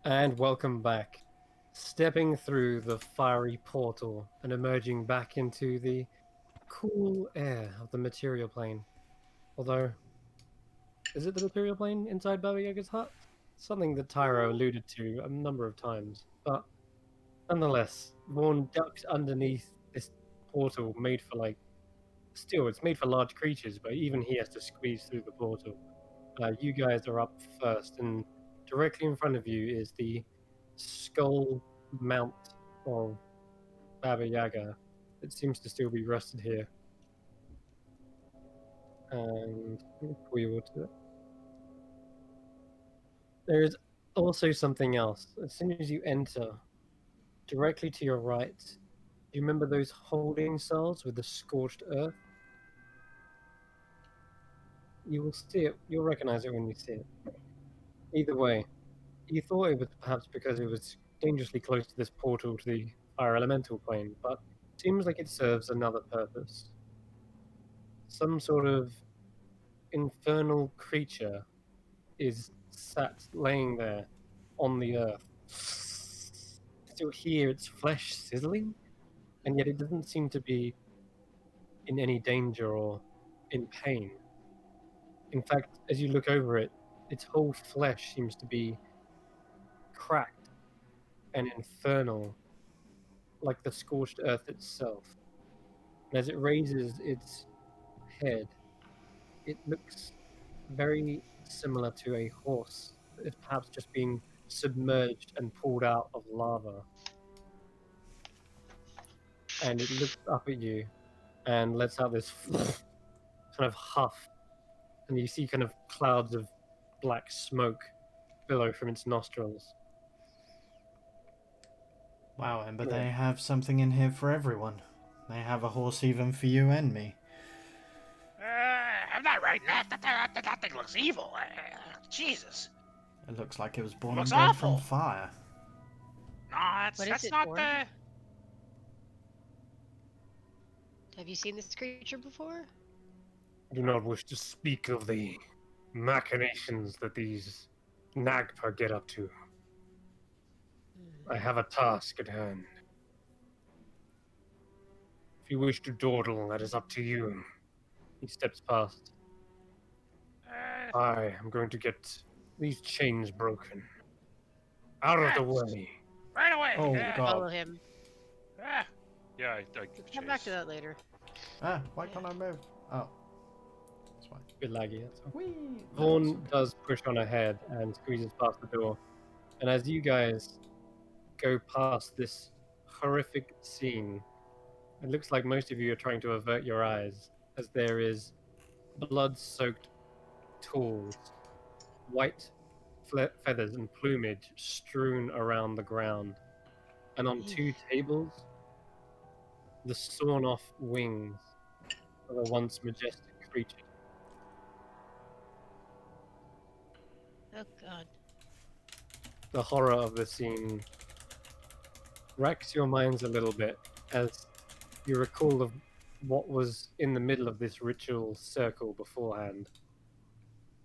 And welcome back. Stepping through the fiery portal and emerging back into the cool air of the material plane. Although, is it the material plane inside Baba Yaga's hut? Something that Tyro alluded to a number of times. But nonetheless, Vaughn ducks underneath this portal made for still, it's made for large creatures, but even he has to squeeze through the portal. You guys are up first, and directly in front of you is the skull mount of Baba Yaga. It seems to still be rusted here. And let me pull you all to it. There is also something else. As soon as you enter, directly to your right, do you remember those holding cells with the scorched earth? You will see it. You'll recognize it when you see it. Either way, you thought it was perhaps because it was dangerously close to this portal to the fire elemental plane, but it seems like it serves another purpose. Some sort of infernal creature is sat laying there on the earth. Still hear its flesh sizzling, and yet it doesn't seem to be in any danger or in pain. In fact, as you look over it, its whole flesh seems to be cracked and infernal, like the scorched earth itself. And as it raises its head, it looks very similar to a horse that is perhaps just being submerged and pulled out of lava. And it looks up at you and lets out this kind of huff, and you see kind of clouds of black smoke billow from its nostrils. Wow, Ember, Yeah. they have something in here for everyone. They have a horse even for you and me. I'm not writing that. That thing looks evil. Jesus. It looks like it was born Looks and bred from awful. fire. No, What is that's it not for? the. Have you seen this creature before? I do not wish to speak of the machinations that these Nagpar get up to. I have a task at hand. If you wish to dawdle, that is up to you. He steps past. I am going to get these chains broken. Out of the way. Right away. Oh, God. Follow him. Ah, Yeah, I We'll come back to chase. that later. Ah, why can't I move? Oh. That's fine. Bit laggy, that's all. Whee! Vaughn does push on ahead and squeezes past the door. And as you guys go past this horrific scene, it looks like most of you are trying to avert your eyes as there is blood-soaked tools, white feathers and plumage strewn around the ground. And on two tables, the sawn-off wings of a once majestic creature. Oh god. The horror of the scene racks your minds a little bit as you recall of what was in the middle of this ritual circle beforehand.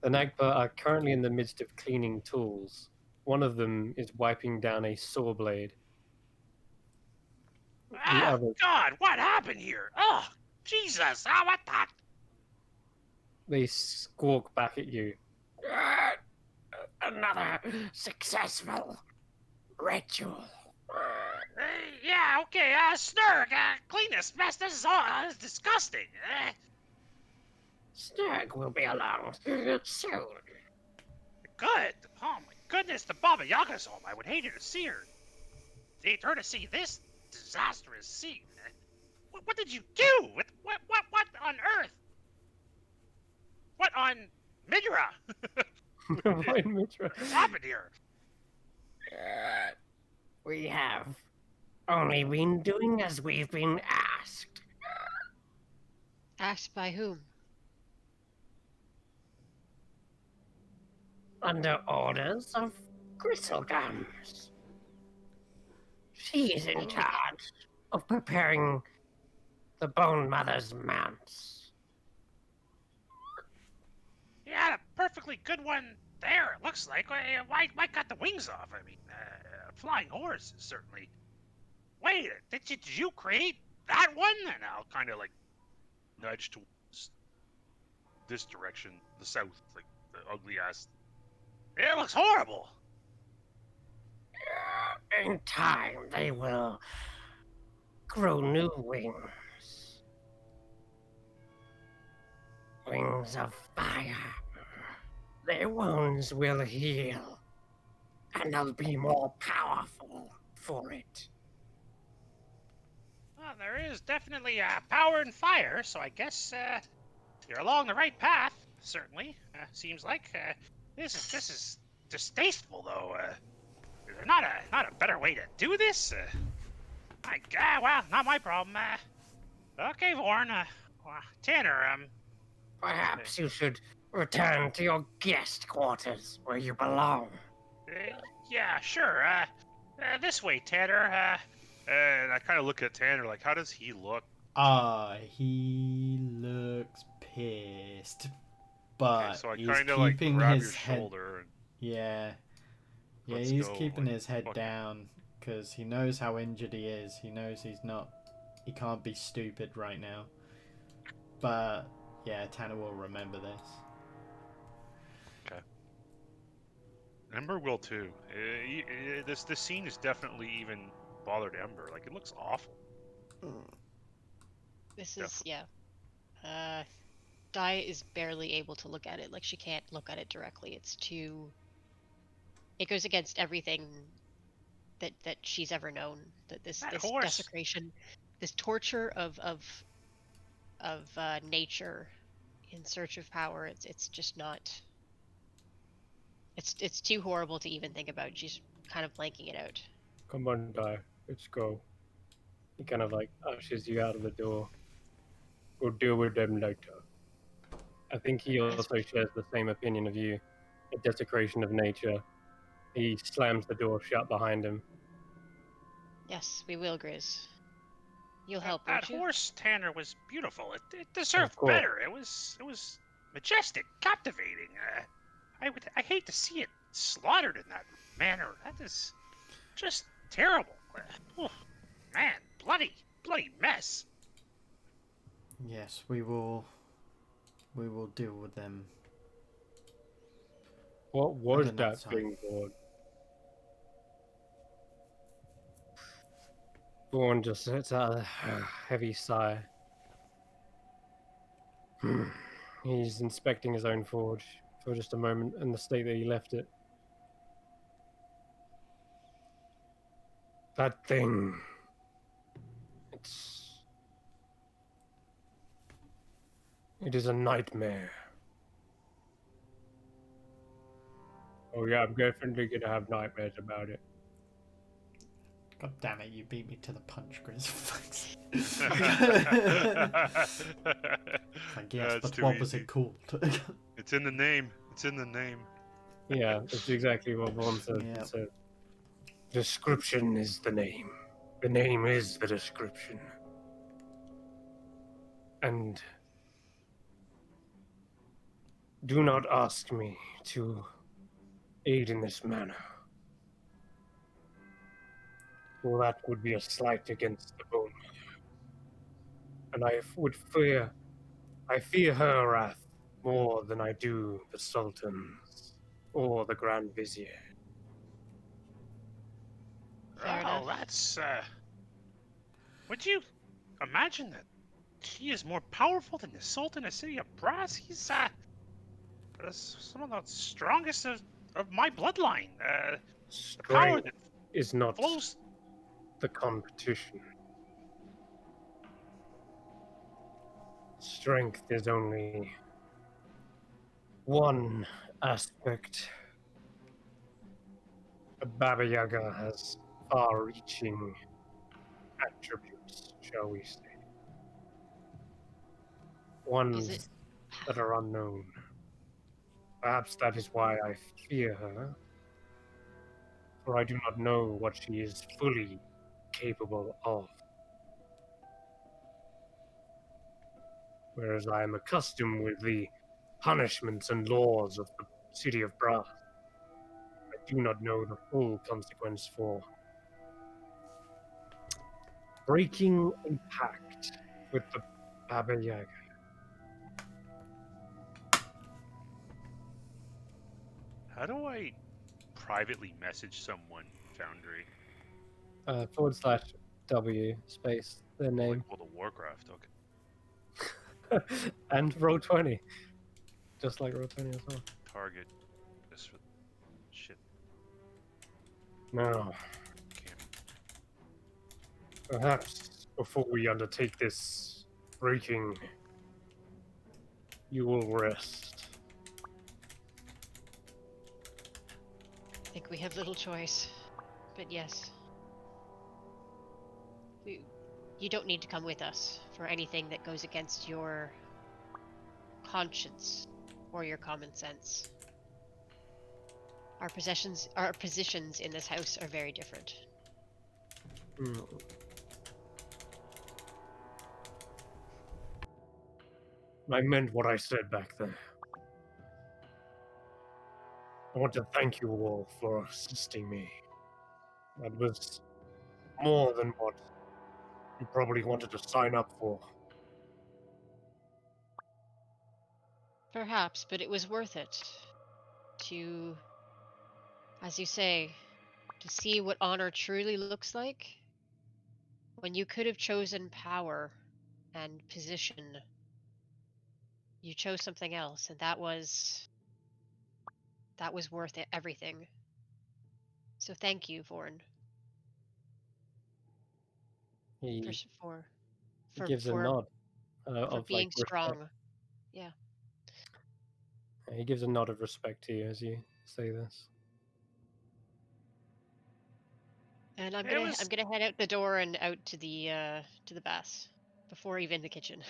The Nagpa are currently in the midst of cleaning tools. One of them is wiping down a saw blade. The other, God, what happened here? Oh, Jesus. What the? they squawk back at you. Another successful ritual. Yeah, okay. Snurg, clean this mess. This is all. This is disgusting. Snurg will be along soon. Good. Oh my goodness, the Baba Yaga's home. I would hate her to see her. Hate her to see this disastrous scene. What did you do? What on earth? What on Midra? Right, Mitra. What's happened here? We have only been doing as we've been asked. Asked by whom? Under orders of Gristlegums. She's in charge of preparing the Bone Mother's mounts. You had a perfectly good one there, it looks like. Why cut the wings off? I mean, flying horse is certainly... Wait, did you create that one? And I'll kind of, like, nudge towards this direction, the south, like, the ugly-ass... It looks horrible! In time, they will grow new wings. Wings of fire. Their wounds will heal, and they'll be more powerful for it. Well, there is definitely power and fire, so I guess you're along the right path. Certainly, seems like. This is distasteful, though. Is there not a better way to do this? My God, well, not my problem. Okay, Vorn. Tanner. Perhaps you should return to your guest quarters where you belong. Yeah, sure. This way, Tanner. And I kind of look at Tanner like, how does he look? He looks pissed, but Okay, so I he's kind of like keeping grab his your head. shoulder and Yeah, let's he's go, keeping like, his head fuck it. down because he knows how injured he is. He knows he can't be stupid right now. But yeah, Tanner will remember this. Ember will too. This scene is definitely even bothered Ember. Like, it looks awful. This is, yeah. Di is barely able to look at it. Like, she can't look at it directly. It's too... It goes against everything that she's ever known. That this horse. desecration, this torture of nature in search of power. It's just not... It's too horrible to even think about. She's kind of blanking it out. Come on, Di. Let's go. He kind of like ushers you out of the door. We'll deal with them later. I think he also shares the same opinion of you. A desecration of nature. He slams the door shut behind him. Yes, we will, Grizz. You'll help, That won't you? horse, Tanner, was beautiful. It deserved course. better. It was majestic, captivating. I hate to see it slaughtered in that manner. That is just terrible. Man, bloody mess. Yes, we will deal with them. What was Another that time. thing, Vaughn? Vaughn just lets out a heavy sigh. He's inspecting his own forge for just a moment in the state that he left it. That thing. It is a nightmare. Oh yeah, I'm definitely gonna have nightmares about it. God damn it, you beat me to the punch, Grizz. Like, yes, That's but too what was easy. it called? It's in the name. It's in the name. Yeah, that's exactly what Vaughn said. Yeah. So, description is the name. The name is the description. And do not ask me to aid in this manner. For that would be a slight against the bone mother. And I fear her wrath more than I do the Sultan's or the Grand Vizier. Fair enough. That's would you imagine that he is more powerful than the Sultan of City of Brass? He's some of the strongest of my bloodline. The power Strength that is not flows. the competition. Strength is only one aspect. A Baba Yaga has far-reaching attributes, shall we say. Ones Is it? that are unknown. Perhaps that is why I fear her, for I do not know what she is fully capable of. Whereas I am accustomed with the punishments and laws of the city of brass. I do not know the full consequence for breaking a pact with the Baba Yaga. How do I privately message someone, Foundry? /W space their Like name World of Warcraft, okay. and roll 20, just like roll 20 as well. Target. This for shit. Now, Can't. perhaps before we undertake this breaking, you will rest. I think we have little choice. But yes. You don't need to come with us for anything that goes against your conscience or your common sense. Our positions in this house are very different. Hmm. I meant what I said back then. I want to thank you all for assisting me. That was more than what you probably wanted to sign up for. Perhaps, but it was worth it. To, as you say, to see what honor truly looks like. When you could have chosen power and position, you chose something else, and that was worth it, everything. So thank you, Vorn, for He s- for gives a for nod for of like being respect. strong. Yeah. He gives a nod of respect to you as you say this. And It was I'm gonna head out the door and out to the baths before even the kitchen.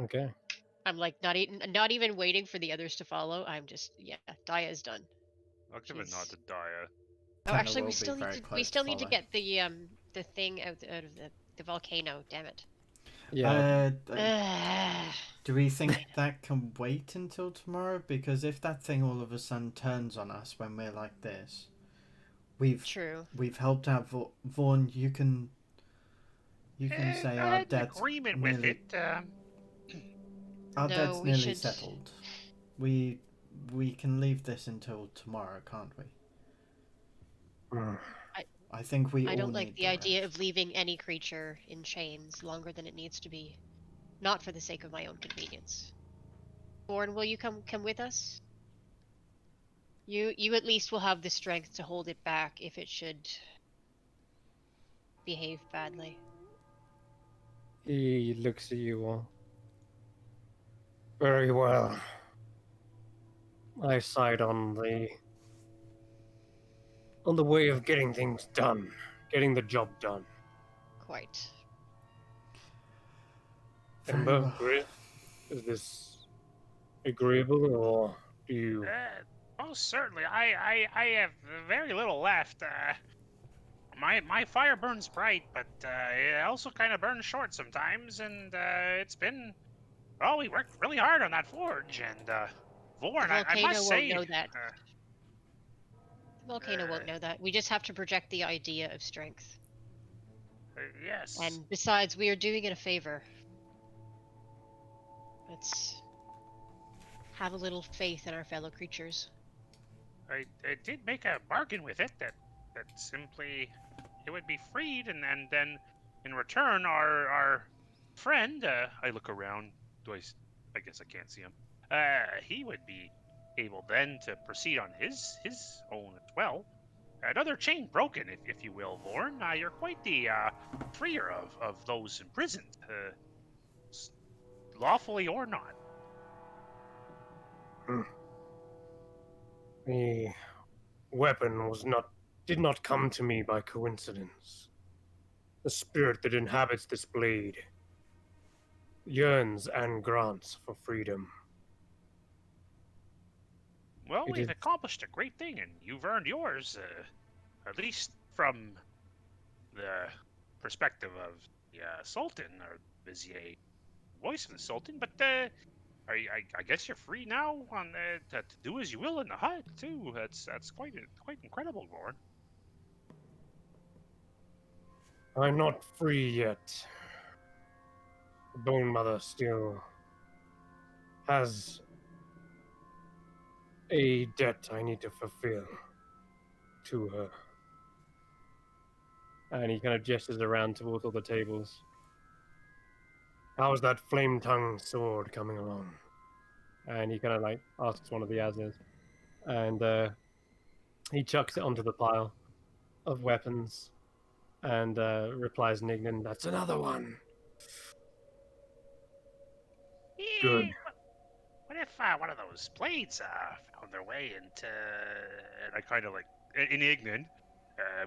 Okay. I'm like not even waiting for the others to follow. I'm just Daya is done. I'll give a nod She's to Daya. Oh, Tenno actually will be very we close to still need to follow. get the thing out of the volcano. Damn it. Yeah. Ugh. Do we think that can wait until tomorrow? Because if that thing all of a sudden turns on us when we're like this, True. we've helped out Vaughn. You can say I had an agreement with it. our No, debt's we nearly should. settled. We can leave this until tomorrow, can't we? Hmm. I think we I all don't like need the the idea rest. of leaving any creature in chains longer than it needs to be. Not for the sake of my own convenience. Born, will you come with us? You at least will have the strength to hold it back if it should behave badly. He looks at you all. Very well. I side on the way of getting things done, getting the job done. Quite. Very Ember, well. Grizz, is this agreeable, or do you? Most certainly. I have very little left. My fire burns bright, but it also kind of burns short sometimes, and it's been. Oh, we worked really hard on that forge, and The Vorn, I volcano must won't say, know that. The volcano won't know that. We just have to project the idea of strength. yes, And besides, we are doing it a favor. Let's have a little faith in our fellow creatures. I did make a bargain with it that simply it would be freed, and then in return, our friend, I look around. I guess I can't see him. He would be able then to proceed on his own as well. Another chain broken, if you will, Vorn. You're quite the freer of those imprisoned, lawfully or not. Hmm. The weapon did not come to me by coincidence. The spirit that inhabits this blade yearns and grants for freedom. Well, It we've is accomplished a great thing, and you've earned yours, at least from the perspective of the Sultan, or Vizier, voice of the Sultan. But I guess you're free now on to do as you will in the hut too. That's quite incredible, Gorn. I'm not free yet. The Bone Mother still has a debt I need to fulfill to her. And he kind of gestures around towards all the tables. How's that flame tongue sword coming along? And he kind of like asks one of the Azers. And he chucks it onto the pile of weapons and replies in Ignan, that's another one. Good. What if one of those blades found their way into? And I kind of like in Ignan,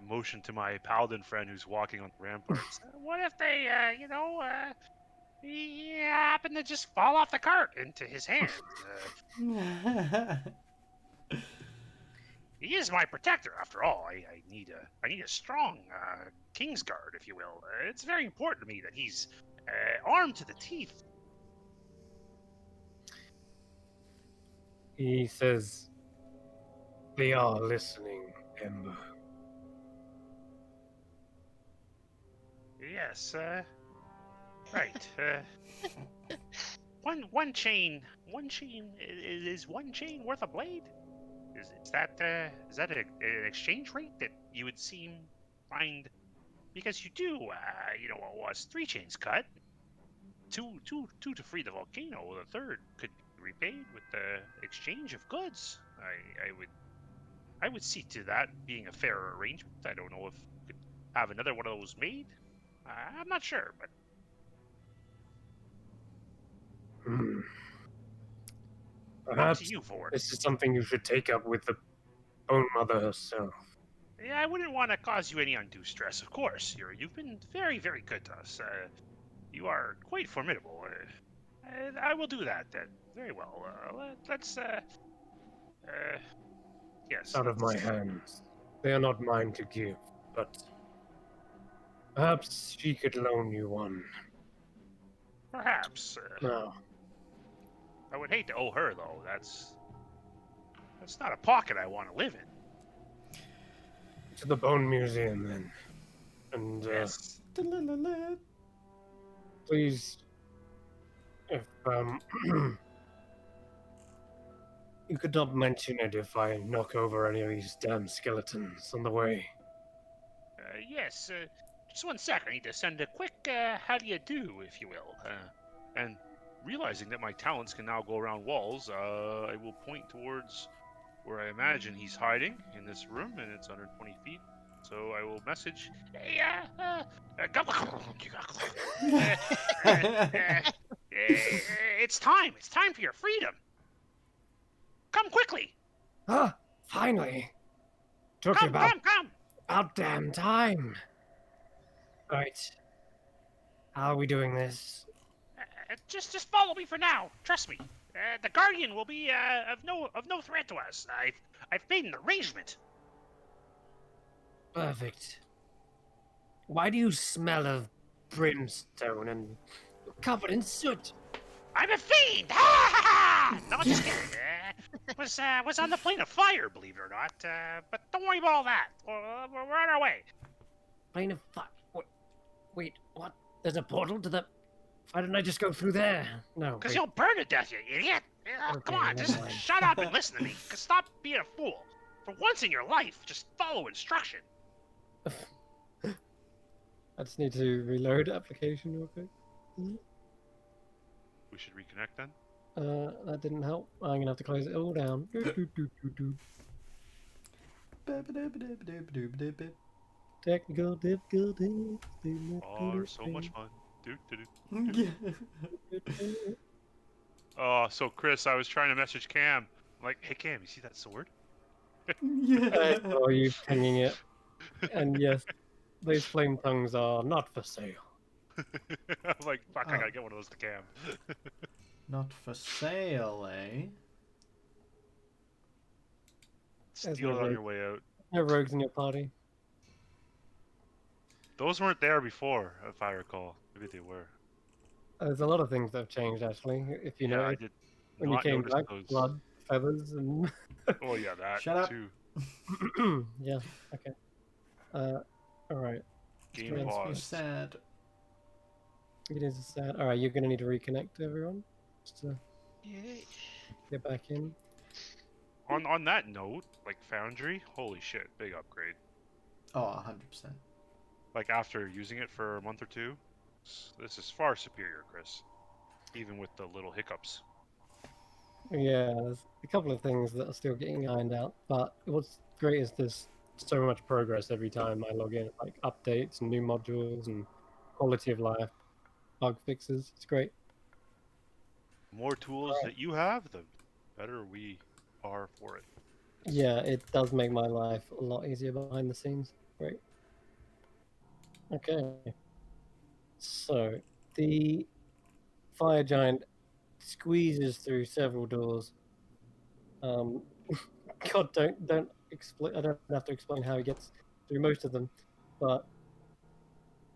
motion to my paladin friend who's walking on the ramparts. What if they, he happened to just fall off the cart into his hands? He is my protector, after all. I need a strong king's guard, if you will. It's very important to me that he's armed to the teeth. He says, they are listening, Ember. Yes, right. One chain is one chain worth a blade? Is that an exchange rate that you would find? Because you do, was 3 chains cut, two to free the volcano. The third could be repaid with the exchange of goods. I would see to that being a fair arrangement. I don't know if you could have another one of those made. I'm not sure, but up Perhaps to you, Ford. this is something you should take up with the Bone Mother herself. Yeah, I wouldn't want to cause you any undue stress, of course. You've been very, very good to us. You are quite formidable. I will do that. Very well. Let's. Yes. Out of my hands. They are not mine to give, but perhaps she could loan you one. Perhaps. Now, I would hate to owe her, though. That's not a pocket I want to live in. to the Bone Museum then. And Yes. please, if you could not mention it if I knock over any of these damn skeletons on the way. Yes. Just one sec. I need to send a quick how do you do, if you will. And realizing that my talents can now go around walls, I will point towards where I imagine he's hiding in this room, and it's 120 feet. So I will message, hey, it's time. It's time for your freedom. Come quickly. Ah, finally! Took Come. about damn time. Right. How are we doing this? Just follow me for now. Trust me. The Guardian will be of no threat to us. I've made an arrangement. Perfect. Why do you smell of brimstone and covered in soot? I'm a fiend. Ha ha ha! No, I'm just kidding. Was on the plane of fire, believe it or not. But don't worry about all that. We're on our way. Plane of fire. Wait, what? There's a portal to the. Why didn't I just go through there? No. Because wait. you'll burn to death, you idiot. Come on, never just mind. shut up and listen to me. Stop being a fool. For once in your life, just follow instruction. I just need to reload application real quick. We should reconnect then. That didn't help. I'm gonna have to close it all down. Technical difficulties. Oh, they're so much fun. Oh, so Chris, I was trying to message Cam. I'm like, hey Cam, you see that sword? I saw you pinging it. And yes, these flame tongues are not for sale. I'm like, fuck, I Oh. gotta get one of those to Cam. Not for sale, eh? There's Steal no it on rogue. your way out. No rogues in your party. Those weren't there before, if I recall. Maybe they were. There's a lot of things that have changed actually. If you Yeah, know, I did. when you not came noticed back, those. blood, feathers, and Oh yeah, that Shut up. too. yeah. Okay. All right. Game Let's Makes me paused. sad. It is sad. All right, you're gonna need to reconnect everyone just to Yeah. get back in. On that note, like Foundry, holy shit, big upgrade. Oh, 100%. Like after using it for a month or two, this is far superior, Chris. Even with the little hiccups. Yeah, there's a couple of things that are still getting ironed out, but what's great is there's so much progress every time I log in, like updates and new modules and quality of life, bug fixes. It's great. More tools that you have, the better we are for it. Yeah, it does make my life a lot easier behind the scenes. Great. Okay. So the fire giant squeezes through several doors. Um, God, don't explain. I don't have to explain how he gets through most of them, but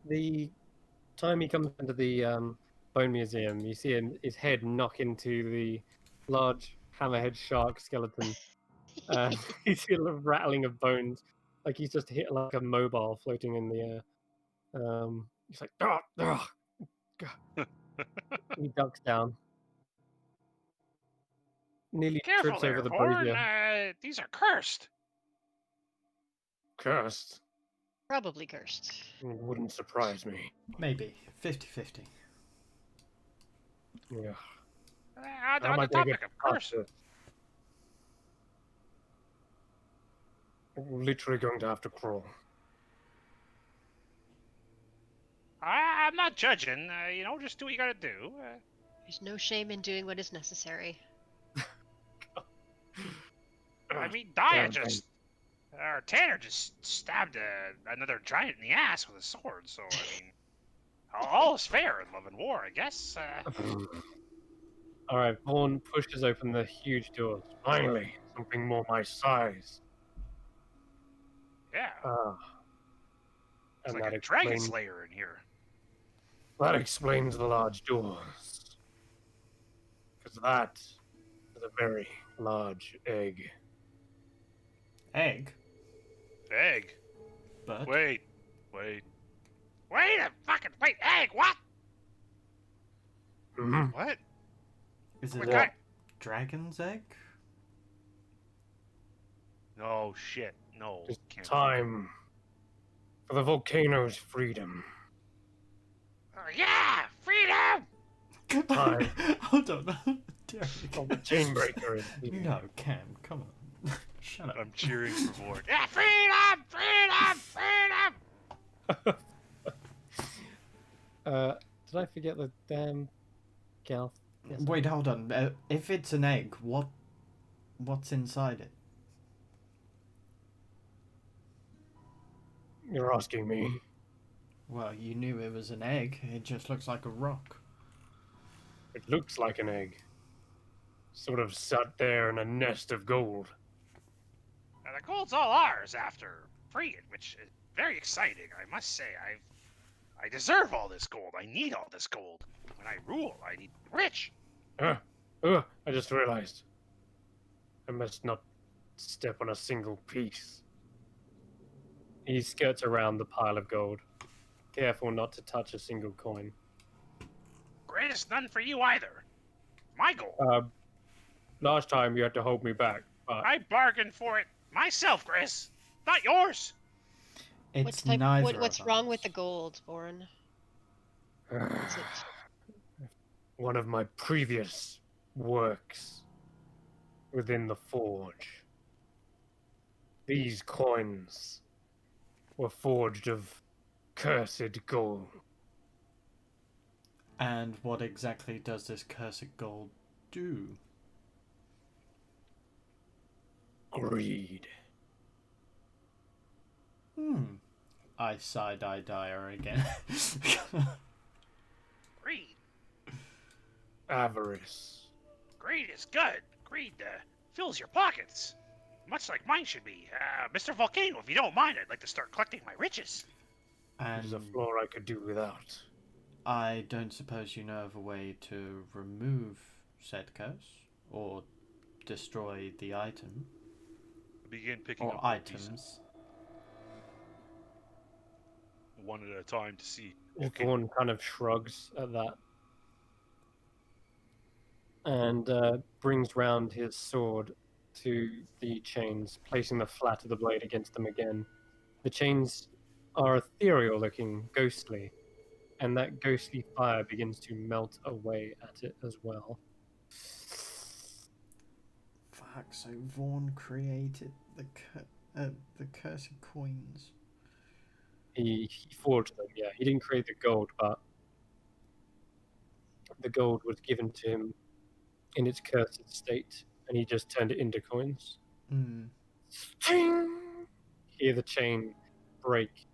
the time he comes into the bone museum, you see his head knock into the large hammerhead shark skeleton. You see a little rattling of bones, like he's just hit like a mobile floating in the air. He's like, "Ah, ah." He ducks down, nearly Careful trips over there, the Horn. brazier. These are cursed. Cursed. Probably cursed. Wouldn't surprise me. Maybe 50-50. Yeah. On, How am on I the gonna get topic of past curse, this? I'm literally going to have to crawl. I'm not judging. Just do what you gotta do. There's no shame in doing what is necessary. I mean, Daya Damn thing. or Tanner just stabbed another giant in the ass with a sword. So I mean, all is fair in love and war, I guess. All right, Vaughn pushes open the huge doors. Finally, something more my size. Yeah, Ah, it's and like that a dragon explains slayer in here. the large doors. Because that is a very large egg. Egg? Egg. But Wait. Wait a fucking wait, egg. What? Mhm. What? is What it kind? a dragon's egg? No shit. No. It's Can't be. time for the volcano's freedom. Yeah, freedom. Time. Hold on. Derek. Oh, the chainbreaker is here. No, Cam, come on. Shut up. I'm cheering for Vord. Yeah, freedom, freedom, freedom. Did I forget the damn gal? Yes, I Wait, did. hold on. If it's an egg, what's inside it? You're asking me. Well, you knew it was an egg. It just looks like a rock. It looks like an egg. Sort of sat there in a nest of gold. Now, the gold's all ours after freeing, which is very exciting. I must say, I deserve all this gold. I need all this gold. When I rule, I need rich. I just realized. I must not step on a single piece. He skirts around the pile of gold, careful not to touch a single coin. Greatest none for you either. My gold. Last time you had to hold me back, but I bargained for it myself, Chris. Not yours. It's neither What's of wrong ours. with the gold, Bourne? Is it? one of my previous works within the forge. These coins were forged of cursed gold. And what exactly does this cursed gold do? Greed. I side-eye Dyer again. Greed. Avarice. Greed is good. Greed fills your pockets. Much like mine should be. Mr. Volcano, if you don't mind, I'd like to start collecting my riches. It is a And floor I could do without. I don't suppose you know of a way to remove said curse? or destroy the item Begin picking or up the pieces items. one at a time to see. Okay. Vaughn kind of shrugs at that and brings round his sword to the chains, placing the flat of the blade against them again. The chains are ethereal looking, ghostly, and that ghostly fire begins to melt away at it as well. Fuck, so Vaughn created the cursed coins. He forged them, yeah. He didn't create the gold, but the gold was given to him in its cursed state, and he just turned it into coins. Mm. Ting! Hear the chain break,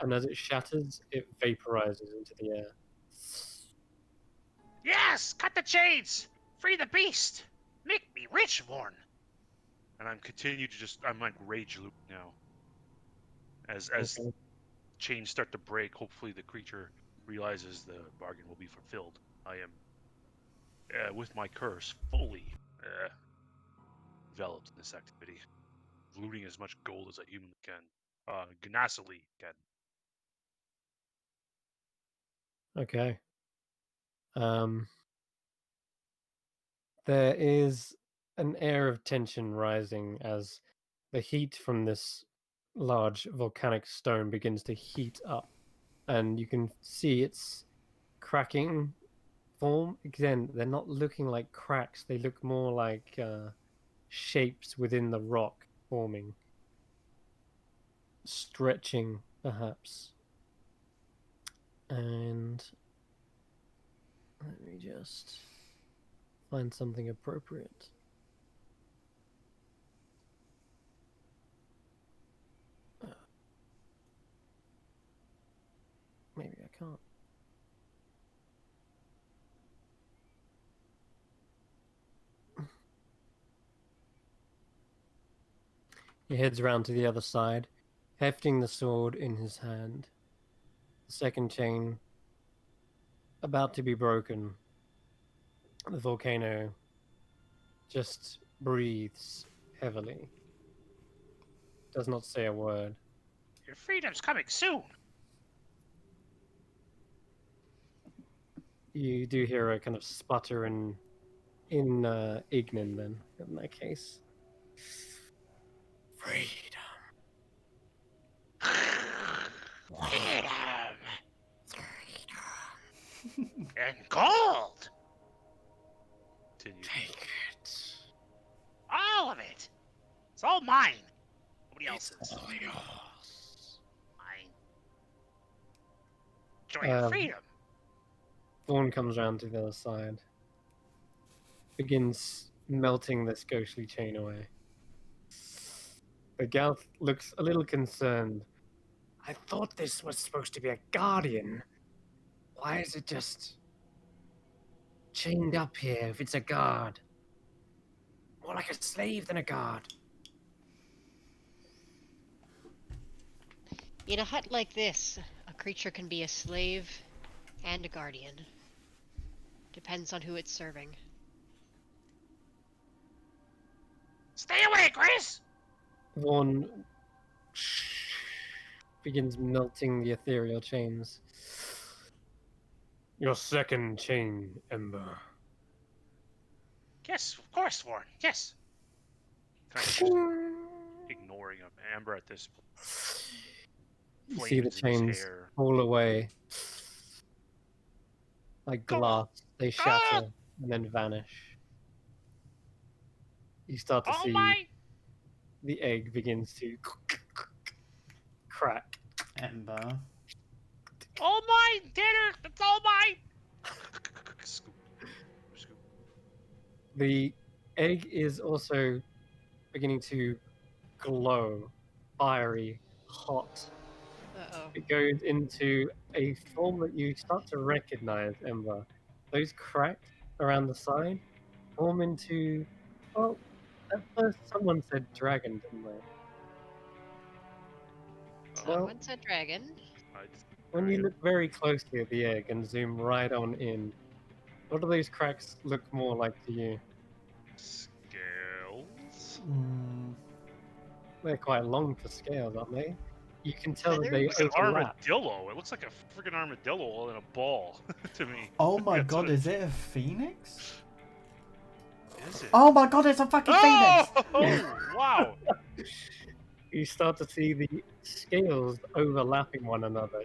and as it shatters, it vaporizes into the air. Yes, cut the chains. Free the beast. Make me rich, Vorn. And I'm continue to just I'm like rage loop now. As Okay. chains start to break, hopefully the creature realizes the bargain will be fulfilled. I am with my curse fully enveloped in this activity, looting as much gold as I humanly can, gnassily can. Okay. There is an air of tension rising as the heat from this large volcanic stone begins to heat up, and you can see its cracking form. Again, they're not looking like cracks, they look more like shapes within the rock forming, stretching perhaps. And let me just find something appropriate. Maybe I can't. He heads round to the other side, hefting the sword in his hand. The second chain about to be broken. The volcano just breathes heavily, does not say a word. Your freedom's coming soon. You do hear a kind of sputter in Ignin then, in that case. Freedom. Freedom. And gold. Continue. Take it. All of it. It's all mine. Nobody It's else's. all yours. Mine. Enjoy your freedom. Vaughn comes round to the other side, begins melting this ghostly chain away. The Gauth looks a little concerned. I thought this was supposed to be a guardian. Why is it just chained up here if it's a guard? More like a slave than a guard. In a hut like this, a creature can be a slave and a guardian. Depends on who it's serving. Stay away, Chris. Vaughn begins melting the ethereal chains. Your second chain, Ember. Yes, of course, Vorn. Yes. Kind of just ignoring him. Amber at this point. You see the Flames in his chains hair. fall away like glass. They shatter and then vanish. You start to All see mine. the egg begins to crack. Ember. All mine, Tanner. That's all mine. Scoop. Scoop. The egg is also beginning to glow, fiery, hot. Uh-oh. It goes into a form that you start to recognize, Ember. Those cracks around the side form into, well, at first someone said dragon, didn't they? Well, Someone said dragon. when you look very closely at the egg and zoom right on in, what do those cracks look more like to you? Scales. They're quite long for scales, aren't they? You can tell that Feathers? they Like an overlap. armadillo. It looks like a freaking armadillo in a ball to me. Oh my That's god, what is it a phoenix? is it? Oh my god, it's a fucking phoenix! Oh, wow. You start to see the scales overlapping one another,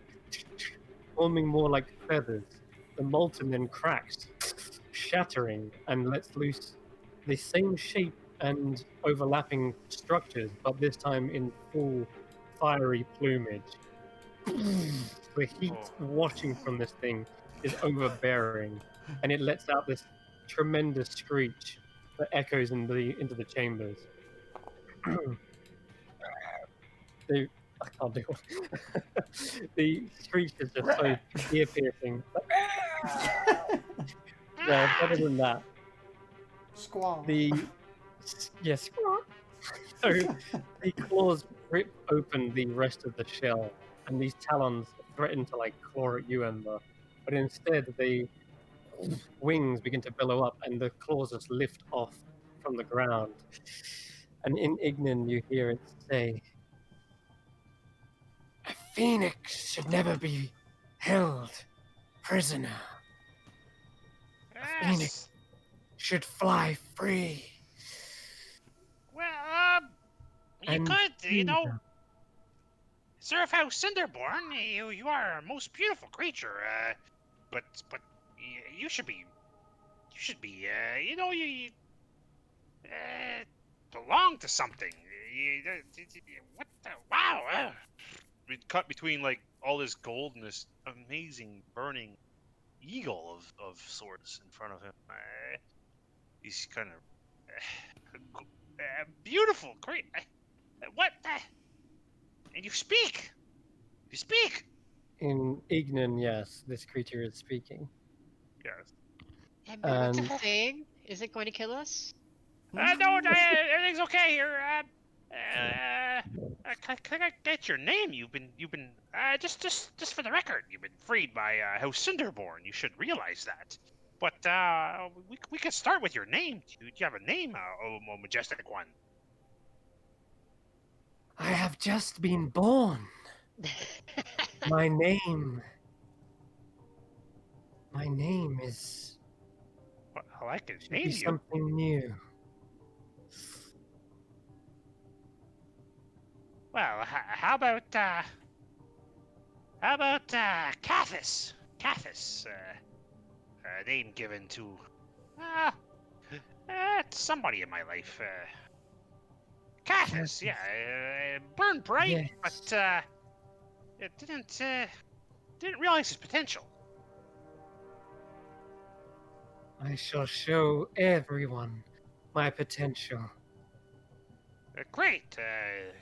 forming more like feathers. The molten then cracks, shattering, and lets loose the same shape and overlapping structures, but this time in full fiery plumage. The heat washing from this thing is overbearing, and it lets out this tremendous screech that echoes into the chambers. the I can't do it. The screech is just so ear piercing. Well, better than that. Squall. Yes. So the claws rip open the rest of the shell, and these talons threaten to like claw at you, Ember. But instead, the wings begin to billow up, and the claws just lift off from the ground. And in Ignan, you hear it say, A phoenix should never be held prisoner. A phoenix Yes. should fly free. Well, you and could, you know, freedom. Serve House Cinderborn. You are a most beautiful creature. But you should be, you know, you belong to something. What the? Wow. We cut between like all this gold and this amazing burning eagle of sorts in front of him. He's kind of Beautiful, great. What? And you speak. You speak. In Ignan, yes, this creature is speaking. yes. Ember, what's And it saying? Is it going to kill us? No, everything's okay here. Can I get your name? You've been, just for the record, you've been freed by House Cinderborn. You should realize that. But we could start with your name. Do you have a name, oh majestic one? I have just been born. My name is Well, I can should name be you. something new. Well, how about Cathis? Cathis, a name given to uh, somebody in my life. Cathis, yeah, burned bright, Yes. but it didn't realize his potential. I shall show everyone my potential. Great,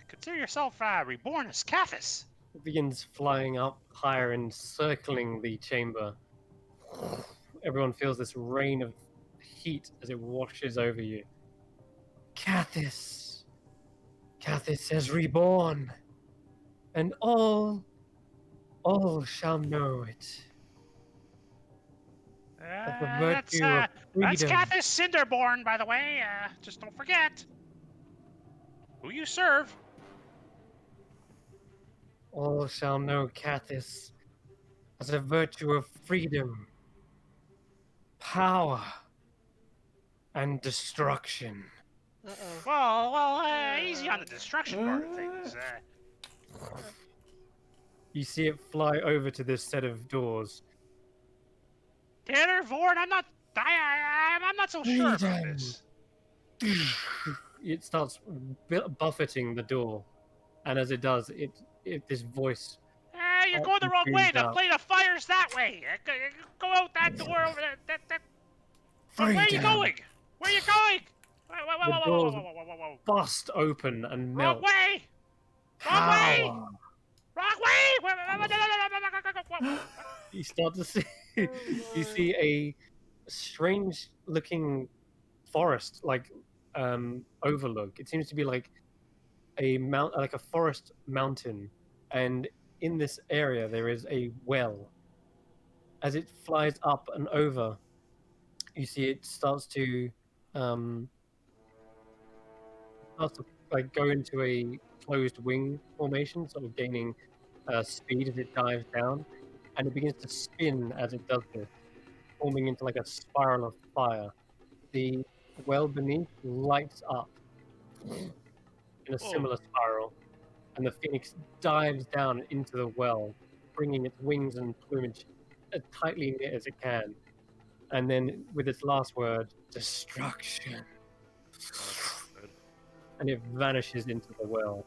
consider yourself reborn as Cathis. It begins flying up higher and circling the chamber. Everyone feels this rain of heat as it washes over you. Cathis. Cathis has reborn, and all shall know it. That the virtue of That's freedom, Cathis Cinderborn, by the way. Just don't forget who you serve. all shall know Cathis as a virtue of freedom, power, and destruction. Uh-oh. Well, easy on the destruction part of things. You see it fly over to this set of doors. Tanner, Vord, I'm not so sure about Freedom. this. It starts buffeting the door, and as it does, this voice. You're going the wrong way. The Out. plate of fire's that way. Go out that door over there. Where are you Freedom. going? Where are you going? The doors bust open and melt. Wrong way! Wrong way! Power. Wrong way! You start to see. You see a strange-looking forest, like overlook. It seems to be like like a forest mountain, and in this area there is a well. As it flies up and over, you see it starts to starts to like go into a closed wing formation, sort of gaining speed as it dives down, and it begins to spin as it does this, forming into like a spiral of fire. The well beneath lights up in a Oh, similar spiral, and the phoenix dives down into the well, bringing its wings and plumage as tightly knit as it can. And then, with its last word, destruction, that's not good. and it vanishes into the well.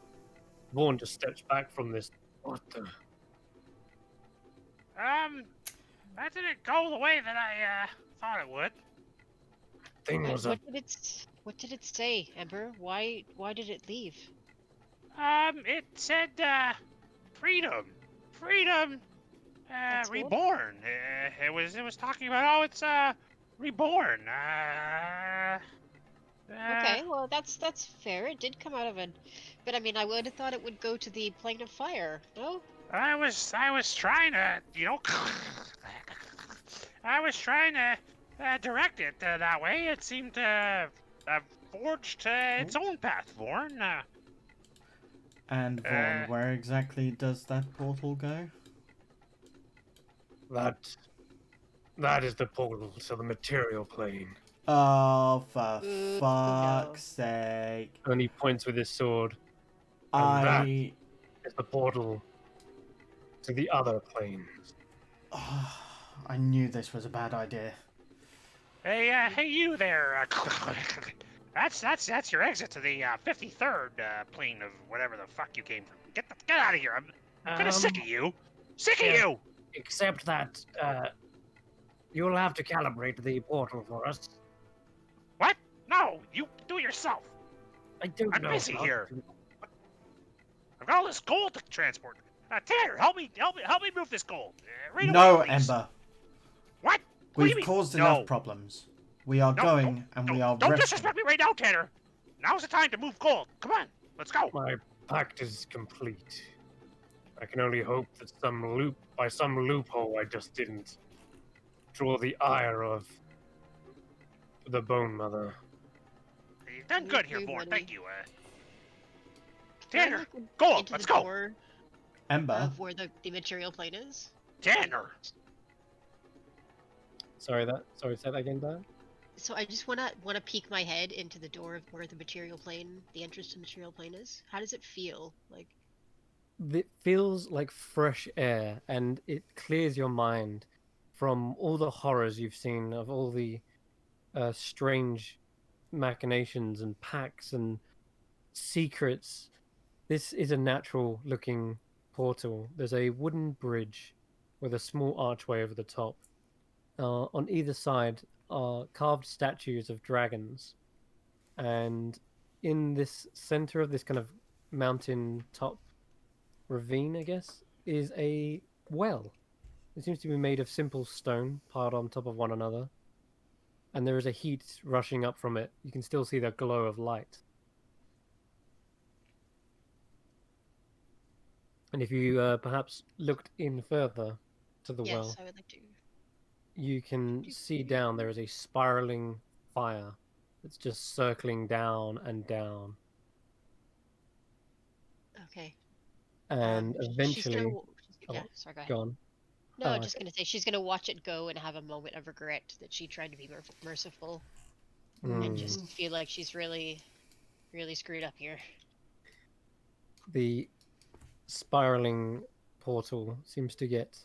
Vaughn just steps back from this. What the? um, that didn't go the way that I thought it would. Thing was a What did it say, Ember? Why did it leave? It said freedom, freedom, That's good. reborn. It was talking about how it's reborn. Okay, well that's fair. It did come out of an, but I mean, I would have thought it would go to the plane of fire. No? I was trying to, I was trying to direct it that way. It seemed to have forged its own path, Vorn. And Vaughn, where exactly does that portal go? that is the portal to the material plane. Oh, for Ooh, fuck's no. sake. And he points with his sword, and that I. is the portal to the other planes. I knew this was a bad idea. Hey, you there. That's your exit to the 53rd plane of whatever the fuck you came from. Get out of here. I'm kind of sick of you. Sick of yeah. you. Except that you'll have to calibrate the portal for us. What? No, you do it yourself. I don't I'm know. busy how here. to- I've got all this gold to transport. Tanner, help me move this gold. Right No, away, please. Ember. What? What do you We've mean? caused No. enough problems. We are No, going and we are don't resting. disrespect me right now, Tanner. Now's the time to move gold. Come on, let's go. My pact is complete. I can only hope that by some loophole I just didn't draw the ire of the Bone Mother. You've done Me good here, too, Vorn. buddy. Thank you. Can I Tanner, look gold. into Let's the go. door Ember, of where the material plane is? Tanner. Sorry, say that again, Dan? So I just wanna peek my head into the door of where the material plane, the entrance to the material plane is. How does it feel? Like, It feels like fresh air, and it clears your mind from all the horrors you've seen of all the strange machinations and pacts and secrets. This is a natural looking portal. There's a wooden bridge with a small archway over the top. On either side are carved statues of dragons, and in this center of this kind of mountain top ravine, I guess, is a well. It seems to be made of simple stone piled on top of one another, and there is a heat rushing up from it. You can still see the glow of light. And if you perhaps looked in further to the yes, well, I would like to. you can see down there is a spiraling fire that's just circling down and down. Okay. And She's gonna. eventually, Yeah, oh, sorry, go ahead. gone. No, Oh, I'm just okay. gonna say she's gonna watch it go and have a moment of regret that she tried to be merciful and Mm. just feel like she's really, really screwed up here. The spiraling portal seems to get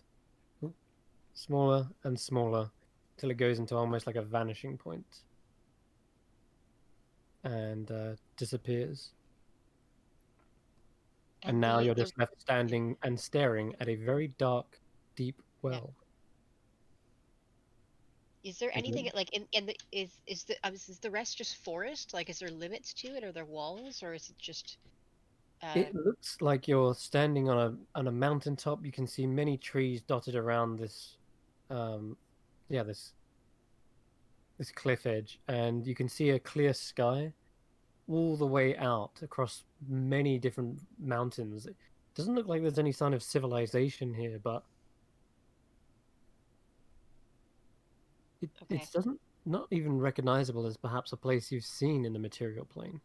smaller and smaller till it goes into almost like a vanishing point and disappears. And now you're just left standing and staring at a very dark, deep well. Is there Is it- anything like in the is the rest just forest? Like, is there limits to it? Are there walls, or is it just? It looks like you're standing on a mountaintop. You can see many trees dotted around this, this cliff edge, and you can see a clear sky all the way out across many different mountains. It doesn't look like there's any sign of civilization here, but Okay. it doesn't not even recognizable as perhaps a place you've seen in the material plane.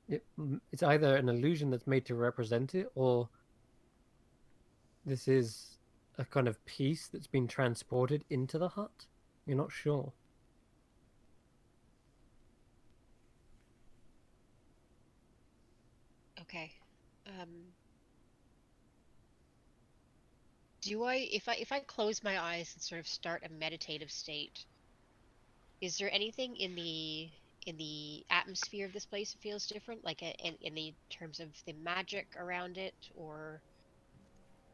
it's either an illusion that's made to represent it, or this is a kind of piece that's been transported into the hut. You're not sure. Okay. Do I if I close my eyes and sort of start a meditative state, is there anything in the atmosphere of this place that feels different, like in the terms of the magic around it, or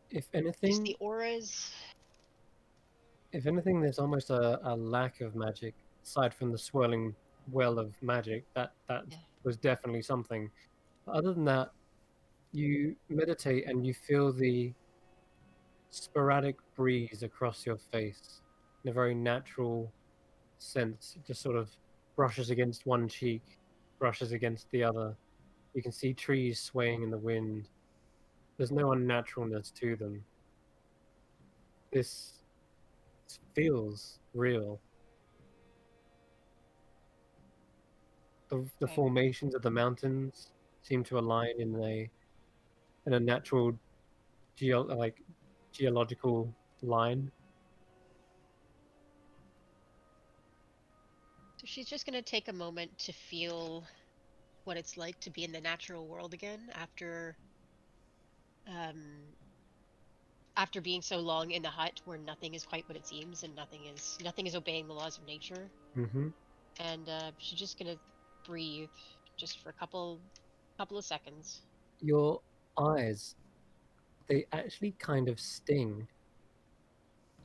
If just the anything, auras? there's almost a lack of magic aside from the swirling well of magic. That Yeah. was definitely something. But other than that, you meditate and you feel the sporadic breeze across your face in a very natural sense. It just sort of brushes against one cheek, brushes against the other. You can see trees swaying in the wind. There's no unnaturalness to them. This feels real. The Okay. formations of the mountains seem to align in a natural geological line. So she's just gonna take a moment to feel what it's like to be in the natural world again um after being so long in the hut where nothing is quite what it seems and nothing is obeying the laws of nature. Hmm. And she's just gonna breathe just for a couple of seconds. Your eyes, they actually kind of sting,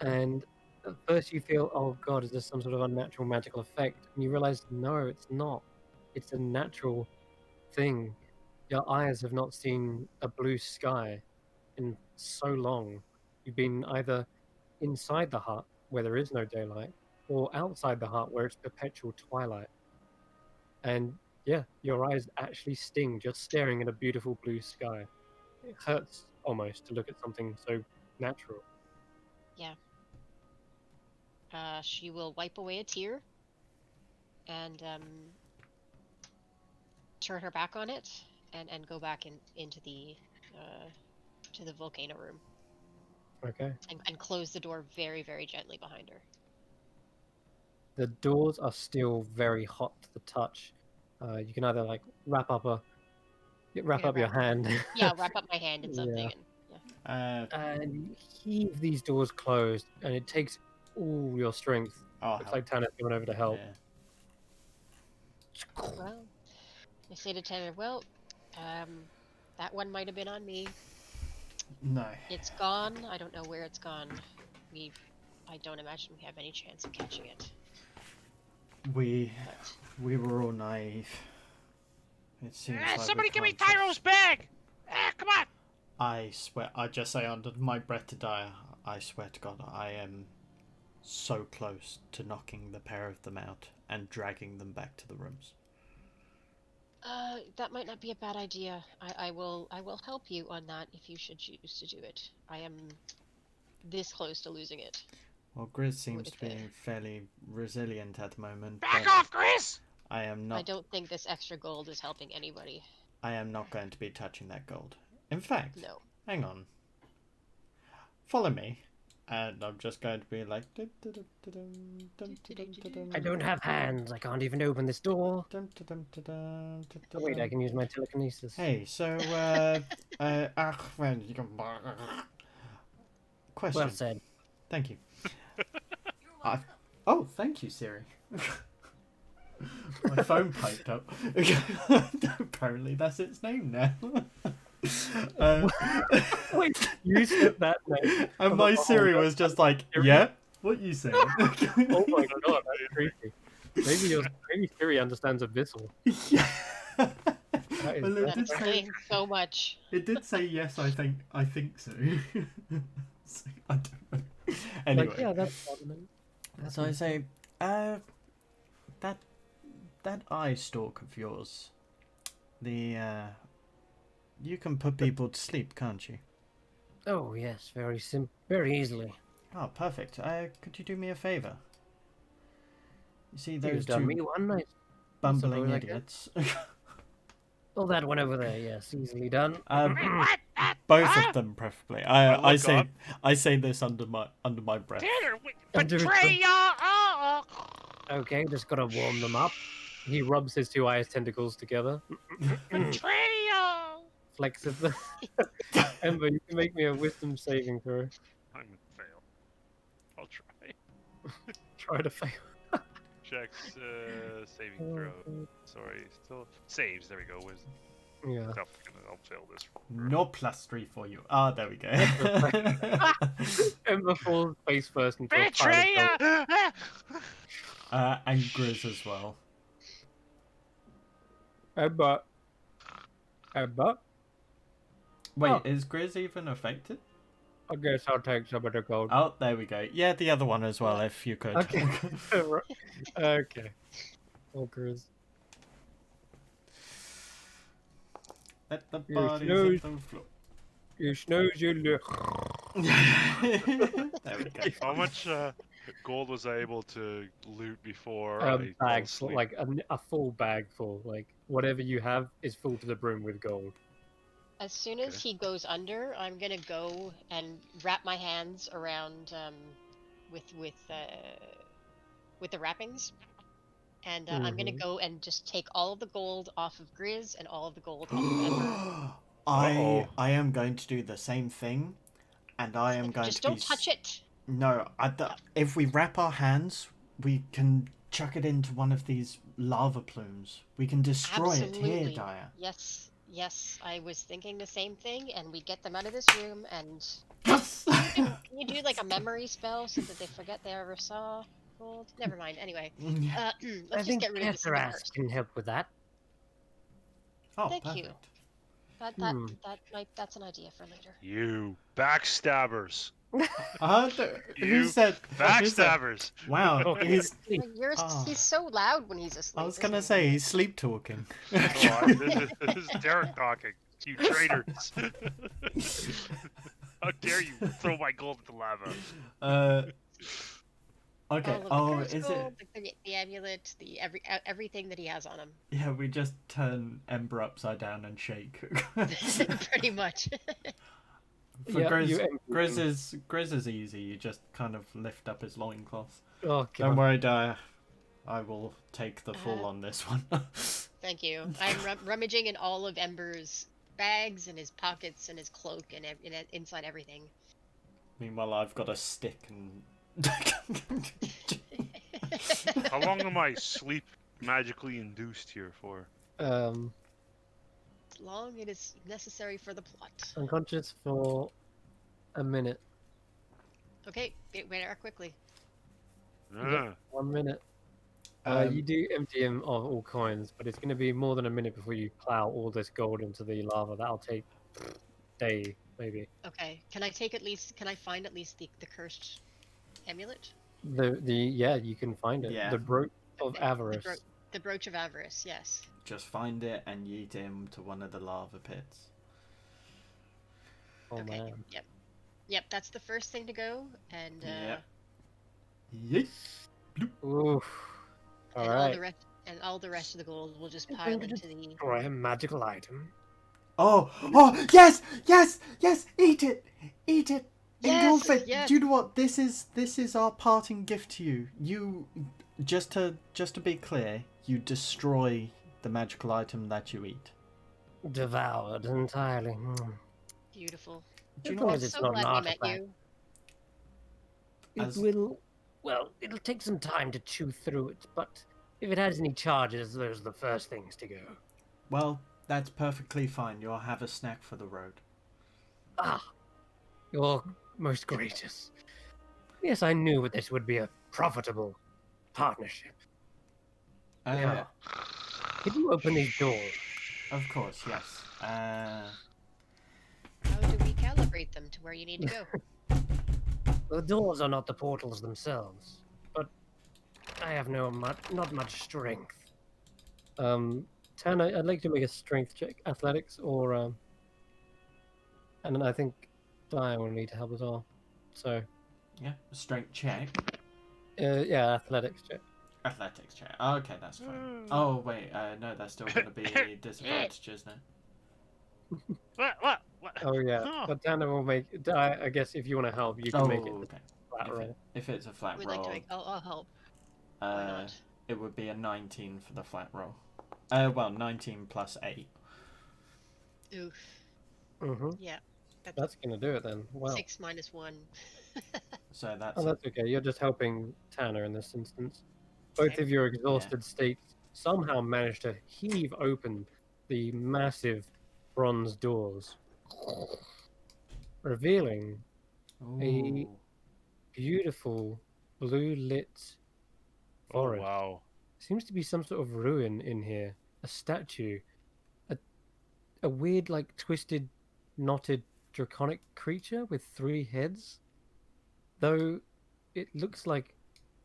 and at first you feel, oh god, is this some sort of unnatural magical effect? And you realize, no, it's not. It's a natural thing. Your eyes have not seen a blue sky in so long. You've been either inside the hut where there is no daylight, or outside the hut where it's perpetual twilight. And yeah, your eyes actually sting just staring at a beautiful blue sky. It hurts almost to look at something so natural. Yeah. She will wipe away a tear and turn her back on it and go back into the to the volcano room Okay. and close the door very, very gently behind her. The doors are still very hot to the touch. You can either like I'm wrap gonna up your wrap hand. Yeah, I'll wrap up my hand in Yeah. something and yeah. Uh, And you heave these doors closed, and it takes all your strength. oh, Looks hell. like Tanner's coming over to help. Yeah. Well, I say to Tanner, well, that one might have been on me. No. It's gone. I don't know where it's gone. I don't imagine we have any chance of catching it. We But we were all naive. It seems like Somebody we give me can't trust- Tyro's bag! Come on! I swear, I just say under my breath to die, I swear to God, I am so close to knocking the pair of them out and dragging them back to the rooms. that might not be a bad idea. I will help you on that if you should choose to do it. I am this close to losing it. Well, Grizz seems With to be fairly resilient at the moment, Back but off, Chris! I am I not. don't think this extra gold is helping anybody. I am not going to be touching that gold. In fact, No. hang on. Follow me. And I'm just going to be like. I don't have hands. I can't even open this door. Oh, wait, I can use my telekinesis. Hey, so, question. Well said. Thank you. Oh, thank you, Siri. My phone piped up. Apparently, that's its name now. Wait, you said that name. And my Siri was just like, "Yeah, what you saying?" Oh my god, that's creepy. Maybe Siri understands Abyssal. Yeah. That is Well, that's That's saying so much. it did say yes. I think so. So, I don't know. Anyway, like, yeah, that's ordinary. so I say, that eye stalk of yours, you can put people to sleep, can't you? Oh yes, very easily. Oh, perfect. Could you do me a favor? You see You've those done two me one nice. bumbling suppose I can. idiots? Oh, that one over there. Yes, easily done. What? Both Huh? of them, preferably. I I look up. say this under my breath. Tanner, Under his betrayal! Okay, just gotta warm them up. He rubs his two eyes tentacles together. Betrayal! Flexes them. Ember, you can make me a wisdom saving throw. I'm gonna fail. I'll try. Try to fail. Checks, saving throw. Sorry, still saves. There we go. Wisdom. Yeah. I'll fail this. No +3 for you. Ah, there we go. Ember falls face first into a pile of gold. Betrayal! And Grizz as well. Ember. Ember. Wait, Oh. is Grizz even affected? I guess I'll take some of the gold. Oh, there we go. Yeah, the other one as well, if you could. Okay. Okay. Oh, Grizz. Let the You bodies snooze. hit the floor. You snooze, you look. There we go. How much gold was I able to loot before I fell Bags, asleep? like a full bag full. Like whatever you have is full to the brim with gold. As soon as he goes under, I'm gonna go and wrap my hands around with the wrappings, and I'm gonna Mhm. go and just take all of the gold off of Grizz and all of the gold off of Ember. I am going to do the same thing, and I am going Just to don't be touch it. No, if we wrap our hands, we can chuck it into one of these lava plumes. We can destroy it here, Absolutely. Daya. Yes, yes. I was thinking the same thing, and we get them out of this room. And Yes! can you do like a memory spell so that they forget they ever saw gold? Never mind. Anyway, I let's just think get rid of this thing Ketharas first. can help with that. Oh, Thank perfect. you. Hmm. That's an idea for later. You backstabbers! Who You said? Backstabbers! Wow, Okay. he's. He's so loud when he's asleep. I was isn't gonna he? say he's sleep talking. This is Derek talking. You traitors! How dare you throw my gold into lava? Okay. All of the Oh, curse is gold, it? the amulet, everything that he has on him. Yeah, we just turn Ember upside down and shake. Pretty much. For Yeah, Grizz, you empty Grizz is easy. You just kind of lift up his loincloth. Oh, Don't God. worry, Daya. I will take the fall on this one. Thank you. I'm rummaging in all of Ember's bags and his pockets and his cloak and inside everything. Meanwhile, I've got a stick and. How long am I sleep magically induced here for? As long it is necessary for the plot. Unconscious for a minute. Okay, get there quickly. Ah, 1 minute. You do empty him of all coins, but it's going to be more than a minute before you plow all this gold into the lava. That'll take a day, maybe. Okay, can I find at least the cursed amulet? Yeah, you can find it. Yeah. The brooch of avarice. The brooch of avarice, yes. Just find it and yeet him to one of the lava pits. Oh Okay. man. Yep, that's the first thing to go, and Yep. Yeet. Oof. and Alright. all the rest of the gold will just I'm pile going to into the. Destroy a magical item. Oh, yes, eat it, engulf it. Yes. Do you know what? This is our parting gift to you. You, just to be clear, you destroy the magical item that you eat. Devoured entirely. Beautiful. Do you As know long what? as it's So not an glad we met artifact. you. It will. Well, it'll take some time to chew through it, but if it has any charges, those are the first things to go. Well, that's perfectly fine. You'll have a snack for the road. Ah, you're most gracious. Yes, I knew this would be a profitable partnership. Now, can you open these doors? Of course, yes. How do we calibrate them to where you need to go? The doors are not the portals themselves, but I have not much strength. Tanner, I'd like to make a strength check, athletics, or and then I think Dia will need help as well. So, Yeah, strength check. yeah, athletics check. Athletics check. Oh, okay, that's fine. Oh wait, no, that's still going to be disadvantage, isn't it? What? Oh yeah, Oh. but Tanner will make. I guess if you want to help, you can make it Oh, a okay. flat roll. If it's a flat We'd roll, like to make. I'll help. Why uh, not? it would be a 19 for the flat roll. Well, 19 plus 8. Oof. Mm-hmm. Yeah. That's That's gonna do it then. Well, 6 minus 1. So that's oh, that's okay. You're just helping Tanner in this instance. Both Okay. of your exhausted states somehow manage to heave open the massive bronze doors, revealing a Ooh. beautiful blue lit Oh forest. wow. Seems to be some sort of ruin in here. A statue, a a weird, like twisted, knotted draconic creature with 3 heads. Though it looks like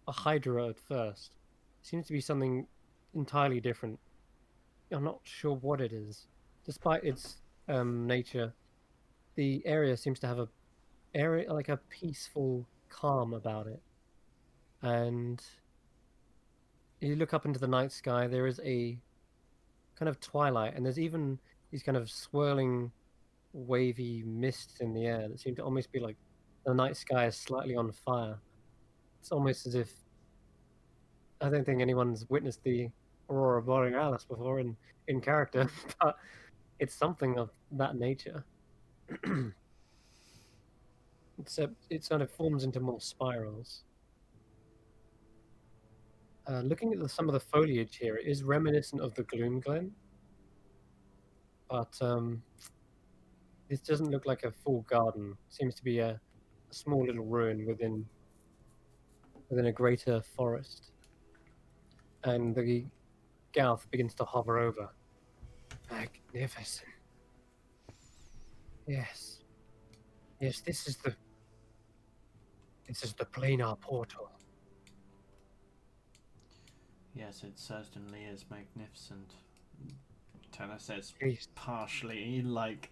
a hydra at first. Seems to be something entirely different. I'm not sure what it is. Despite its nature, the area seems to have a area like a peaceful calm about it. And you look up into the night sky, there is a kind of twilight, and there's even these kind of swirling, wavy mists in the air that seem to almost be like the night sky is slightly on fire. It's almost as if I don't think anyone's witnessed the aurora borealis before in character, but it's something of that nature. Except it sort of forms into more spirals. Looking at some of the foliage here, it is reminiscent of the Gloom Glen, but this doesn't look like a full garden. It seems to be a small little ruin within a greater forest. And the Gauth begins to hover over. Magnificent. Yes. Yes, this is the planar portal. Yes, it certainly is magnificent. Tanner says Please. partially, like,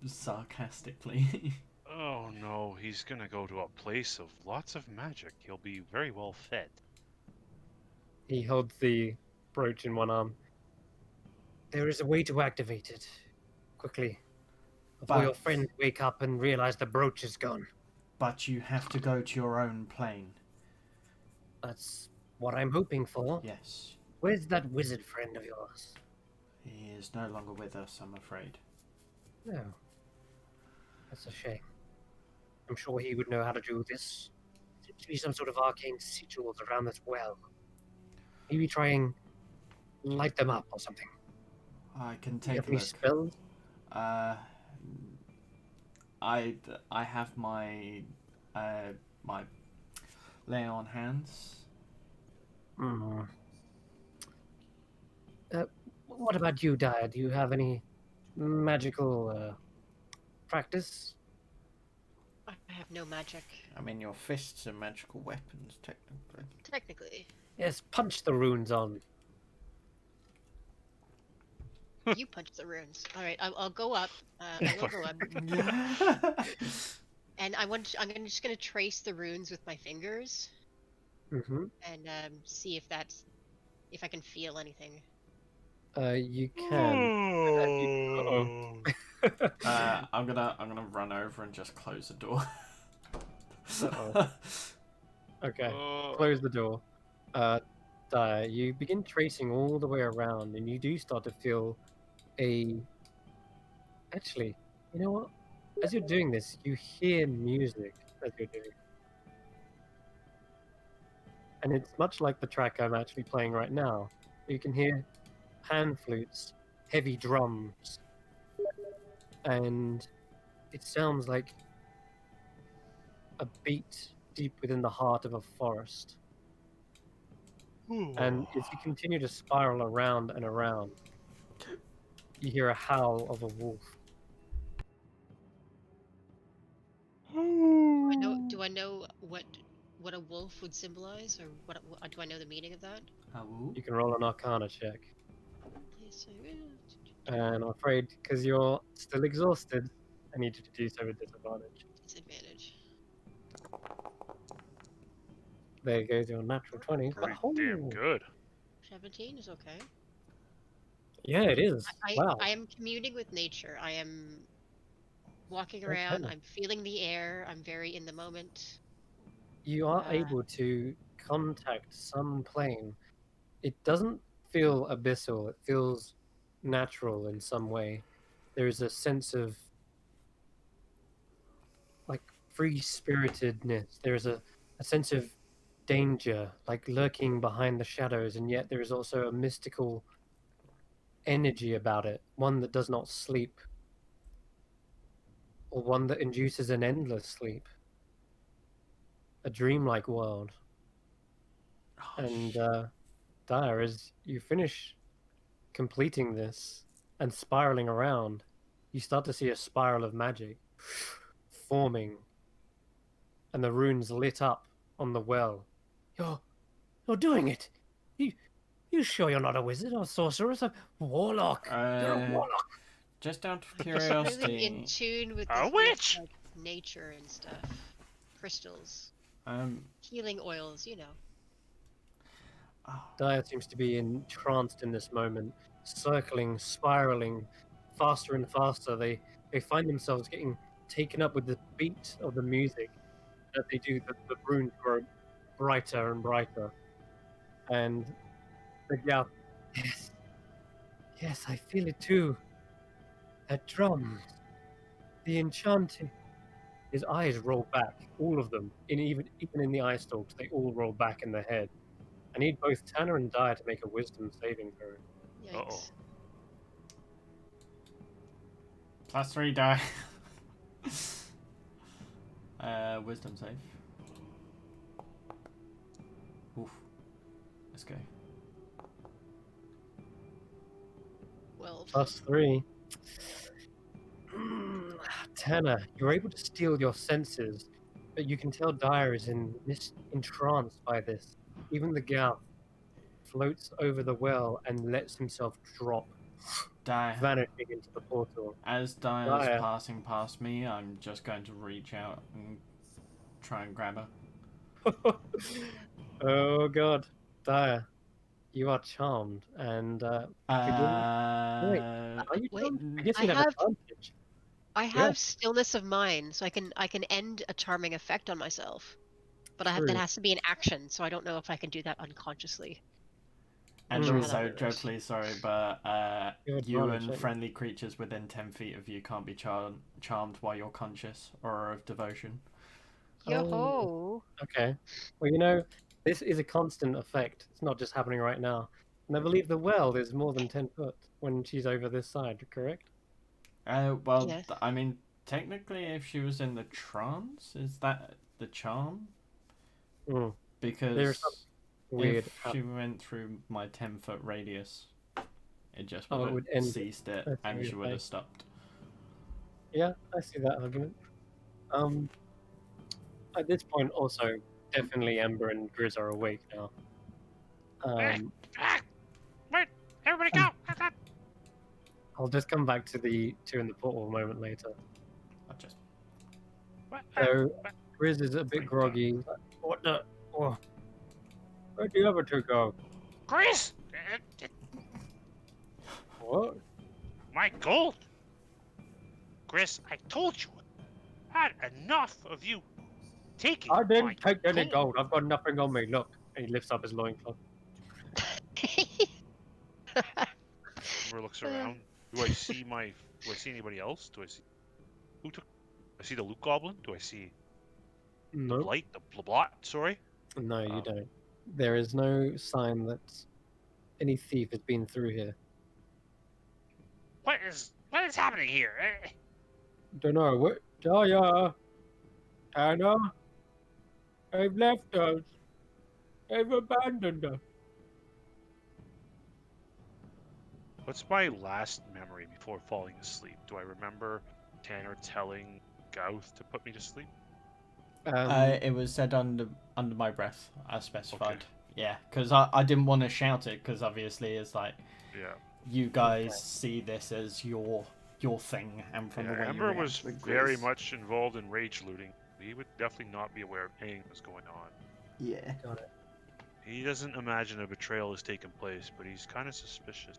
sarcastically. Oh no, he's gonna go to a place of lots of magic. He'll be very well fed. He holds the brooch in one arm. There is a way to activate it. Quickly. Before your But- friends wake up and realize the brooch is gone. But you have to go to your own plane. That's what I'm hoping for. Yes. Where's that wizard friend of yours? He is no longer with us, I'm afraid. No. That's a shame. I'm sure he would know how to do this. Seems to be some sort of arcane sigils around this well. Maybe try and light them up or something. I can Do you take have a any look. spells? I have my my lay on hands. Hmm. What about you, Dyer? Do you have any magical practice? I have no magic. I mean, your fists are magical weapons, technically. Technically. Yes, punch the runes on. You punch the runes. Alright, I'll go up. I will go up. And I'm just gonna trace the runes with my fingers Mm-hmm. and see if I can feel anything. You can. Oh. I'm gonna run over and just close the door. Uh-oh. Okay, close the door. Dyer, you begin tracing all the way around, and you do start to feel a. Actually, you know what? As you're doing this, you hear music as you're doing it. And it's much like the track I'm actually playing right now. You can hear pan flutes, heavy drums, and it sounds like a beat deep within the heart of a forest. And as you continue to spiral around and around, you hear a howl of a wolf. Do I know what a wolf would symbolize, or what do I know the meaning of that? You can roll an Arcana check. Yes, I will. And I'm afraid, because you're still exhausted, I need you to do so with disadvantage. Disadvantage. There goes your natural 20. But, Pretty damn good. 17 is okay. yeah, it is. I Wow. I am communing with nature. I am walking Okay. around. I'm feeling the air. I'm very in the moment. You are Uh, able to contact some plane. It doesn't feel abyssal. It feels natural in some way. There is a sense of like free-spiritedness. There is a sense of danger, like lurking behind the shadows, and yet there is also a mystical energy about it, one that does not sleep, or one that induces an endless sleep, a dreamlike world. Oh, And shit. Dire, as you finish completing this and spiraling around, you start to see a spiral of magic forming, and the runes lit up on the well. You're you're doing it. You you sure you're not a wizard or sorceress? A warlock. You're a warlock. Just out of I'm just really in curiosity, tune with A this with witch! like nature and stuff. Crystals, um, healing oils, you know. oh, Dire seems to be entranced in this moment, circling, spiraling, faster and faster. They find themselves getting taken up with the beat of the music. As they do, the runes grow brighter and brighter. And the gal, yes, yes, I feel it too. That drums, the enchanting. His eyes roll back, all of them, even in the eye stalks, they all roll back in their head. I need both Tanner and Dyer to make a wisdom saving throw. Uh-oh. Yikes. +3 die. Wisdom save. Oof. Let's go. 12. +3. Tanner, you're able to steal your senses, but you can tell Dyer is entranced by this. Even the gal floats over the well and lets himself drop, Die. vanishing into the portal. As Dia's Dyer, passing past me, I'm just going to reach out and try and grab her. oh god, Dyer, you are charmed, and you didn't. Wait, are you Wait, charmed? I guess I you'd have have advantage. I Yeah, have stillness of mind, so I can end a charming effect on myself. But that true. has to be an action, so I don't know if I can do that unconsciously. Not And sure how that also, works. jokingly, sorry, but You have you advantage, and don't you? friendly creatures within 10 feet of you can't be charmed while you're conscious or of devotion. Oh, Yo-ho! okay. Well, this is a constant effect. It's not just happening right now. And I believe the well is more than 10 foot when she's over this side, correct? Well, Yes. I mean, technically, if she was in the trance, is that the charm? Mm. There's something Because weird. if she went through my 10-foot radius, it just would Oh, it have would end it. ceased it I see what and you're she would have saying. stopped. Yeah, I see that argument. Um, at this point, also, definitely Ember and Grizz are awake now. Ah, Um, ah, wait, everybody and go! Ah, ah. I'll just come back to the two in the portal a moment later. I just What? So, What? Grizz is a bit My groggy. He's like, what the? Oh, where'd the other two go? Chris! What? My gold! Chris, I told you! I had enough of you taking I my didn't take any gold. gold. I've got nothing on me. Look. And he lifts up his loincloth. Ember looks around. Do I see anybody else? Do I see who took? I see the Luke Goblin. Do I see the Nope. Blight? The Blot? Sorry. No, you Oh. don't. There is no sign that any thief has been through here. What is happening here? Don't know. What? Daya, Anna, they've left us. They've abandoned us. What's my last memory before falling asleep? Do I remember Tanner telling Gauth to put me to sleep? it was said under my breath, as specified. Okay. Yeah, because I didn't want to shout it, because obviously it's like Yeah. you guys see this as your thing, and from Yeah, the way you Ember react was with very Grizz. much involved in rage looting. He would definitely not be aware of anything that was going on. Yeah. Got it. He doesn't imagine a betrayal has taken place, but he's kind of suspicious.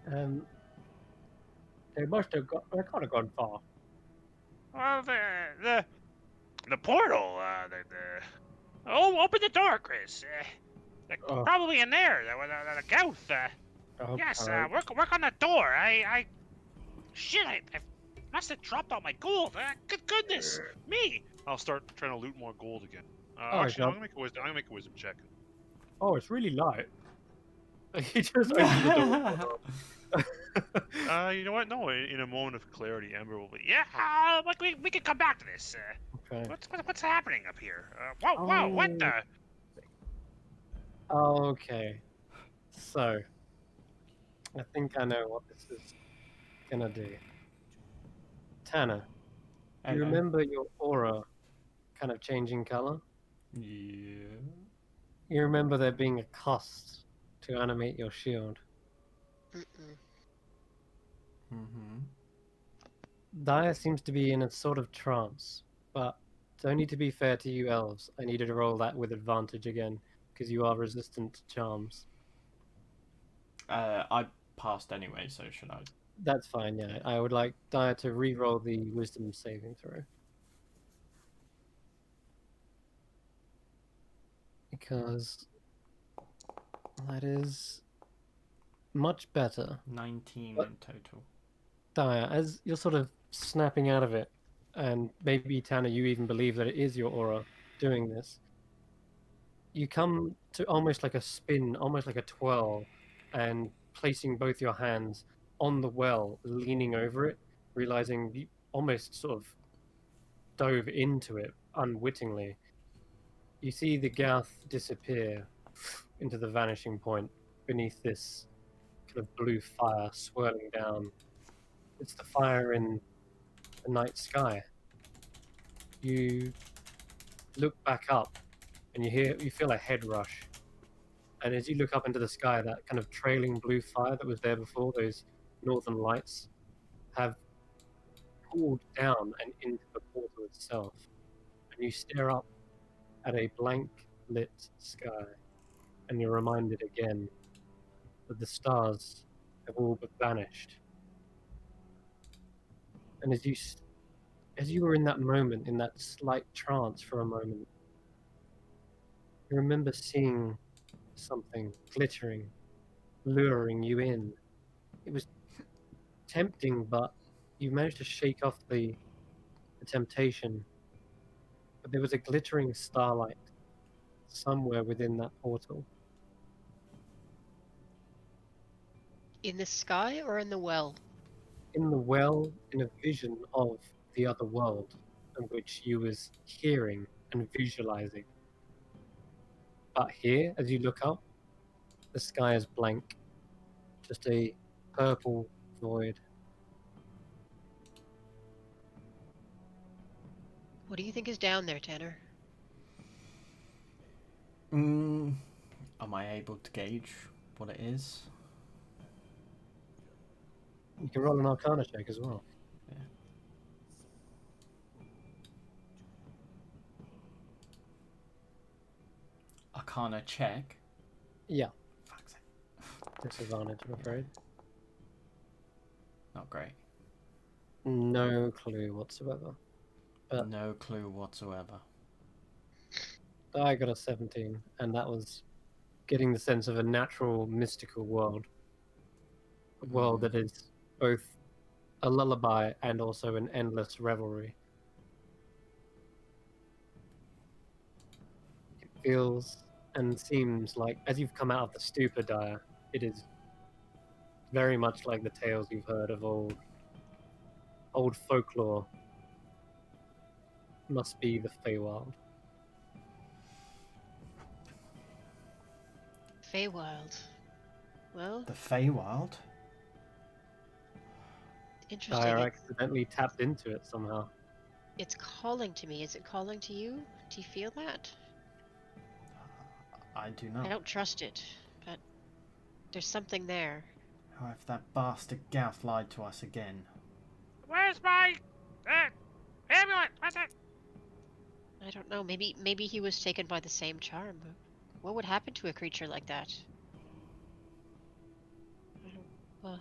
They must have got. They can't have gone far. Well, the portal. Oh, open the door, Chris. They're Oh, probably in there. The Gouth. Yes. okay. Work on the door. Shit. I must have dropped all my gold. Good goodness me. I'll start trying to loot more gold again. Oh, Actually, no, God. I'm gonna make a wisdom check. Oh, it's really light. He just opened the door. You know what? No, in a moment of clarity, Ember will be. Yeah. Like we can come back to this. Okay. What's happening up here? Whoa, what the? Okay. So, I think I know what this is gonna do. Tanner, you Hello. remember your aura kind of changing color? Yeah. You remember there being a cost to animate your shield. Mm-mm. Mm-hmm. Daya seems to be in a sort of trance, but only to be fair to you elves, I needed to roll that with advantage again, because you are resistant to charms. I passed anyway, so should I? That's fine, yeah. I would like Daya to re-roll the wisdom saving throw. Because that is much better. 19 But in total. Daya, as you're sort of snapping out of it, and maybe Tanner, you even believe that it is your aura doing this, you come to almost like a spin, almost like a twirl, and placing both your hands on the well, leaning over it, realizing you almost sort of dove into it unwittingly. You see the Gauth disappear into the vanishing point beneath this kind of blue fire swirling down. It's the fire in the night sky. You look back up and you feel a head rush. And as you look up into the sky, that kind of trailing blue fire that was there before, those northern lights, have pulled down and into the portal itself. And you stare up at a blank lit sky, and you're reminded again that the stars have all but vanished. And as you were in that moment, in that slight trance for a moment, you remember seeing something glittering, luring you in. It was tempting, but you managed to shake off the temptation. But there was a glittering starlight somewhere within that portal. In the sky or in the well? In the well, in a vision of the other world, in which you was hearing and visualizing. But here, as you look up, the sky is blank, just a purple void. What do you think is down there, Tanner? Am I able to gauge what it is? You can roll an Arcana check as well. Yeah. Arcana check. Yeah, Fuck's sake. disadvantage, I'm afraid. Not great. No clue whatsoever. But No clue whatsoever. I got a 17, and that was getting the sense of a natural, mystical world. A world that is both a lullaby and also an endless revelry. It feels and seems like, as you've come out of the stupor, Dire, it is very much like the tales you've heard of old folklore. Must be the Feywild. Feywild. Well, The Feywild? interesting. Dire accidentally tapped into it somehow. It's calling to me. Is it calling to you? Do you feel that? I do I not. don't trust it, but there's something there. How if that bastard Gauth lied to us again? Where's my ambulance? What's it? I don't know. Maybe he was taken by the same charm. What would happen to a creature like that? Well,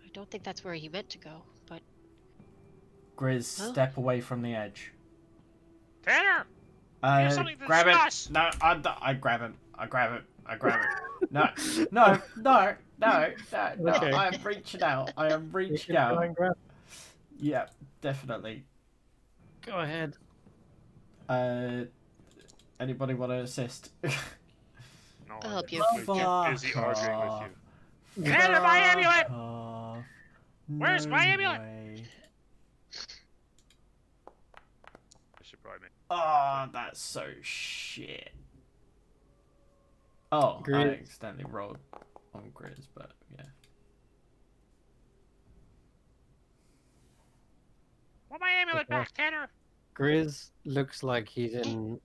I don't think that's where he meant to go. But Grizz, well, step away from the edge. Tanner, we have something to Grab discuss. it. No, I grab him. I grab it. I grab it. No, no, no, no, no, no. Okay. I am reaching out. I am You reaching can try out. and grab. Yeah, definitely. Go ahead. Anybody want to assist? No, I'll help I'm you. too Yeah. busy arguing with you. Tanner, my amulet. Off. Where's my No amulet? way. I should probably make. Oh, that's so shit. Oh, I Grizz. accidentally rolled on Grizz, but yeah. Want my amulet Okay. back, Tanner? Grizz looks like he's in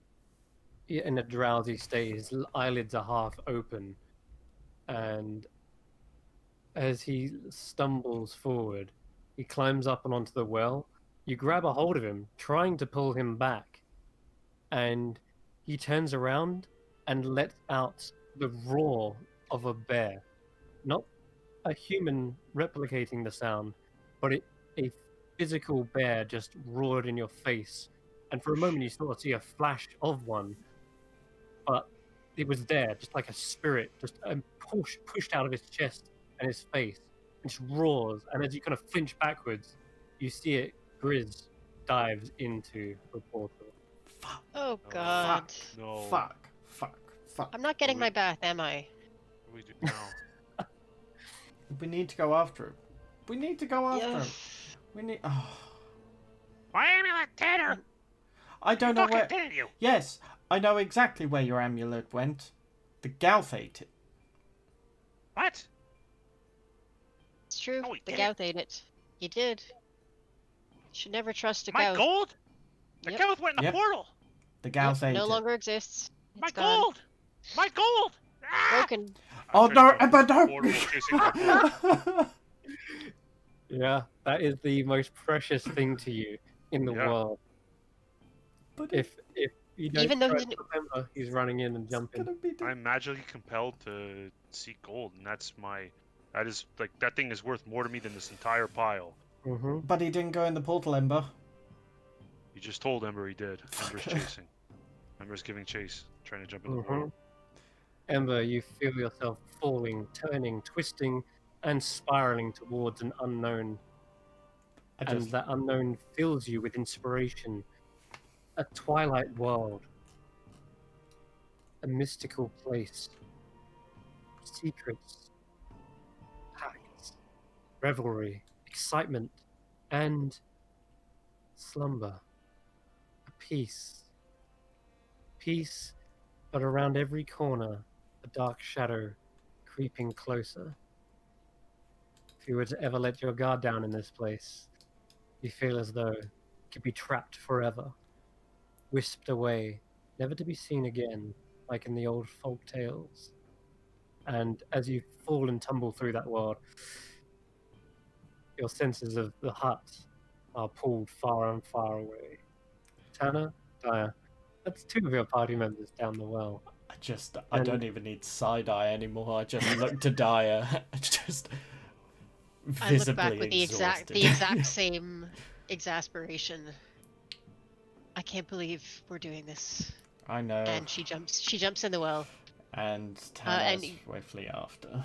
a drowsy state. His eyelids are half open, and as he stumbles forward, he climbs up and onto the well. You grab a hold of him, trying to pull him back, and he turns around and lets out the roar of a bear. Not a human replicating the sound, but a physical bear just roared in your face. And for a moment, you sort of see a flash of one, but it was there, just like a spirit, just pushed out of his chest and his face, and just roars. And as you kind of flinch backwards, you see it. Grizz dives into the portal. Fuck. Oh God. No. Fuck. Fuck. Fuck. I'm not getting my bath, am I? What do we do now? We need to go after him. We need to go after Yeah. him. We need. Oh. My amulet, Tanner. I don't know Fucking where. didn't you? Yes, I know exactly where your amulet went. The Gouth ate it. What? It's true. No, he The didn't. Gouth ate it. You did. Should never trust a My Gouth. gold? The Yep. Gouth went in the Yep. portal. The Yep, Gouth ate no it. longer exists. My It's gone. gold. My gold. Ah! Broken. Oh I'm no, trying to Emma, go no! portal chasing my gold. Yeah, that is the most precious thing to you in the Yeah. world. But If you don't Even though try he to didn't- remember, he's running in and it's jumping. gonna be I'm magically compelled to seek gold, and that is like that thing is worth more to me than this entire pile. Mm-hmm. But he didn't go in the portal, Ember. You just told Ember he did. Ember's chasing. Ember's giving chase, trying to jump in the portal. Ember, you feel yourself falling, turning, twisting, and spiraling towards an unknown. I And just. that unknown fills you with inspiration. A twilight world. A mystical place. Secrets. Pacts. Revelry. Excitement. And slumber. A peace. Peace, but around every corner, a dark shadow creeping closer. If you were to ever let your guard down in this place, you feel as though you could be trapped forever, whisked away, never to be seen again, like in the old folk tales. And as you fall and tumble through that world, your senses of the hut are pulled far and far away. Tanner, Dyer, that's two of your party members down the well. I don't even need side eye anymore. I just look to Dyer. Just I visibly look back with the exhausted. exact same exasperation. I can't believe we're doing this. I know. And she jumps in the well. And and- Tanner's swiftly after.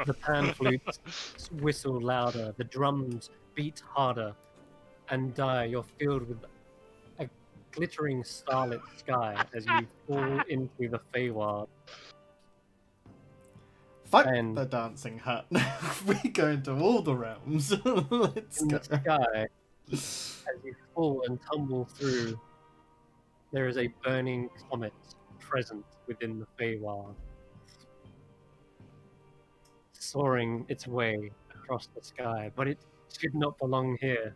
The pan flutes whistle louder, the drums beat harder, and Dyer, you're filled with a glittering starlit sky as you fall into the Feywild. Fuck And- the dancing hut. We go into all the realms. Let's In go. the sky, as you fall and tumble through, there is a burning comet present within the Feywild, soaring its way across the sky, but it should not belong here.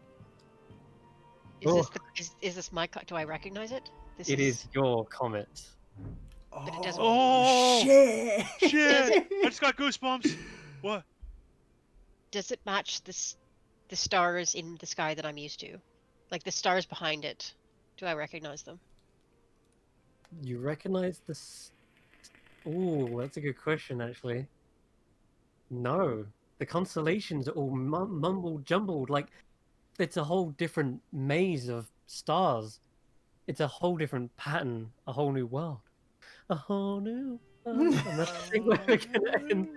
Is this my do I recognize it? This It is your comet. But it doesn't- Oh, shit! Shit! I just got goosebumps. What? Does it match this the stars in the sky that I'm used to? Like the stars behind it. Do I recognize them? You recognize this? Ooh, that's a good question, actually. No, the constellations are all mumbled jumbled. Like it's a whole different maze of stars. It's a whole different pattern, a whole new world, a whole new world. And that's, I think we're gonna end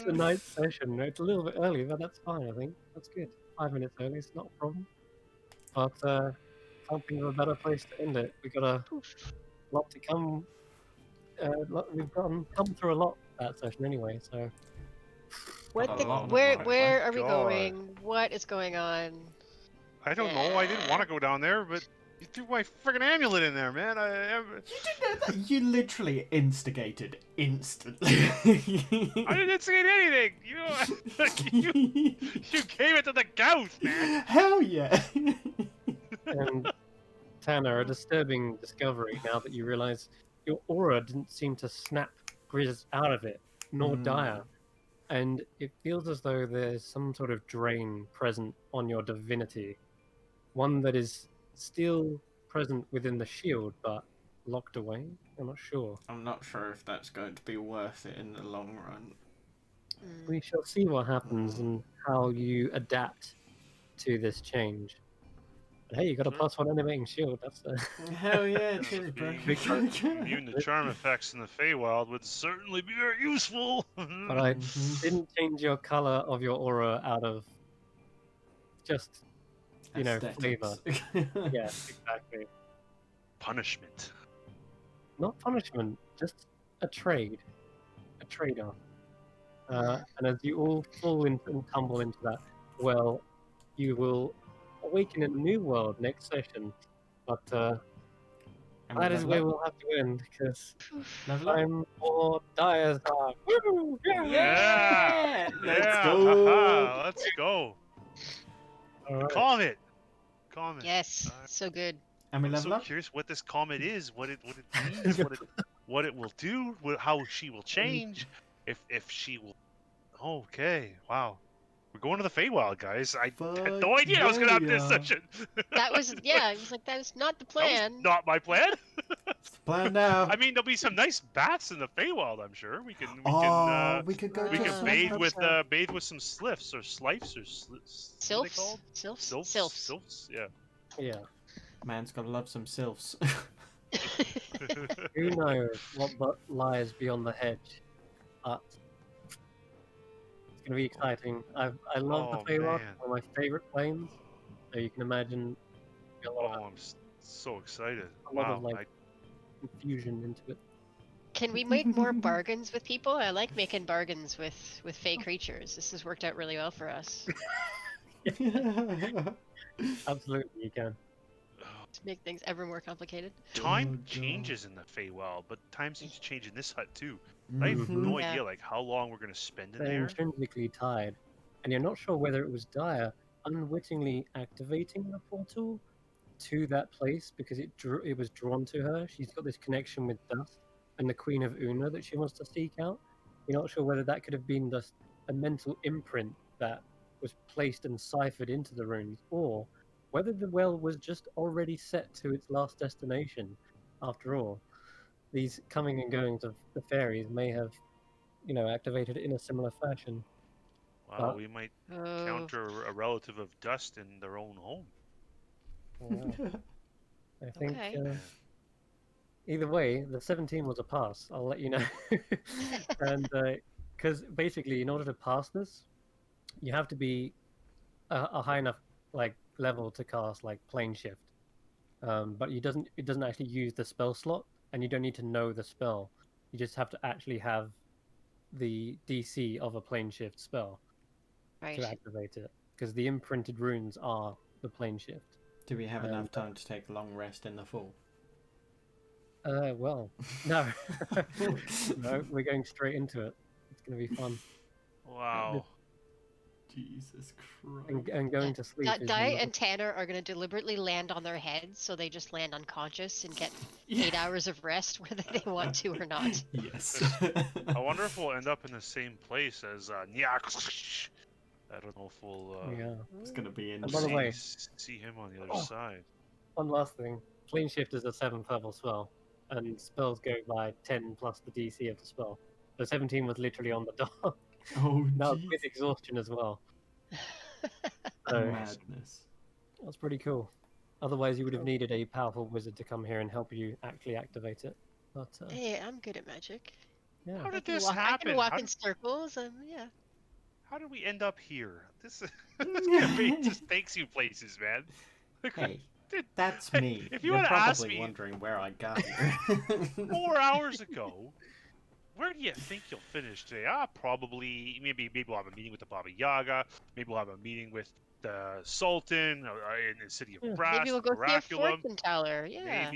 tonight's session. It's a little bit early, but that's fine. I think that's good. 5 minutes early, it's not a problem. But can't think of a better place to end it. We got a lot to come. We've come through a lot that session anyway. So What Got the? a lot on the Where plate. where are we God. going? What is going on? I don't know. I didn't want to go down there, but you threw my friggin' amulet in there, man. You didn't know that? You literally instigated instantly. I didn't instigate anything. You gave it to the ghost, man. Hell yeah. and Tanner, a disturbing discovery now that you realize your aura didn't seem to snap Grizz out of it, nor Dire. And it feels as though there's some sort of drain present on your divinity. One that is still present within the shield, but locked away? I'm not sure. I'm not sure if that's going to be worth it in the long run. We shall see what happens and how you adapt to this change. But hey, you got a +1 animating shield. That's Hell yeah, cheers, bro. Being immune to charm effects in the Feywild would certainly be very useful. But I didn't change your color of your aura out of just, flavor. Yeah, exactly. Punishment. Not punishment, just a trade. A trade-off. And as you all fall into and tumble into that, well, you will awaken in a new world next session. But that is where we'll have to end, because time for Dire's Dark. Woo! Yeah! Let's Yeah, go. haha, let's go. All right. Comet. Yes, so good. And we I'm level so up? curious what this comet is, what it means, what it will do, how she will change, if she will. Okay, wow. We're going to the Feywild, guys. I had no idea I was going to have this session. That was I was like, that was not the That was plan. not my plan. It's the plan now. I mean, there'll be some nice bats in the Feywild, I'm sure. We can we could go we to can Slime bathe with some sliffs or slifes or what are they called? Sylphs. Yeah. Yeah. Man's gotta love some sylphs. Who knows what lies beyond the hedge? But it's going to be exciting. I love Oh, the Feywild, man. one of my favorite planes. So you can imagine a lot Oh, I'm so excited. a lot of Wow. confusion into it. Can we make more bargains with people? I like making bargains with fey creatures. This has worked out really well for us. Absolutely, you can. To make things ever more complicated. Time changes in the Feywild, but time seems to change in this hut too. I have no idea how long we're gonna spend in They're there. intrinsically tied, and you're not sure whether it was Dire unwittingly activating the portal to that place because it was drawn to her. She's got this connection with Dust and the Queen of Una that she wants to seek out. You're not sure whether that could have been just a mental imprint that was placed and ciphered into the runes, or whether the well was just already set to its last destination. After all, these coming and goings of the fairies may have, activated it in a similar fashion. Wow, we might encounter a relative of Dust in their own home. I think either way, the 17 was a pass. I'll let you know. And because basically, in order to pass this, you have to be a high enough level to cast plane shift. But it doesn't actually use the spell slot, and you don't need to know the spell. You just have to actually have the DC of a plane shift spell to activate it, because the imprinted runes are the plane shift. Do we have enough time to take a long rest in the fall? Well, no. No, we're going straight into it. It's going to be fun. Wow. Jesus Christ. And going to sleep. Di and Tanner are going to deliberately land on their heads, so they just land unconscious and get 8 hours of rest, whether they want to or not. Yes. I wonder if we'll end up in the same place as Nyak. I don't know if we'll Yeah. It's gonna be And by the way, see him on the other Oh. side. one last thing. Clean Shift is a 7th level spell, and spells go by 10 plus the DC of the spell. So 17 was literally on the dot. Oh, That was jeez. with exhaustion as well. So Madness. that's pretty cool. Otherwise, you would have Cool. needed a powerful wizard to come here and help you actually activate it. But Hey, I'm good at magic. yeah, How I did can this walk. I can happen? walk in circles, and yeah. How did we end up here? This campaign just takes you places, man. Like, Hey, dude, that's hey, me. if you You're had asked probably me wondering where I got here. 4 hours ago, where do you think you'll finish today? Probably maybe we'll have a meeting with the Baba Yaga. Maybe we'll have a meeting with the Sultan in the city of Yeah. Brass, Maybe we'll the go see a Oraculum. fortune teller. Yeah.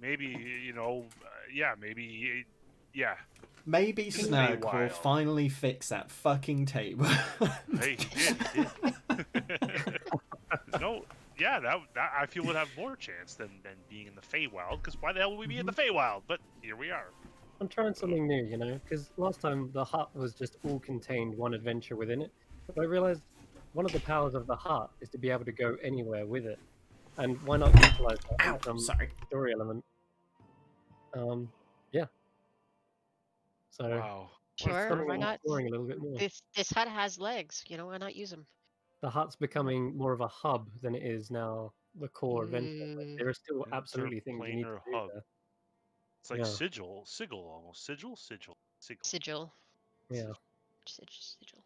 Maybe you know, yeah, maybe yeah. Maybe Just Snurk will Feywild. finally fix that fucking table. Hey, he did. No, yeah, that I feel would have more chance than being in the Feywild. Because why the hell would we be in the Feywild? But here we are. I'm trying something new, you know, because last time the hut was just all contained one adventure within it. But I realized one of the powers of the hut is to be able to go anywhere with it, and why not utilize that Ow, as some sorry. story element? Yeah. So Wow. What a Sure. something Why I'm curveball. not? exploring a little bit more. This hut has legs. You know, why not use them? The hut's becoming more of a hub than it is now the core adventure. But there are still absolutely things you need to Interplanar do hub. there. It's like Yeah, sigil almost. Sigil. Sigil. yeah. Sigil.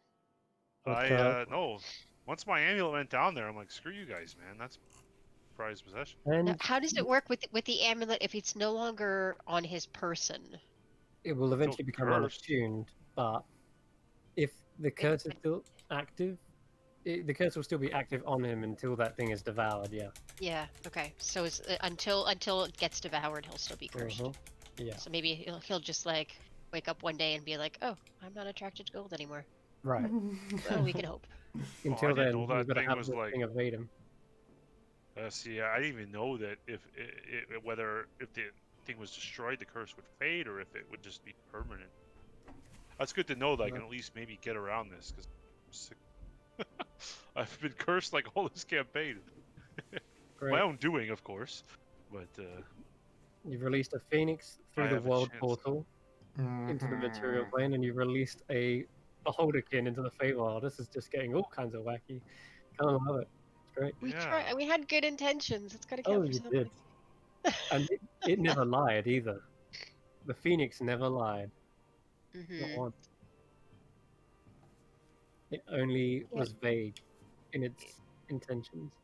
But No. Once my amulet went down there, I'm like, screw you guys, man. That's prized possession. Now, and how does it work with the amulet if it's no longer on his person? it will Still eventually become cursed. unattuned. But if the curse is still active, the curse will still be active on him until that thing is devoured. Yeah. Yeah. Okay. So it's, until it gets devoured, he'll still be cursed. Uh-huh. Yeah. So maybe he'll just like wake up one day and be like, "Oh, I'm not attracted to gold anymore." Right. Well, we can hope. Until I didn't then, know you've that got to thing have was the like. thing evade him. See, I didn't even know that if whether if the thing was destroyed, the curse would fade, or if it would just be permanent. That's good to know that I can at least maybe get around this because I'm sick. I've been cursed like all this campaign. Great. My own doing, of course, but You've released a phoenix through I the have a world chance. portal into the material plane, and you've released a beholderkin into the Feywild. This is just getting all kinds of wacky. Kind of love it. It's great. We Yeah. try. We had good intentions. It's got to Oh, count for you something. did. And it never lied either. The phoenix never lied. Not Mm-hmm. once. It only Yeah. was vague in its intentions.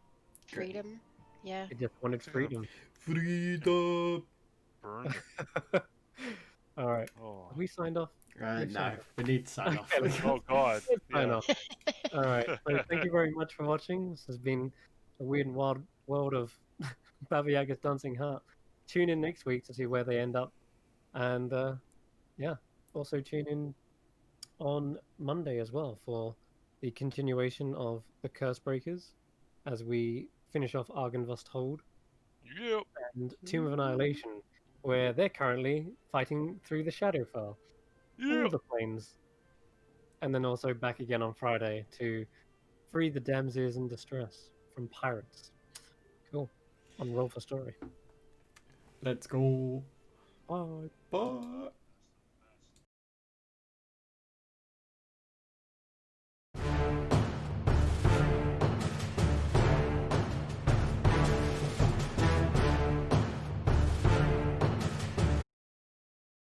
Freedom. Yeah. It just wanted freedom. Freedom. Burned. All right. Oh. Have we signed off? No, we need to sign off. Okay, let's Oh God. Let's sign Yeah. off. All right. So thank you very much for watching. This has been a weird and wild world of Baba Yaga's Dancing Heart. Tune in next week to see where they end up. And yeah, also tune in on Monday as well for the continuation of the Curse Breakers as we finish off Argynvost Hold Yep. and Tomb of Annihilation, where they're currently fighting through the Shadowfell, all Yep. the planes. And then also back again on Friday to free the damsels in distress from pirates. Cool. On Roll for Story. Let's go. Bye. Bye.